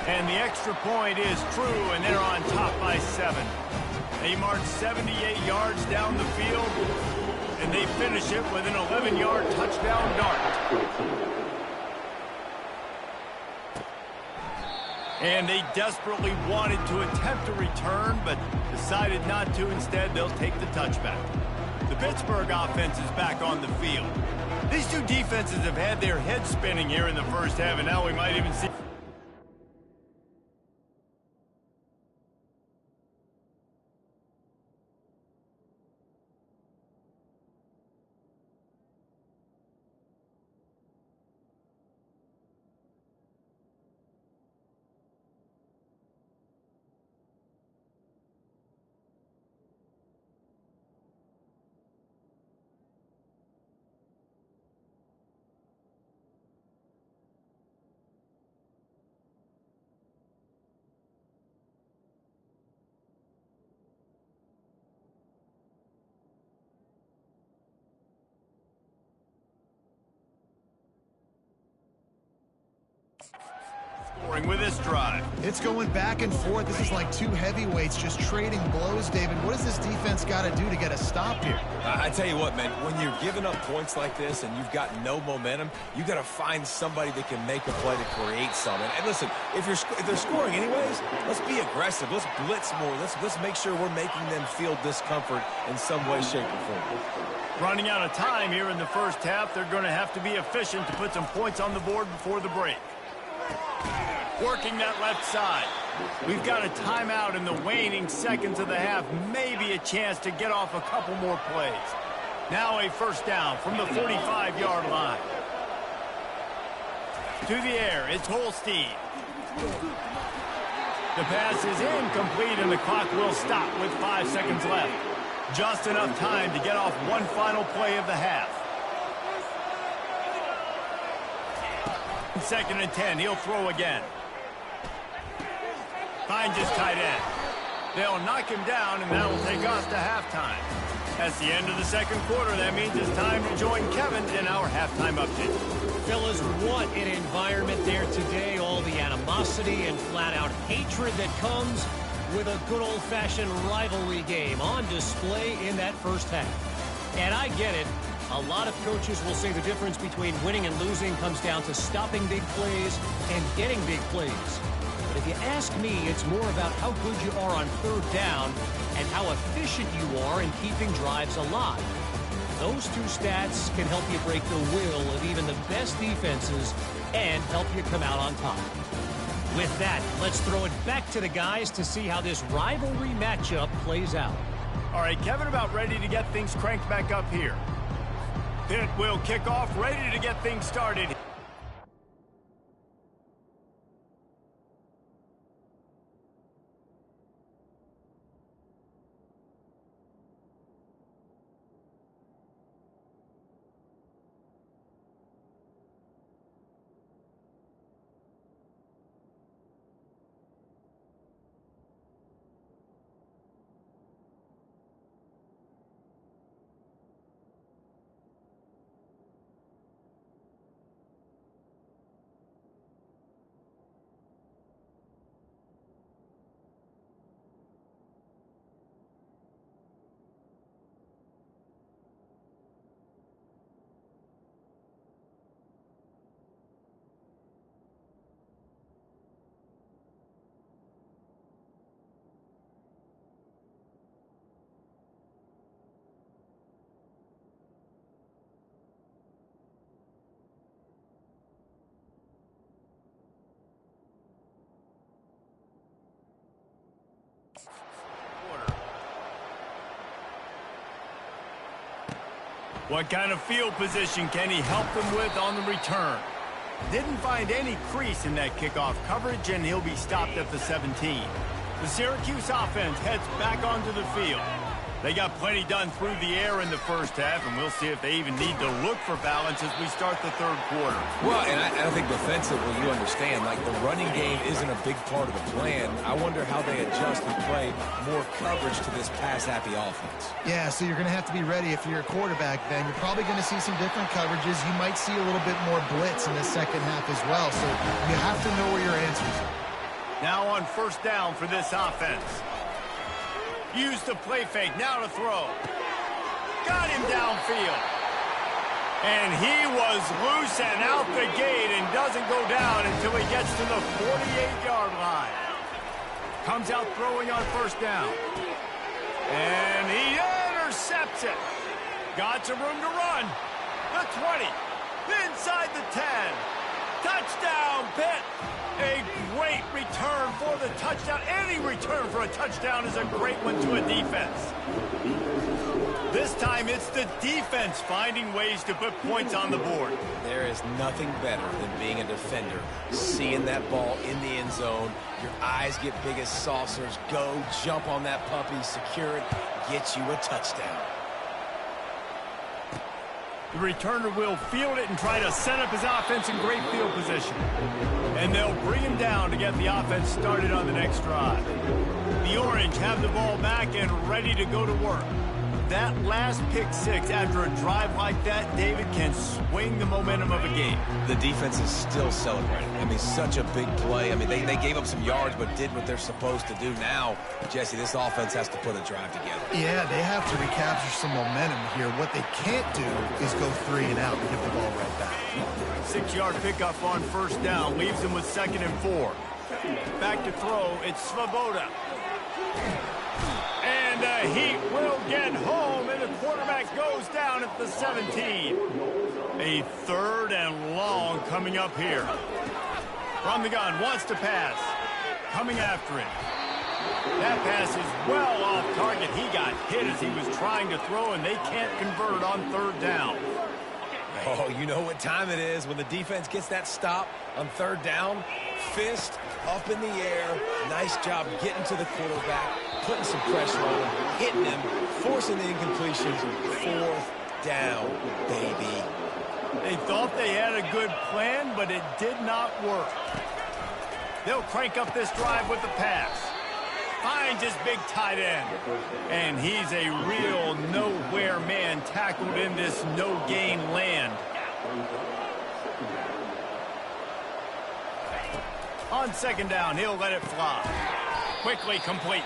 Speaker 1: And the extra point is true, and they're on top by 7. They march 78 yards down the field, and they finish it with an 11-yard touchdown dart. And they desperately wanted to attempt a return, but decided not to. Instead, they'll take the touchback. The Pittsburgh offense is back on the field. These two defenses have had their heads spinning here in the first half, and now we might even see... with this drive.
Speaker 2: It's going back and forth. This is like two heavyweights just trading blows, David. What does this defense got to do to get a stop here?
Speaker 3: I tell you what, man, when you're giving up points like this and you've got no momentum, you got to find somebody that can make a play to create something. And listen, if they're scoring anyways, let's be aggressive. Let's blitz more. Let's make sure we're making them feel discomfort in some way, shape, or form.
Speaker 1: Running out of time here in the first half, they're going to have to be efficient to put some points on the board before the break. Working that left side. We've got a timeout in the waning seconds of the half. Maybe a chance to get off a couple more plays. Now a first down from the 45-yard line. To the air, it's Holstein. The pass is incomplete, and the clock will stop with 5 seconds left. Just enough time to get off one final play of the half. 2nd and 10, he'll throw again. Finds his tight end. They'll knock him down, and that'll take us to halftime. That's the end of the second quarter. That means it's time to join Kevin in our halftime update.
Speaker 4: Fellas, what an environment there today. All the animosity and flat-out hatred that comes with a good old-fashioned rivalry game on display in that first half. And I get it. A lot of coaches will say the difference between winning and losing comes down to stopping big plays and getting big plays. But if you ask me, it's more about how good you are on third down and how efficient you are in keeping drives alive. Those two stats can help you break the will of even the best defenses and help you come out on top. With that, let's throw it back to the guys to see how this rivalry matchup plays out.
Speaker 1: All right, Kevin, about ready to get things cranked back up here. Pitt will kick off, ready to get things started. What kind of field position can he help them with on the return? Didn't find any crease in that kickoff coverage, and he'll be stopped at the 17. The Syracuse offense heads back onto the field. They got plenty done through the air in the first half, and we'll see if they even need to look for balance as we start the third quarter.
Speaker 3: Well, and I think defensively, you understand, like the running game isn't a big part of the plan. I wonder how they adjust and play more coverage to this pass-happy offense.
Speaker 2: Yeah, so you're going to have to be ready if you're a quarterback then. You're probably going to see some different coverages. You might see a little bit more blitz in the second half as well, so you have to know where your answers are.
Speaker 1: Now on first down for this offense. Use the play fake, now to throw. Got him downfield. And he was loose and out the gate and doesn't go down until he gets to the 48-yard line. Comes out throwing on first down. And he intercepts it. Got some room to run. The 20. Inside the 10. Touchdown, Pitt. A great return for the touchdown. Any return for a touchdown is a great one to a defense. This time it's the defense finding ways to put points on the board.
Speaker 3: There is nothing better than being a defender. Seeing that ball in the end zone, your eyes get big as saucers. Go, jump on that puppy, secure it, get you a touchdown.
Speaker 1: The returner will field it and try to set up his offense in great field position. And they'll bring him down to get the offense started on the next drive. The Orange have the ball back and ready to go to work. That last pick six after a drive like that, David, can swing the momentum of a game.
Speaker 3: The defense is still celebrating. I mean, such a big play. I mean, they gave up some yards but did what they're supposed to do. Now, Jesse, this offense has to put a drive together.
Speaker 2: Yeah, they have to recapture some momentum here. What they can't do is go 3 and out and give the ball right back.
Speaker 1: 6-yard pickup on first down leaves them with 2nd and 4. Back to throw, it's Svoboda. And the Heat will get home, and the quarterback goes down at the 17. A 3rd and long coming up here. From the gun, wants to pass. Coming after it. That pass is well off target. He got hit as he was trying to throw, and they can't convert on 3rd down.
Speaker 3: Oh, you know what time it is when the defense gets that stop on 3rd down. Fist up in the air. Nice job getting to the quarterback, putting some pressure on him, hitting him, forcing the incompletions. 4th down, baby.
Speaker 1: They thought they had a good plan, but it did not work. They'll crank up this drive with the pass. Finds his big tight end. And he's a real nowhere man tackled in this no-gain land. On 2nd down, he'll let it fly. Quickly complete.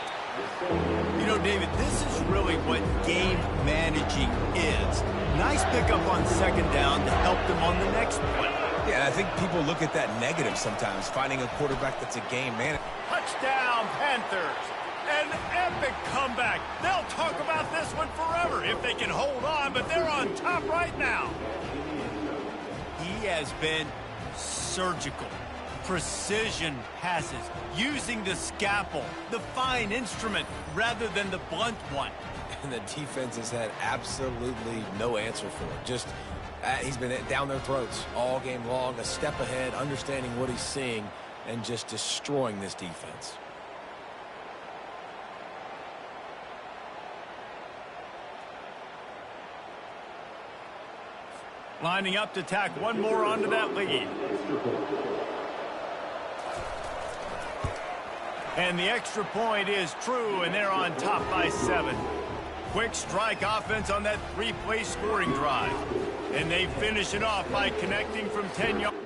Speaker 1: You know, David, this is really what game managing is. Nice pickup on 2nd down to help them on the next play.
Speaker 3: Yeah, I think people look at that negative sometimes, finding a quarterback that's a game manager.
Speaker 1: Touchdown, Panthers. An epic comeback. They'll talk about this one forever if they can hold on, but they're on top right now. He has been surgical. Precision passes, using the scalpel, the fine instrument, rather than the blunt one.
Speaker 3: And the defense has had absolutely no answer for it. Just, he's been down their throats all game long, a step ahead, understanding what he's seeing, and just destroying this defense.
Speaker 1: Lining up to tack one more onto that lead. And the extra point is true, and they're on top by 7. Quick strike offense on that 3-play scoring drive. And they finish it off by connecting from 10 yards.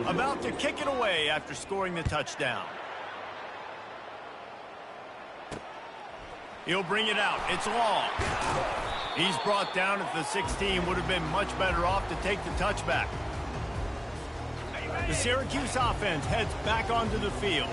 Speaker 1: About to kick it away after scoring the touchdown. He'll bring it out. It's long. He's brought down at the 16. Would have been much better off to take the touchback. The Syracuse offense heads back onto the field.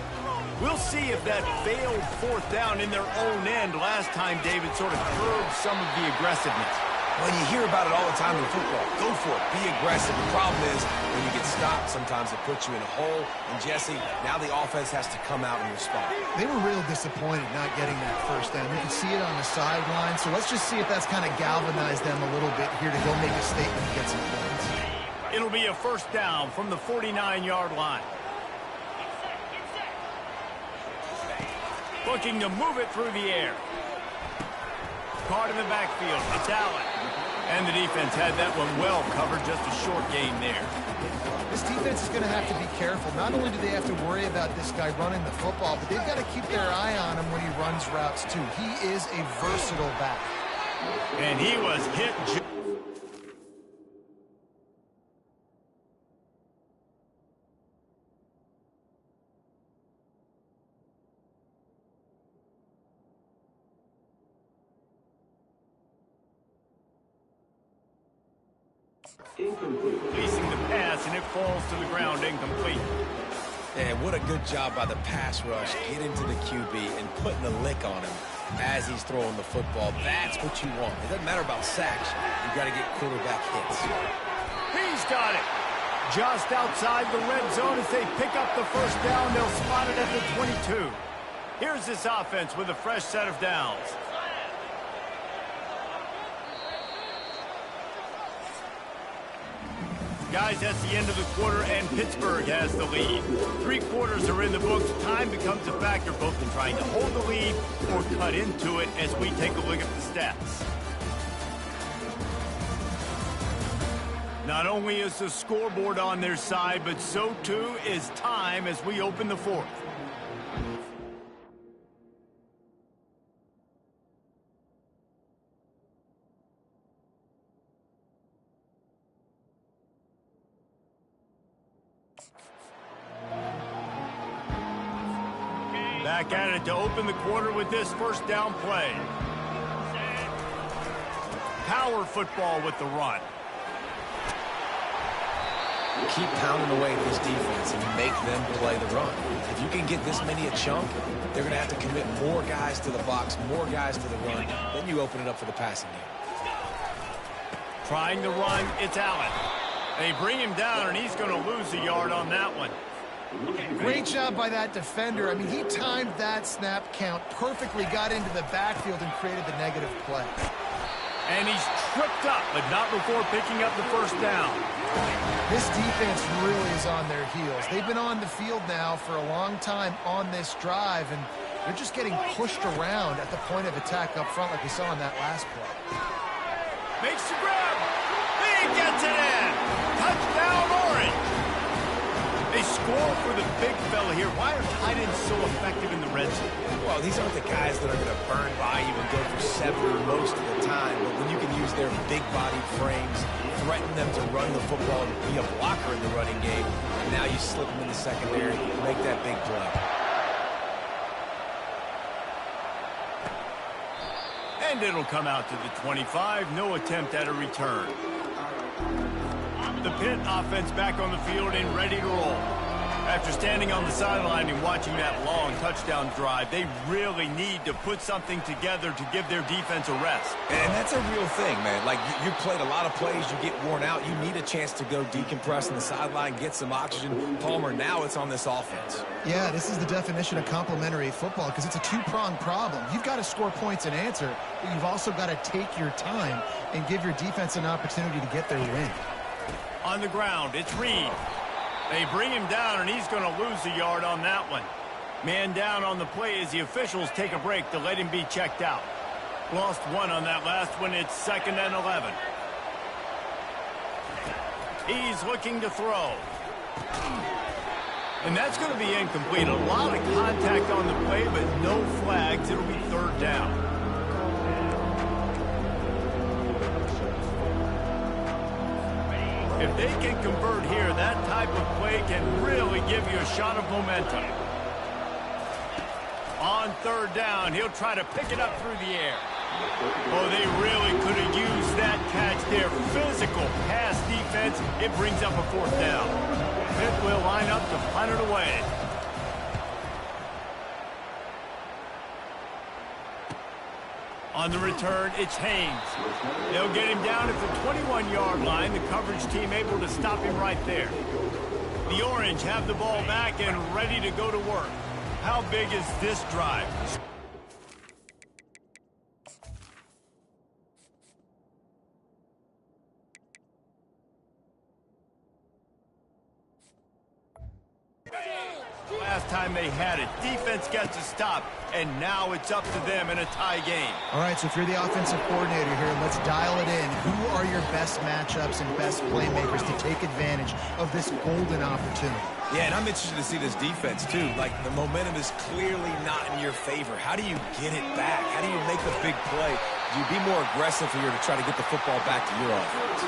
Speaker 1: We'll see if that failed fourth down in their own end last time, David, sort of curbed some of the aggressiveness.
Speaker 3: When you hear about it all the time in football, go for it. Be aggressive. The problem is when you get stopped, sometimes it puts you in a hole. And, Jesse, now the offense has to come out and respond.
Speaker 2: They were real disappointed not getting that first down. You can see it on the sideline. So let's just see if that's kind of galvanized them a little bit here to go make a statement and get some points.
Speaker 1: It'll be a first down from the 49-yard line. Looking to move it through the air. Caught in the backfield. It's Allen. And the defense had that one well covered. Just a short gain there.
Speaker 2: This defense is going to have to be careful. Not only do they have to worry about this guy running the football, but they've got to keep their eye on him when he runs routes too. He is a versatile back.
Speaker 1: And he was hit. Releasing the pass, and it falls to the ground incomplete.
Speaker 3: And what a good job by the pass rush. Get into the QB and putting a lick on him as he's throwing the football. That's what you want. It doesn't matter about sacks. You've got to get quarterback hits.
Speaker 1: He's got it. Just outside the red zone as they pick up the first down. They'll spot it at the 22. Here's this offense with a fresh set of downs. Guys, that's the end of the quarter, and Pittsburgh has the lead. 3 quarters are in the books. Time becomes a factor both in trying to hold the lead or cut into it as we take a look at the stats. Not only is the scoreboard on their side, but so too is time as we open the fourth. Back at it to open the quarter with this first down play. Power football with the run.
Speaker 3: Keep pounding away at this defense and make them play the run. If you can get this many a chunk, they're going to have to commit more guys to the box, more guys to the run. Then you open it up for the passing game.
Speaker 1: Trying to run, it's Allen. They bring him down, and he's going to lose a yard on that one.
Speaker 2: Great job by that defender. I mean, he timed that snap count perfectly, got into the backfield and created the negative play.
Speaker 1: And he's tripped up, but not before picking up the first down.
Speaker 2: This defense really is on their heels. They've been on the field now for a long time on this drive, and they're just getting pushed around at the point of attack up front like we saw in that last play.
Speaker 1: Makes the grab. He gets it in. Touchdown, Orange. They score for the big fella here. Why are tight ends so effective in the red zone?
Speaker 3: Well, these aren't the guys that are going to burn by you and go for 70 most of the time. But when you can use their big-bodied frames, threaten them to run the football and be a blocker in the running game, and now you slip them in the secondary and make that big play.
Speaker 1: And it'll come out to the 25. No attempt at a return. The Pitt offense back on the field and ready to roll. After standing on the sideline and watching that long touchdown drive, they really need to put something together to give their defense a rest.
Speaker 3: And that's a real thing, man. Like, you played a lot of plays, you get worn out, you need a chance to go decompress on the sideline, get some oxygen. Palmer, now it's on this offense.
Speaker 2: Yeah, this is the definition of complementary football because it's a two-pronged problem. You've got to score points and answer, but you've also got to take your time and give your defense an opportunity to get their win.
Speaker 1: On the ground, it's Reed. They bring him down, and he's going to lose a yard on that one. Man down on the play as the officials take a break to let him be checked out. Lost one on that last one. It's 2nd and 11. He's looking to throw. And that's going to be incomplete. A lot of contact on the play, but no flags. It'll be 3rd down. If they can convert here, that type of play can really give you a shot of momentum. On third down, he'll try to pick it up through the air. Oh, they really could have used that catch there. Physical pass defense. It brings up a fourth down. Pitt will line up to punt it away. On the return, it's Haynes. They'll get him down at the 21-yard line. The coverage team able to stop him right there. The Orange have the ball back and ready to go to work. How big is this drive? Last time they had it, defense gets a stop, and now it's up to them in a tie game.
Speaker 2: All right, so if you're the offensive coordinator here, let's dial it in. Who are your best matchups and best playmakers to take advantage of this golden opportunity?
Speaker 3: Yeah, and I'm interested to see this defense, too. Like, the momentum is clearly not in your favor. How do you get it back? How do you make the big play? Do you be more aggressive here to try to get the football back to your offense?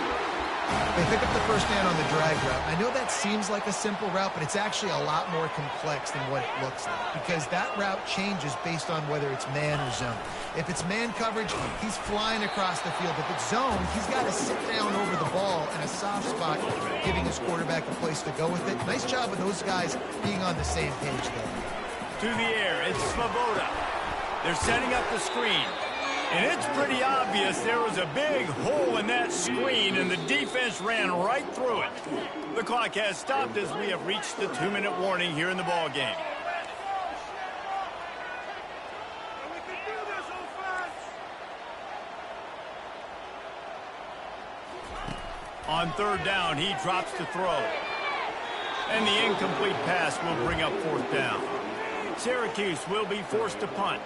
Speaker 2: They pick up the first down on the drag route. I know that seems like a simple route, but it's actually a lot more complex than what it looks like, because that route changes based on whether it's man or zone. If it's man coverage, he's flying across the field. If it's zone, he's got to sit down over the ball in a soft spot, giving his quarterback a place to go with it. Nice job of those guys being on the same page there.
Speaker 1: To the air, it's Svoboda. They're setting up the screen. And it's pretty obvious there was a big hole in that screen, and the defense ran right through it. The clock has stopped as we have reached the 2-minute warning here in the ball game. On third down, he drops to throw. And the incomplete pass will bring up fourth down. Syracuse will be forced to punt.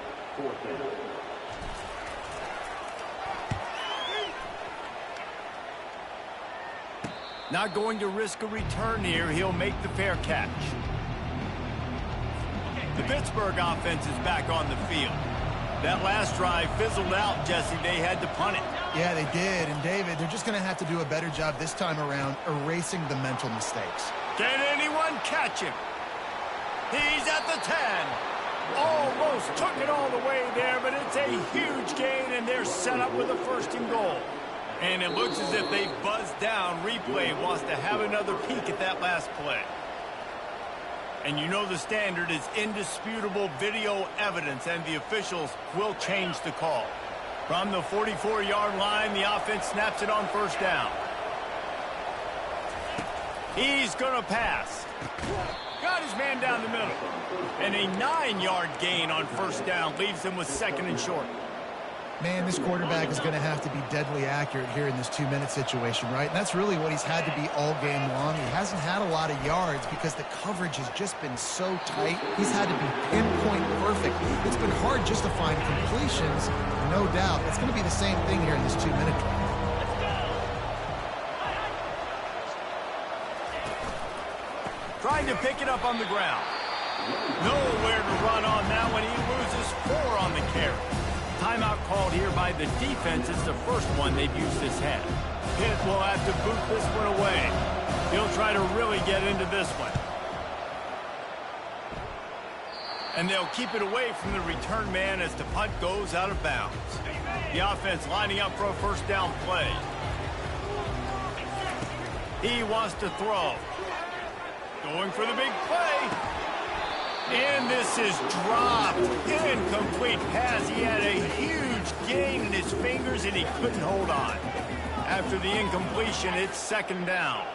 Speaker 1: Not going to risk a return here. He'll make the fair catch. The Pittsburgh offense is back on the field. That last drive fizzled out, Jesse. They had to punt it.
Speaker 2: Yeah, they did. And, David, they're just going to have to do a better job this time around erasing the mental mistakes.
Speaker 1: Can anyone catch him? He's at the 10. Almost took it all the way there, but it's a huge gain, and they're set up with a first and goal. And it looks as if they buzzed down. Replay wants to have another peek at that last play. And you know the standard is indisputable video evidence, and the officials will change the call. From the 44-yard line, the offense snaps it on first down. He's going to pass. Got his man down the middle. And a 9-yard gain on first down leaves him with second and short.
Speaker 2: Man, this quarterback is going to have to be deadly accurate here in this 2-minute situation, right? And that's really what he's had to be all game long. He hasn't had a lot of yards because the coverage has just been so tight. He's had to be pinpoint perfect. It's been hard just to find completions, no doubt. It's going to be the same thing here in this 2-minute drive.
Speaker 1: Trying to pick it up on the ground. Nowhere to run on that one. He loses 4 on the carry. Timeout called here by the defense. It's the first one they've used this half. Pitt will have to boot this one away. He'll try to really get into this one. And they'll keep it away from the return man as the punt goes out of bounds. The offense lining up for a first down play. He wants to throw. Going for the big play. And this is dropped. Incomplete pass. He had a huge gain in his fingers, and he couldn't hold on. After the incompletion, it's second down.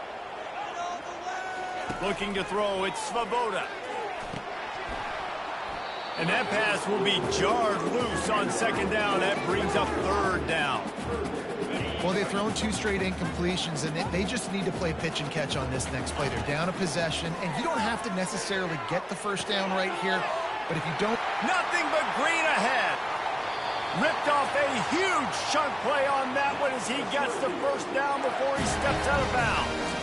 Speaker 1: Looking to throw, it's Svoboda. And that pass will be jarred loose on second down. That brings up third down.
Speaker 2: Well, they've thrown 2 straight incompletions, and they just need to play pitch and catch on this next play. They're down a possession, and you don't have to necessarily get the first down right here, but if you don't...
Speaker 1: Nothing but green ahead. Ripped off a huge chunk play on that one as he gets the first down before he steps out of bounds.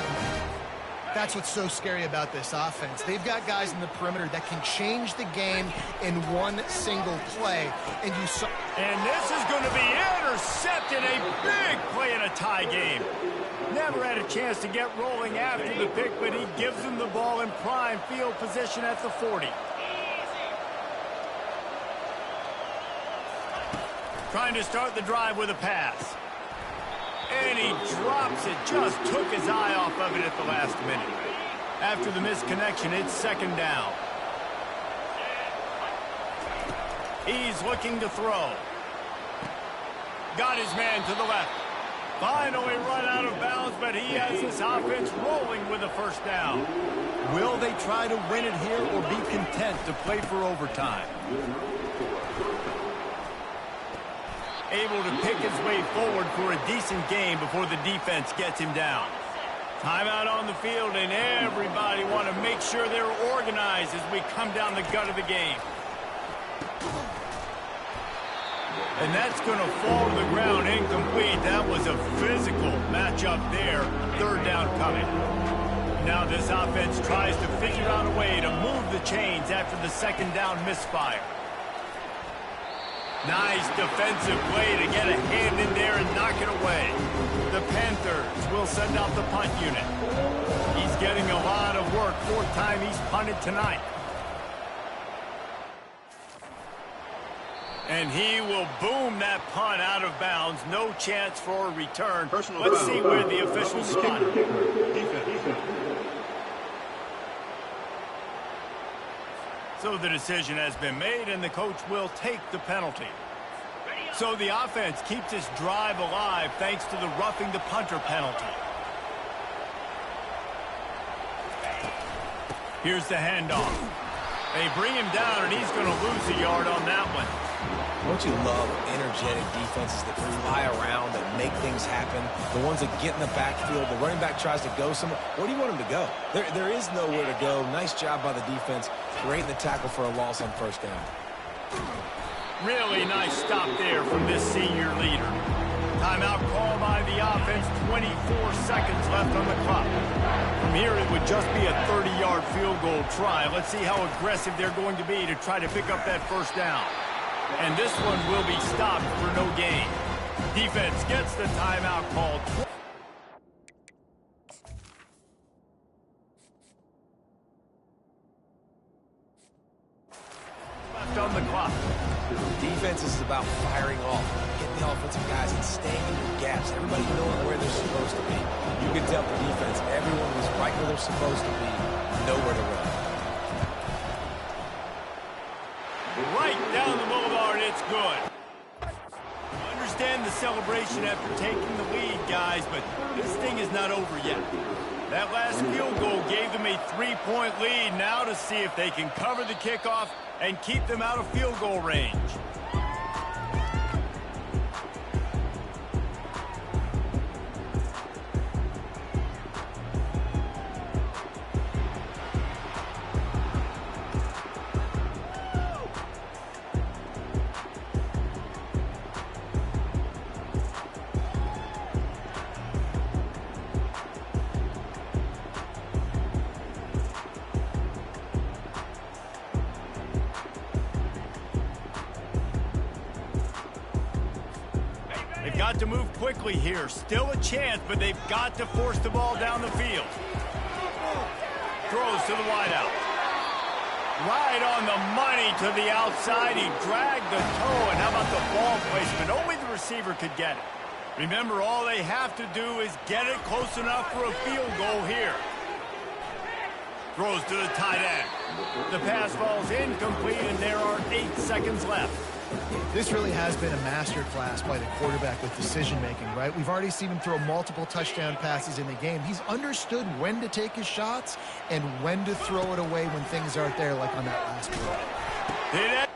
Speaker 2: That's what's so scary about this offense. They've got guys in the perimeter that can change the game in one single play. And this
Speaker 1: is going to be intercepted. A big play in a tie game. Never had a chance to get rolling after the pick, but he gives him the ball in prime field position at the 40. Trying to start the drive with a pass. And he drops it. Just took his eye off of it at the last minute. After the misconnection, it's second down. He's looking to throw. Got his man to the left. Finally run out of bounds, but he has his offense rolling with a first down.
Speaker 3: Will they try to win it here or be content to play for overtime?
Speaker 1: Able to pick his way forward for a decent game before the defense gets him down. Timeout on the field, and everybody want to make sure they're organized as we come down the gut of the game. And that's going to fall to the ground incomplete. That was a physical matchup there. Third down coming. Now this offense tries to figure out a way to move the chains after the second down misfire. Nice defensive play to get a hand in there and knock it away. The Panthers will send out the punt unit. He's getting a lot of work. Fourth time he's punted tonight. And he will boom that punt out of bounds. No chance for a return. Let's see where the officials spot it. So the decision has been made, and the coach will take the penalty. So the offense keeps this drive alive thanks to the roughing the punter penalty. Here's the handoff. They bring him down, and he's going to lose a yard on that one.
Speaker 3: Don't you love energetic defenses that fly around, that make things happen? The ones that get in the backfield, the running back tries to go somewhere. Where do you want him to go? There is nowhere to go. Nice job by the defense, creating the tackle for a loss on first down.
Speaker 1: Really nice stop there from this senior leader. Timeout call by the offense, 24 seconds left on the clock. From here, it would just be a 30-yard field goal try. Let's see how aggressive they're going to be to try to pick up that first down. And this one will be stopped for no gain. Defense gets the timeout called. Left on the clock.
Speaker 3: Defense is about firing off, getting the offensive guys and staying in the gaps. Everybody knowing where they're supposed to be. You can tell the defense, everyone was right where they're supposed to be, nowhere to run.
Speaker 1: Right down the boulevard, it's good. I understand the celebration after taking the lead, guys, but this thing is not over yet. That last field goal gave them a 3-point lead. Now to see if they can cover the kickoff and keep them out of field goal range. Got to move quickly here. Still a chance, but they've got to force the ball down the field. Throws to the wideout. Right on the money to the outside. He dragged the toe, and how about the ball placement? Only the receiver could get it. Remember, all they have to do is get it close enough for a field goal here. Throws to the tight end. The pass falls incomplete, and there are 8 seconds left.
Speaker 2: This really has been a masterclass by the quarterback with decision-making, right? We've already seen him throw multiple touchdown passes in the game. He's understood when to take his shots and when to throw it away when things aren't there, like on that last play.
Speaker 1: Hit it.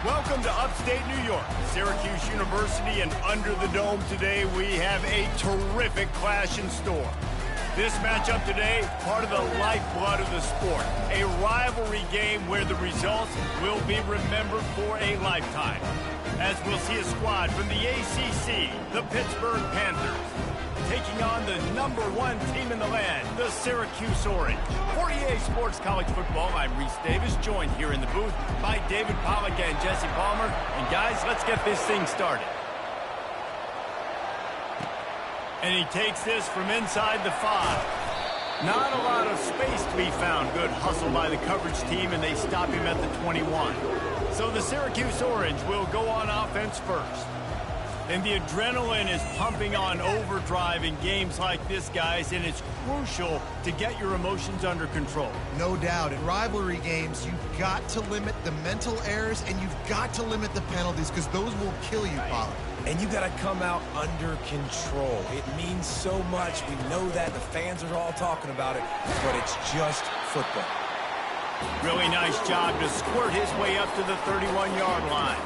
Speaker 1: Welcome to upstate New York, Syracuse University, and under the dome today we have a terrific clash in store. This matchup today, part of the lifeblood of the sport. A rivalry game where the results will be remembered for a lifetime. As we'll see a squad from the ACC, the Pittsburgh Panthers, taking on the #1 team in the land, the Syracuse Orange. For EA Sports College Football, I'm Reese Davis, joined here in the booth by David Pollack and Jesse Palmer. And guys, let's get this thing started. And he takes this from inside the 5. Not a lot of space to be found. Good hustle by the coverage team, and they stop him at the 21. So the Syracuse Orange will go on offense first. And the adrenaline is pumping on overdrive in games like this, guys, and it's crucial to get your emotions under control.
Speaker 2: No doubt. In rivalry games, you've got to limit the mental errors, and you've got to limit the penalties, because those will kill you, Pollard.
Speaker 3: And you got to come out under control. It means so much. We know that. The fans are all talking about it, but it's just football.
Speaker 1: Really nice job to squirt his way up to the 31-yard line.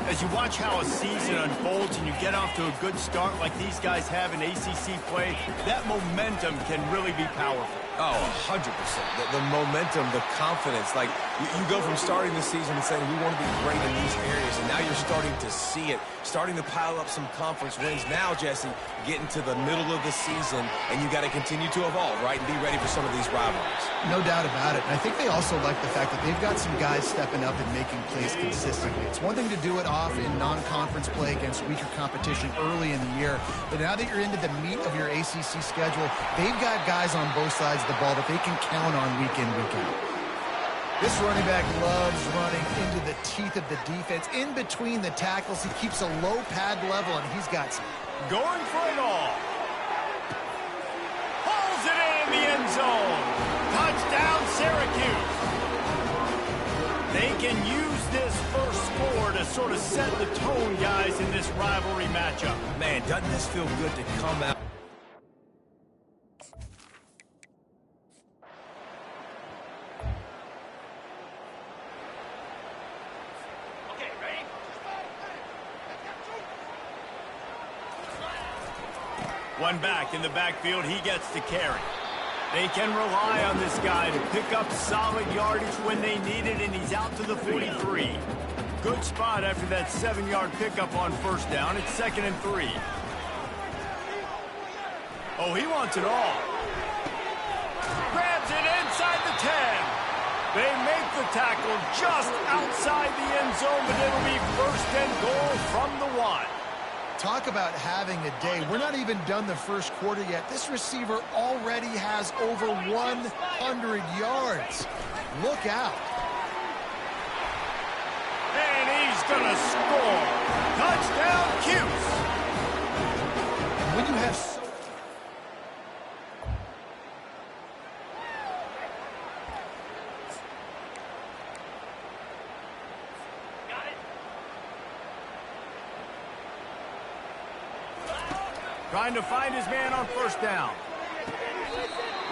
Speaker 1: As you watch how a season unfolds and you get off to a good start like these guys have in ACC play, that momentum can really be powerful.
Speaker 3: Oh, 100%. The momentum, the confidence. Like, you go from starting the season and saying, we want to be great in these areas, and now you're starting to see it, starting to pile up some conference wins. Now, Jesse, getting to the middle of the season, and you got to continue to evolve, right, and be ready for some of these rivalries.
Speaker 2: No doubt about it. And I think they also like the fact that they've got some guys stepping up and making plays consistently. It's one thing to do it off in non-conference play against weaker competition early in the year, but now that you're into the meat of your ACC schedule, they've got guys on both sides of the ball that they can count on week in, week out. This running back loves running into the teeth of the defense. In between the tackles, he keeps a low pad level, and he's got some.
Speaker 1: Going for it all. Pulls it in the end zone. Touchdown, Syracuse. They can use this first score to sort of set the tone, guys, in this rivalry matchup.
Speaker 3: Man, doesn't this feel good to come out?
Speaker 1: One back in the backfield, he gets to carry. They can rely on this guy to pick up solid yardage when they need it, and he's out to the 43. Good spot after that 7-yard pickup on first down. It's 2nd and 3. Oh, he wants it all. Grabs it inside the 10. They make the tackle just outside the end zone, but it'll be 1st and goal from the 1.
Speaker 2: Talk about having a day. We're not even done the first quarter yet. This receiver already has over 100 yards. Look out.
Speaker 1: And he's going to score. Touchdown, Cuse.
Speaker 2: When you have
Speaker 1: trying to find his man on first down.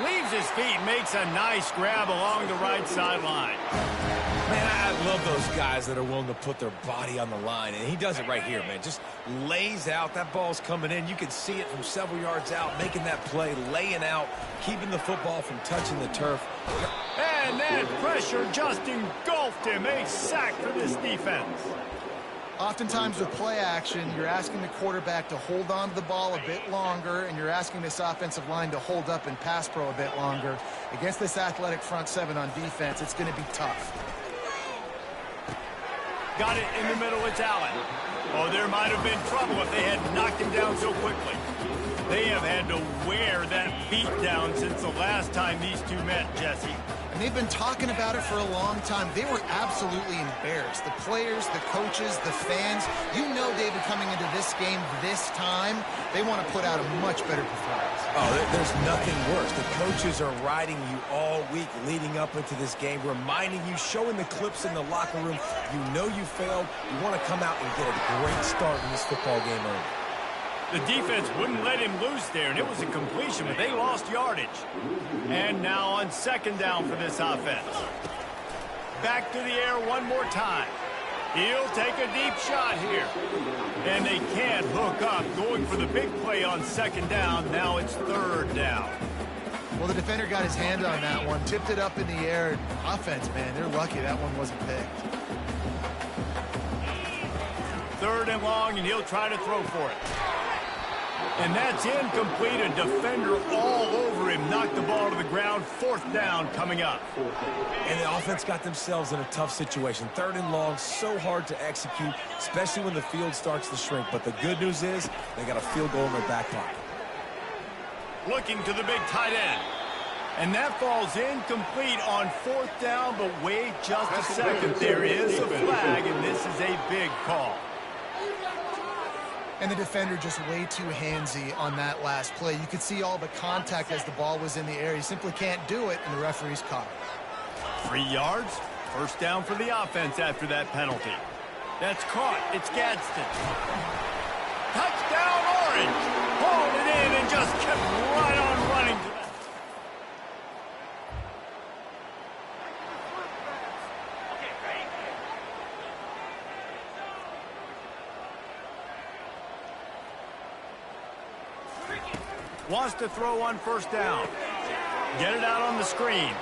Speaker 1: Leaves his feet, makes a nice grab along the right sideline.
Speaker 3: Man, I love those guys that are willing to put their body on the line, and he does it right here, man. Just lays out. That ball's coming in. You can see it from several yards out, making that play, laying out, keeping the football from touching the turf.
Speaker 1: And that pressure just engulfed him. A sack for this defense.
Speaker 2: Oftentimes with play action, you're asking the quarterback to hold on to the ball a bit longer, and you're asking this offensive line to hold up in pass pro a bit longer. Against this athletic front 7 on defense, it's going to be tough.
Speaker 1: Got it in the middle, it's Allen. Oh, there might have been trouble if they had knocked him down so quickly. They have had to wear that beat down since the last time these two met, Jesse.
Speaker 2: And they've been talking about it for a long time. They were absolutely embarrassed. The players, the coaches, the fans. You know, David, coming into this game this time, they want to put out a much better performance.
Speaker 3: Oh, there's nothing worse. The coaches are riding you all week leading up into this game, reminding you, showing the clips in the locker room. You know you failed. You want to come out and get a great start in this football game early.
Speaker 1: The defense wouldn't let him loose there, and it was a completion, but they lost yardage. And now on 2nd down for this offense. Back to the air one more time. He'll take a deep shot here. And they can't hook up. Going for the big play on second down. Now it's third down.
Speaker 2: Well, the defender got his hand on that one, tipped it up in the air. Offense, man, they're lucky that one wasn't picked.
Speaker 1: Third and long, and he'll try to throw for it. And that's incomplete. A defender all over him. Knocked the ball to the ground. Fourth down coming up.
Speaker 3: And the offense got themselves in a tough situation. Third and long, so hard to execute, especially when the field starts to shrink. But the good news is they got a field goal in their back pocket.
Speaker 1: Looking to the big tight end. And that falls incomplete on fourth down, but wait just a second. There is a flag, and this is a big call.
Speaker 2: And the defender just way too handsy on that last play. You could see all the contact as the ball was in the air. He simply can't do it, and the referee's caught it.
Speaker 1: 3 yards. First down for the offense after that penalty. That's caught. It's Gadsden. Touchdown, Orange. Hauled it in and just kept right on running to that. Wants to throw on first down. Get it out on the screen.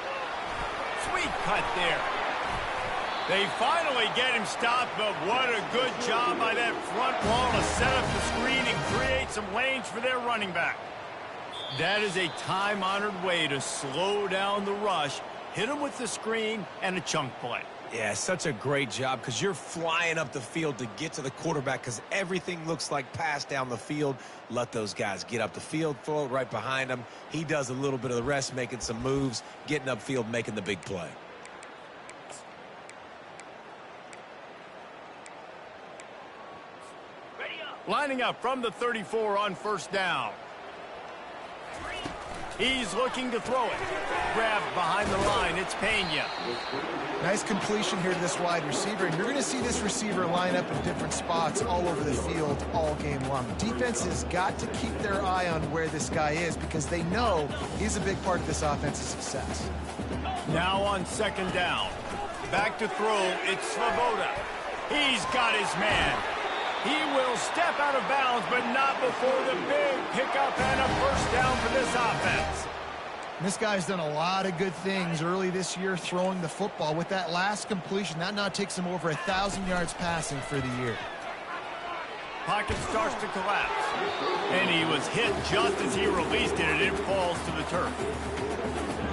Speaker 1: Sweet cut there. They finally get him stopped, but what a good job by that front wall to set up the screen and create some lanes for their running back. That is a time-honored way to slow down the rush, hit him with the screen, and a chunk play.
Speaker 3: Yeah, such a great job because you're flying up the field to get to the quarterback because everything looks like pass down the field. Let those guys get up the field, throw it right behind him. He does a little bit of the rest, making some moves, getting upfield, making the big play.
Speaker 1: Lining up from the 34 on first down. He's looking to throw it. Grabbed behind the line. It's Pena.
Speaker 2: Nice completion here to this wide receiver. And you're going to see this receiver line up in different spots all over the field all game long. Defense has got to keep their eye on where this guy is because they know he's a big part of this offense's success.
Speaker 1: Now on second down. Back to throw. It's Svoboda. He's got his man. He will step out of bounds, but not before the big pickup and a first down for this offense.
Speaker 2: This guy's done a lot of good things early this year throwing the football. With that last completion, that now takes him over 1,000 yards passing for the year.
Speaker 1: Pocket starts to collapse. And he was hit just as he released it, and it falls to the turf.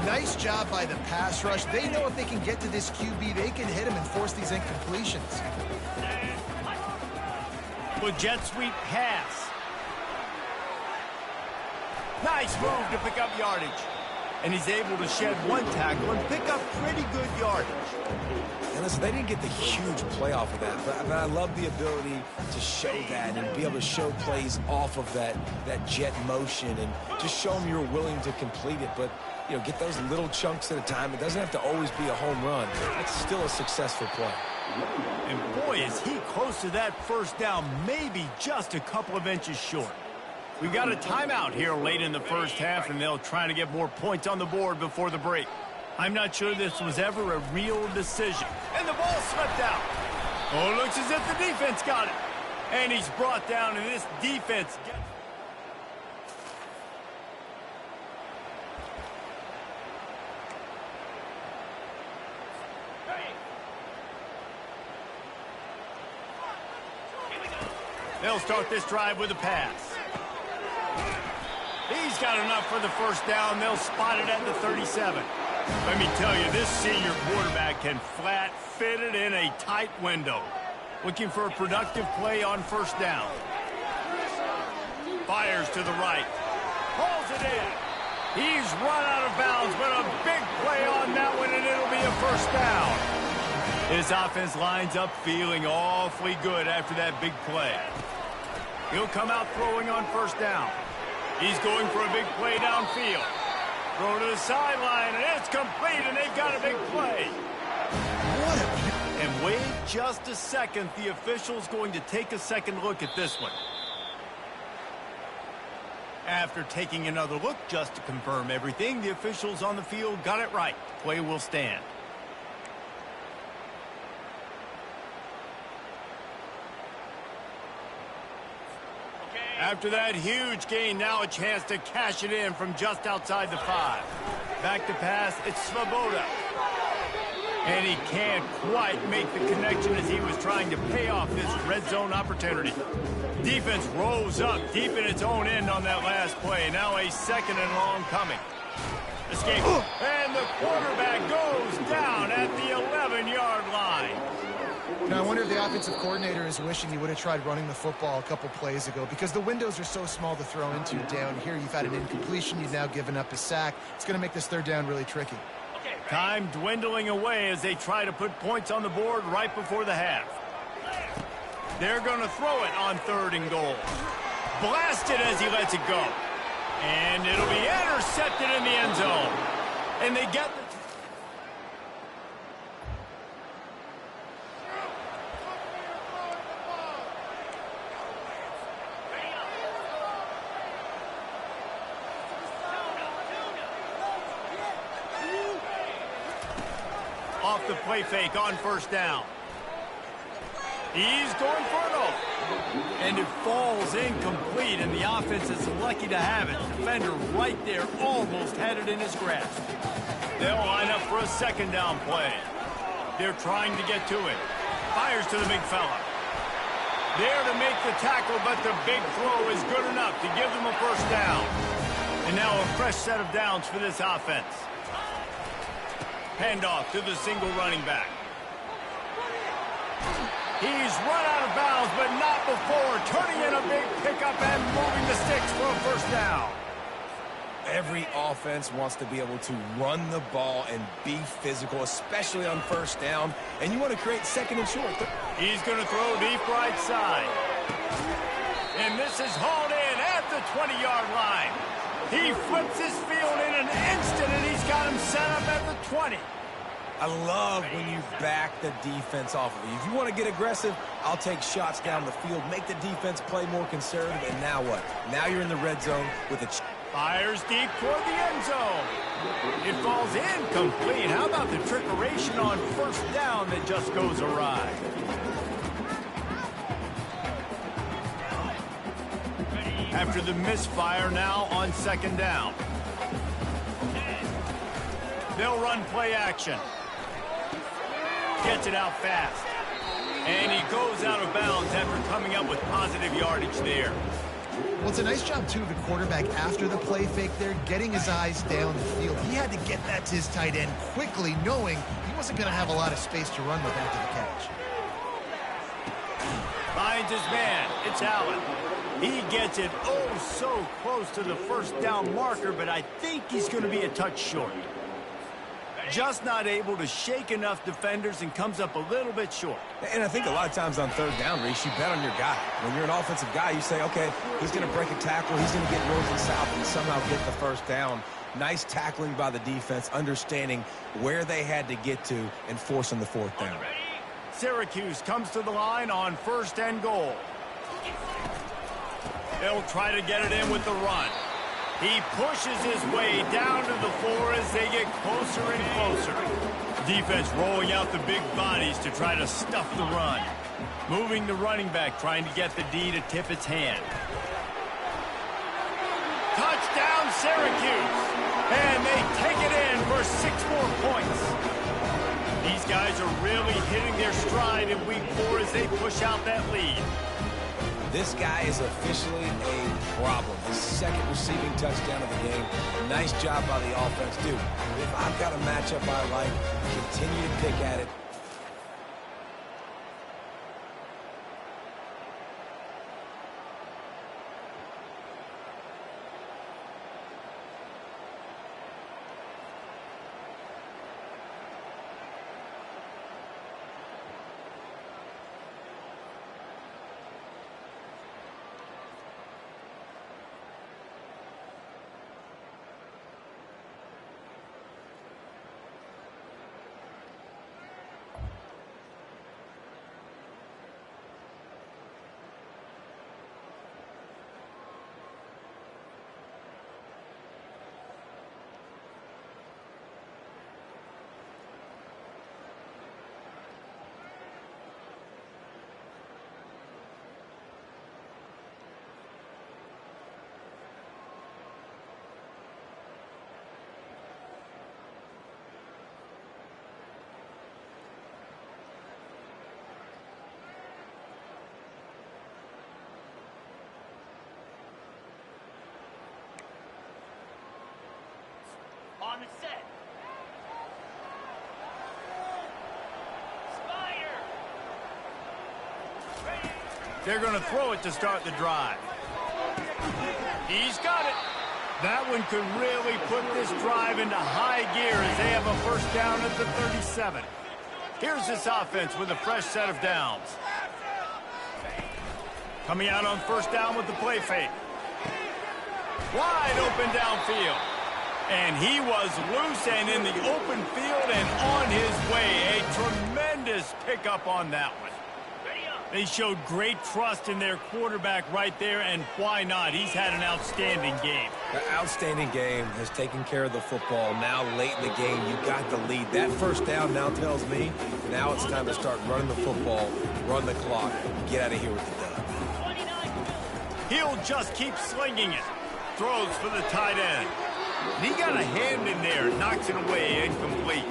Speaker 2: Nice job by the pass rush. They know if they can get to this QB, they can hit him and force these incompletions.
Speaker 1: With jet sweep pass. Nice move to pick up yardage. And he's able to shed one tackle and pick up pretty good yardage.
Speaker 3: And listen, they didn't get the huge play off of that, but I love the ability to show that and be able to show plays off of that jet motion and just show them you're willing to complete it. But, you know, get those little chunks at a time. It doesn't have to always be a home run. It's still a successful play.
Speaker 1: And boy, is he close to that first down, maybe just a couple of inches short. We've got a timeout here late in the first half, and they'll try to get more points on the board before the break. I'm not sure this was ever a real decision. And the ball slipped out. Oh, it looks as if the defense got it. And he's brought down, and this defense gets... They'll start this drive with a pass. He's got enough for the first down. They'll spot it at the 37. Let me tell you, this senior quarterback can flat fit it in a tight window. Looking for a productive play on first down. Fires to the right. Pulls it in. He's run out of bounds, but a big play on that one, and it'll be a first down. His offense lines up feeling awfully good after that big play. He'll come out throwing on first down. He's going for a big play downfield. Throw to the sideline, and it's complete, and they've got a big play.
Speaker 2: What a...
Speaker 1: And wait just a second. The official's going to take a second look at this one. After taking another look just to confirm everything, the officials on the field got it right. Play will stand. After that huge gain, now a chance to cash it in from just outside the 5. Back to pass, it's Svoboda. And he can't quite make the connection as he was trying to pay off this red zone opportunity. Defense rolls up deep in its own end on that last play. Now a 2nd and long coming. Escape. And the quarterback goes down at the 11-yard line.
Speaker 2: Now, I wonder if the offensive coordinator is wishing he would have tried running the football a couple plays ago because the windows are so small to throw into down here. You've had an incompletion. You've now given up a sack. It's going to make this 3rd down really tricky.
Speaker 1: Time dwindling away as they try to put points on the board right before the half. They're going to throw it on 3rd and goal. Blasted as he lets it go. And it'll be intercepted in the end zone. And they get the... Off the play fake on 1st down. He's going for it all. And it falls incomplete, and the offense is lucky to have it. Defender right there almost had it in his grasp. They'll line up for a 2nd down play. They're trying to get to it. Fires to the big fella. There to make the tackle, but the big throw is good enough to give them a 1st down. And now a fresh set of downs for this offense. Handoff to the single running back. He's run out of bounds, but not before turning in a big pickup and moving the sticks for a 1st down.
Speaker 3: Every offense wants to be able to run the ball and be physical, especially on 1st down. And you want to create 2nd and short.
Speaker 1: He's going to throw deep right side. And this is hauled in at the 20-yard line. He flips his field in an instant, and he's got him set up at the 20.
Speaker 3: I love when you back the defense off of you. If you want to get aggressive, I'll take shots down the field, make the defense play more conservative, and now what? Now you're in the red zone with a...
Speaker 1: Fires deep toward the end zone. It falls incomplete. How about the trickeration on 1st down that just goes awry? After the misfire, now on 2nd down. They'll run play action. Gets it out fast. And he goes out of bounds after coming up with positive yardage there.
Speaker 2: Well, it's a nice job, too, of the quarterback after the play fake there, getting his eyes down the field. He had to get that to his tight end quickly, knowing he wasn't going to have a lot of space to run with after the catch.
Speaker 1: Finds his man. It's Allen. He gets it oh so close to the 1st down marker, but I think he's going to be a touch short. Just not able to shake enough defenders and comes up a little bit short.
Speaker 3: And I think a lot of times on 3rd down, Reese, you bet on your guy. When you're an offensive guy, you say, okay, he's going to break a tackle, he's going to get north and south and somehow get the 1st down. Nice tackling by the defense, understanding where they had to get to and forcing the 4th down.
Speaker 1: Syracuse comes to the line on 1st and goal. They'll try to get it in with the run. He pushes his way down to the 4 as they get closer and closer. Defense rolling out the big bodies to try to stuff the run. Moving the running back, trying to get the D to tip its hand. Touchdown, Syracuse! And they take it in for 6 more points. These guys are really hitting their stride in week 4 as they push out that lead.
Speaker 3: This guy is officially a problem. His 2nd receiving touchdown of the game. Nice job by the offense. Dude, if I've got a matchup I like, continue to pick at it.
Speaker 6: On the set. Spider. Ready.
Speaker 1: They're going to throw it to start the drive. He's got it. That one could really put this drive into high gear as they have a first down at the 37. Here's this offense with a fresh set of downs. Coming out on first down with the play fake. Wide open downfield. And he was loose and in the open field and on his way. A tremendous pickup on that one. They showed great trust in their quarterback right there, and why not? He's had an outstanding game.
Speaker 3: The outstanding game has taken care of the football. Now late in the game, you got the lead. That first down now tells me now it's time to start running the football, run the clock, get out of here with the dub.
Speaker 1: He'll just keep slinging it. Throws for the tight end. He got a hand in there, knocks it away, incomplete.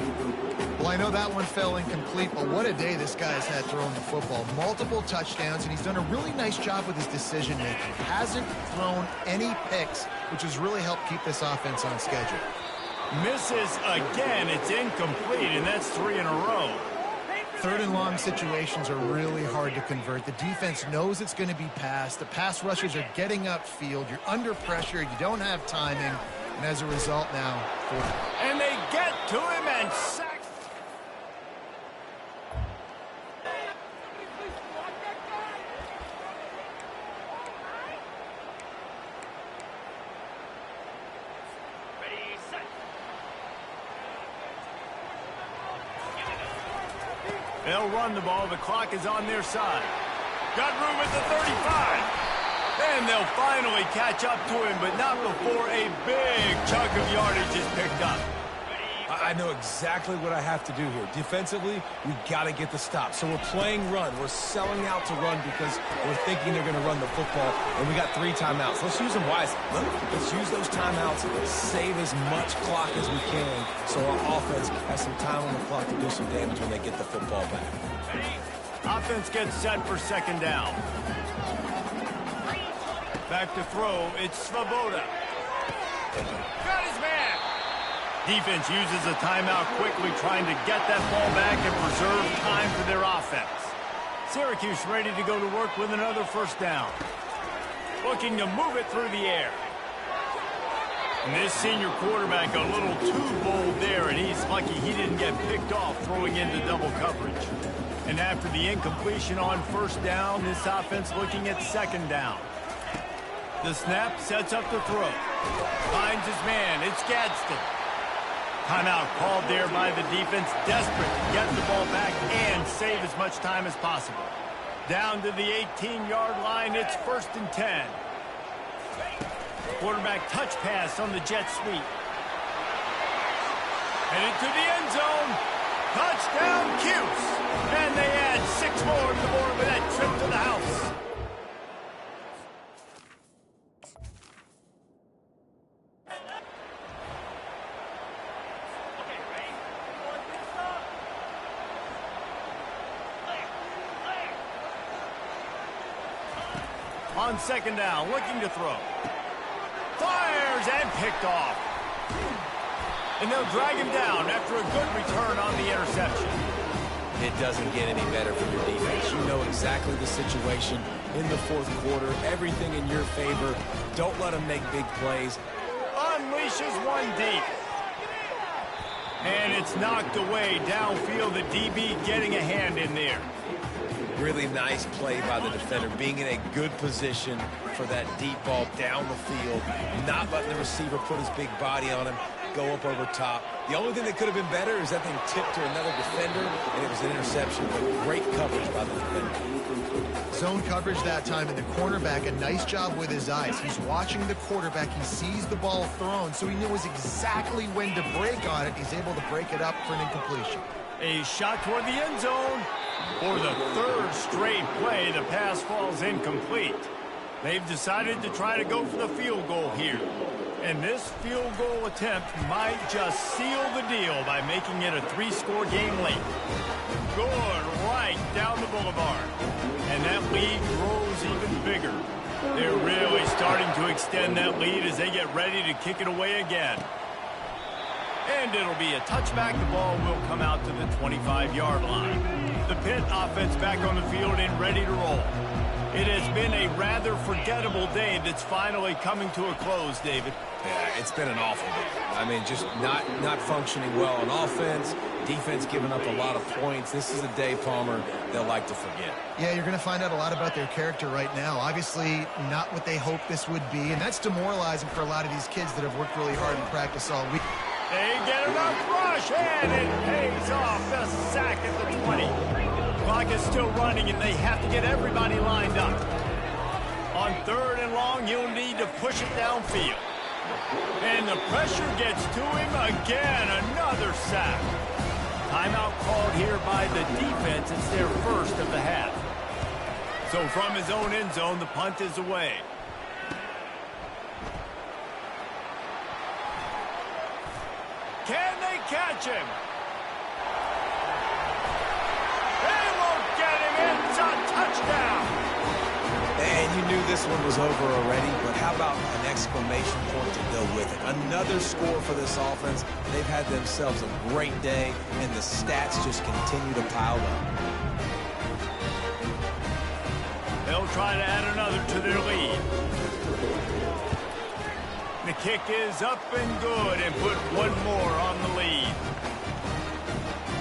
Speaker 2: Well, I know that one fell incomplete, but what a day this guy's had throwing the football. Multiple touchdowns, and he's done a really nice job with his decision-making. Hasn't thrown any picks, which has really helped keep this offense on schedule.
Speaker 1: Misses again. It's incomplete, and that's 3 in a row.
Speaker 2: Third and long situations are really hard to convert. The defense knows it's going to be passed. The pass rushers are getting upfield. You're under pressure. You don't have timing. And as a result now...
Speaker 1: And they get to him and sack. They'll run the ball. The clock is on their side. Got room at the 35. And they'll finally catch up to him, but not before a big chunk of yardage is picked up.
Speaker 3: I know exactly what I have to do here. Defensively, we got to get the stop. So we're playing run. We're selling out to run because we're thinking they're going to run the football, and we got 3 timeouts. Let's use them wisely. Let's use those timeouts, save as much clock as we can so our offense has some time on the clock to do some damage when they get the football back.
Speaker 1: Offense gets set for second down. Back to throw, it's Svoboda. Got his man. Defense uses a timeout quickly, trying to get that ball back and preserve time for their offense. Syracuse ready to go to work with another first down. Looking to move it through the air. And this senior quarterback a little too bold there, and he's lucky he didn't get picked off throwing into double coverage. And after the incompletion on first down, this offense looking at second down. The snap sets up the throw. Finds his man. It's Gadsden. Timeout called there by the defense, desperate to get the ball back and save as much time as possible. Down to the 18-yard line, it's 1st and 10. Quarterback touch pass on the jet sweep. Headed to the end zone. Touchdown, Cuse. And they add 6 more to the board with that trip to the house. On second down, looking to throw. Fires and picked off. And they'll drag him down after a good return on the interception.
Speaker 3: It doesn't get any better for your defense. You know exactly the situation in the fourth quarter. Everything in your favor. Don't let them make big plays.
Speaker 1: Unleashes one deep. And it's knocked away downfield. The DB getting a hand in there.
Speaker 3: Really nice play by the defender, being in a good position for that deep ball down the field, not letting the receiver put his big body on him, go up over top. The only thing that could have been better is that thing tipped to another defender, and it was an interception, but great coverage by the defender.
Speaker 2: Zone coverage that time, and the cornerback, a nice job with his eyes. He's watching the quarterback. He sees the ball thrown, so he knows exactly when to break on it. He's able to break it up for an incompletion.
Speaker 1: A shot toward the end zone. For the 3rd straight play, the pass falls incomplete. They've decided to try to go for the field goal here. And this field goal attempt might just seal the deal by making it a 3-score game late. Good right down the boulevard. And that lead grows even bigger. They're really starting to extend that lead as they get ready to kick it away again. And it'll be a touchback. The ball will come out to the 25-yard line. The Pitt offense back on the field and ready to roll. It has been a rather forgettable day that's finally coming to a close, David.
Speaker 3: Yeah, it's been an awful day. I mean, just not functioning well on offense. Defense giving up a lot of points. This is a day, Palmer, they'll like to forget.
Speaker 2: Yeah, you're going to find out a lot about their character right now. Obviously, not what they hoped this would be, and that's demoralizing for a lot of these kids that have worked really hard in practice all week.
Speaker 1: They get enough rush, and it pays off. The sack at the 20. Clock is still running, and they have to get everybody lined up. On 3rd and long, you'll need to push it downfield. And the pressure gets to him again. Another sack. Timeout called here by the defense. It's their first of the half. So from his own end zone, the punt is away. Can they catch him? They won't get him. It's a touchdown.
Speaker 3: And you knew this one was over already, but how about an exclamation point to go with it? Another score for this offense. They've had themselves a great day, and the stats just continue to pile up.
Speaker 1: They'll try to add another to their lead. The kick is up and good and put one more on the lead.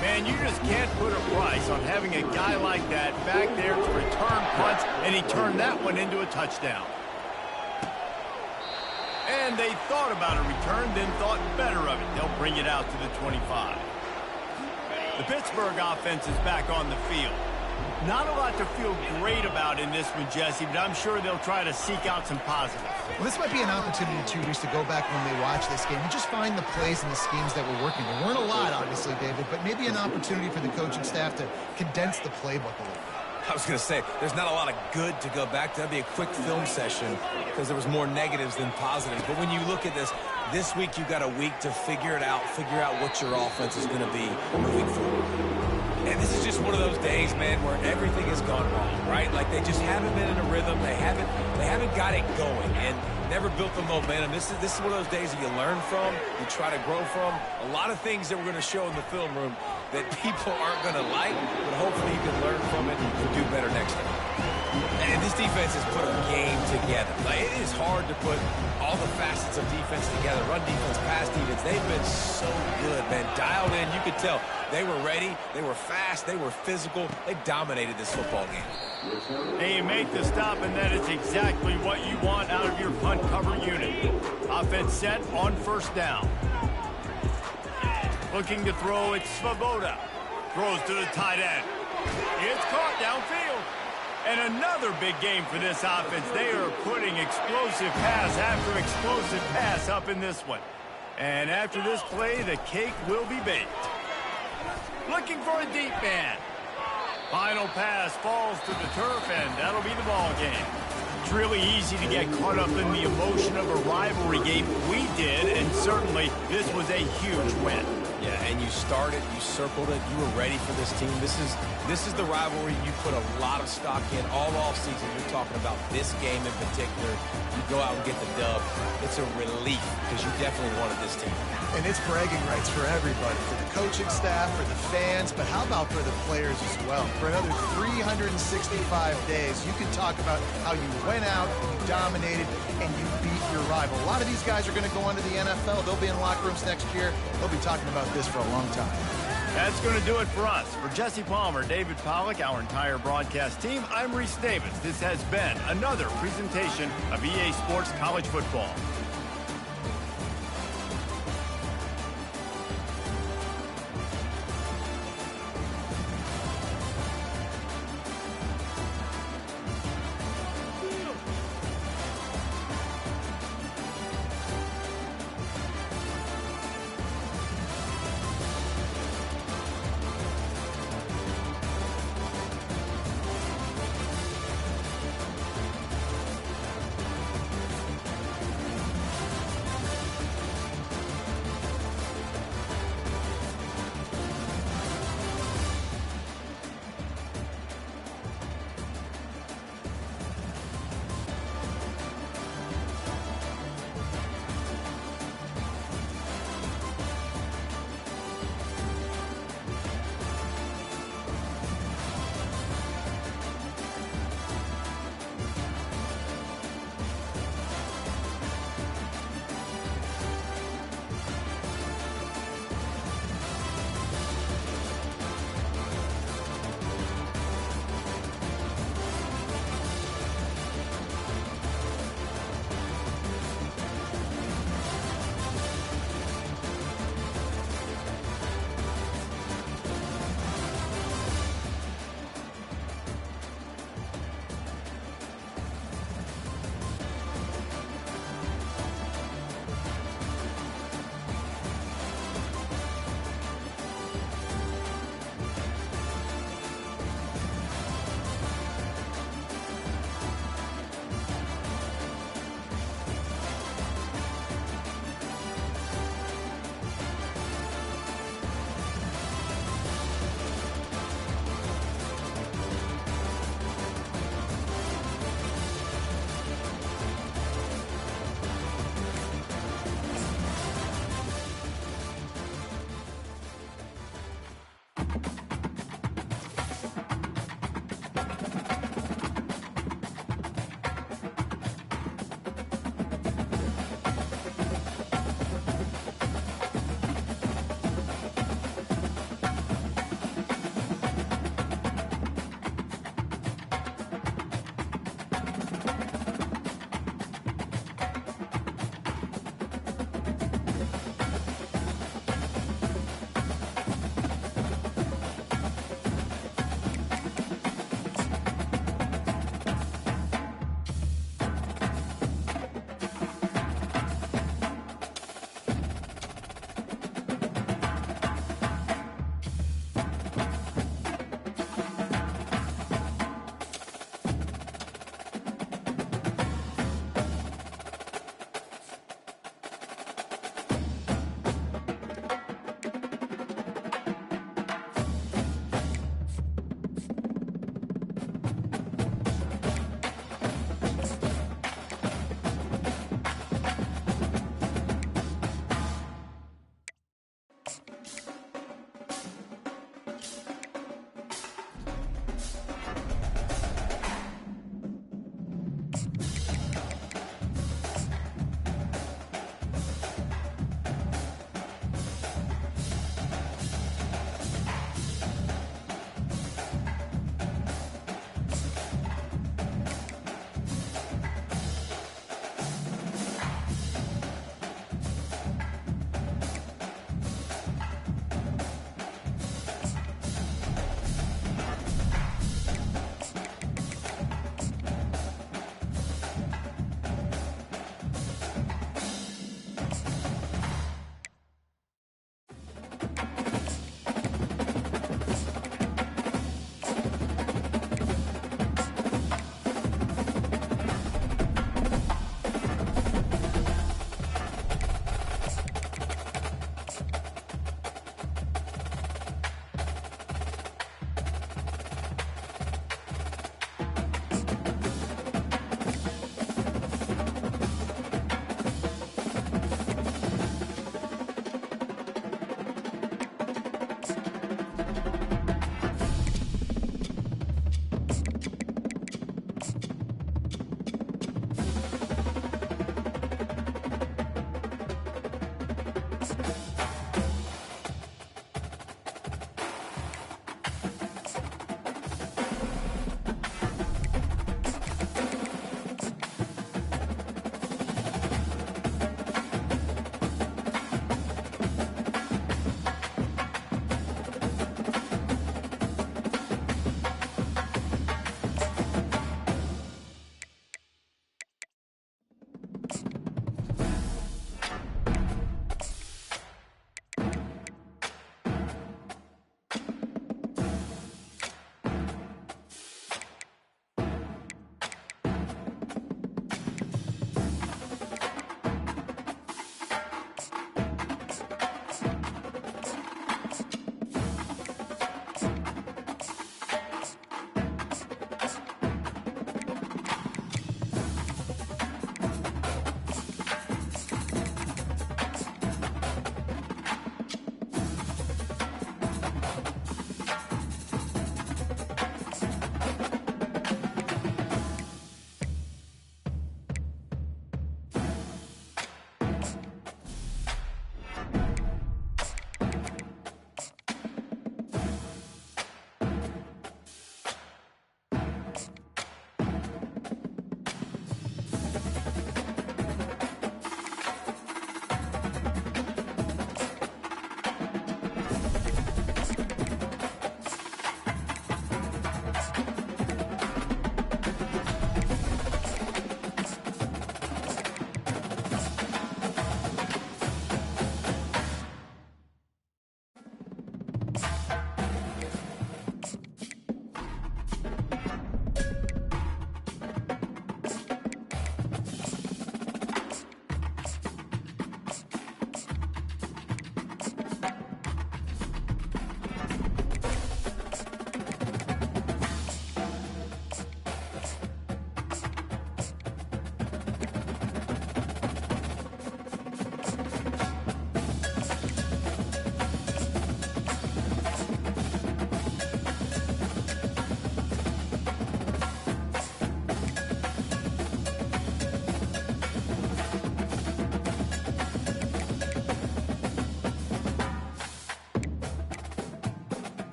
Speaker 1: Man, you just can't put a price on having a guy like that back there to return punts, and he turned that one into a touchdown. And they thought about a return, then thought better of it. They'll bring it out to the 25. The Pittsburgh offense is back on the field. Not a lot to feel great about in this one, Jesse, but I'm sure they'll try to seek out some positives.
Speaker 2: Well, this might be an opportunity, too, Reese, to go back when they watch this game and just find the plays and the schemes that were working. There weren't a lot, obviously, David, but maybe an opportunity for the coaching staff to condense the playbook a little bit.
Speaker 3: I was going to say, there's not a lot of good to go back to. That'd be a quick film session because there was more negatives than positives. But when you look at this week you've got a week to figure it out, figure out what your offense is going to be moving forward. And this is just one of those days, man, where everything has gone wrong, right? Like they just haven't been in a rhythm. They haven't got it going and never built the momentum. This is one of those days that you learn from, you try to grow from. A lot of things that we're going to show in the film room that people aren't going to like, but hopefully you can learn from it and do better next time. And this defense has put a game together. Like, it is hard to put all the facets of defense together. Run defense, pass defense. They've been so good, man. Dialed in. You could tell they were ready. They were fast. They were physical. They dominated this football game.
Speaker 1: And you make the stop, and that is exactly what you want out of your punt cover unit. Offense set on 1st down. Looking to throw, it's Svoboda. Throws to the tight end. It's caught downfield. And another big game for this offense. They are putting explosive pass after explosive pass up in this one. And after this play, the cake will be baked. Looking for a deep man. Final pass falls to the turf, and that'll be the ball game. It's really easy to get caught up in the emotion of a rivalry game. We did, and certainly this was a huge win.
Speaker 3: Yeah, and you started, you circled it, you were ready for this team. This is the rivalry you put a lot of stock in all offseason. You're talking about this game in particular. You go out and get the dub. It's a relief because you definitely wanted this team.
Speaker 2: And it's bragging rights for everybody, for the coaching staff, for the fans, but how about for the players as well? For another 365 days, you can talk about how you went out, you dominated, and you beat your rival. A lot of these guys are going to go on to the NFL. They'll be in locker rooms next year. They'll be talking about this for a long time.
Speaker 1: That's going to do it for us. For Jesse Palmer, David Pollack, our entire broadcast team, I'm Reese Davis. This has been another presentation of EA Sports College Football.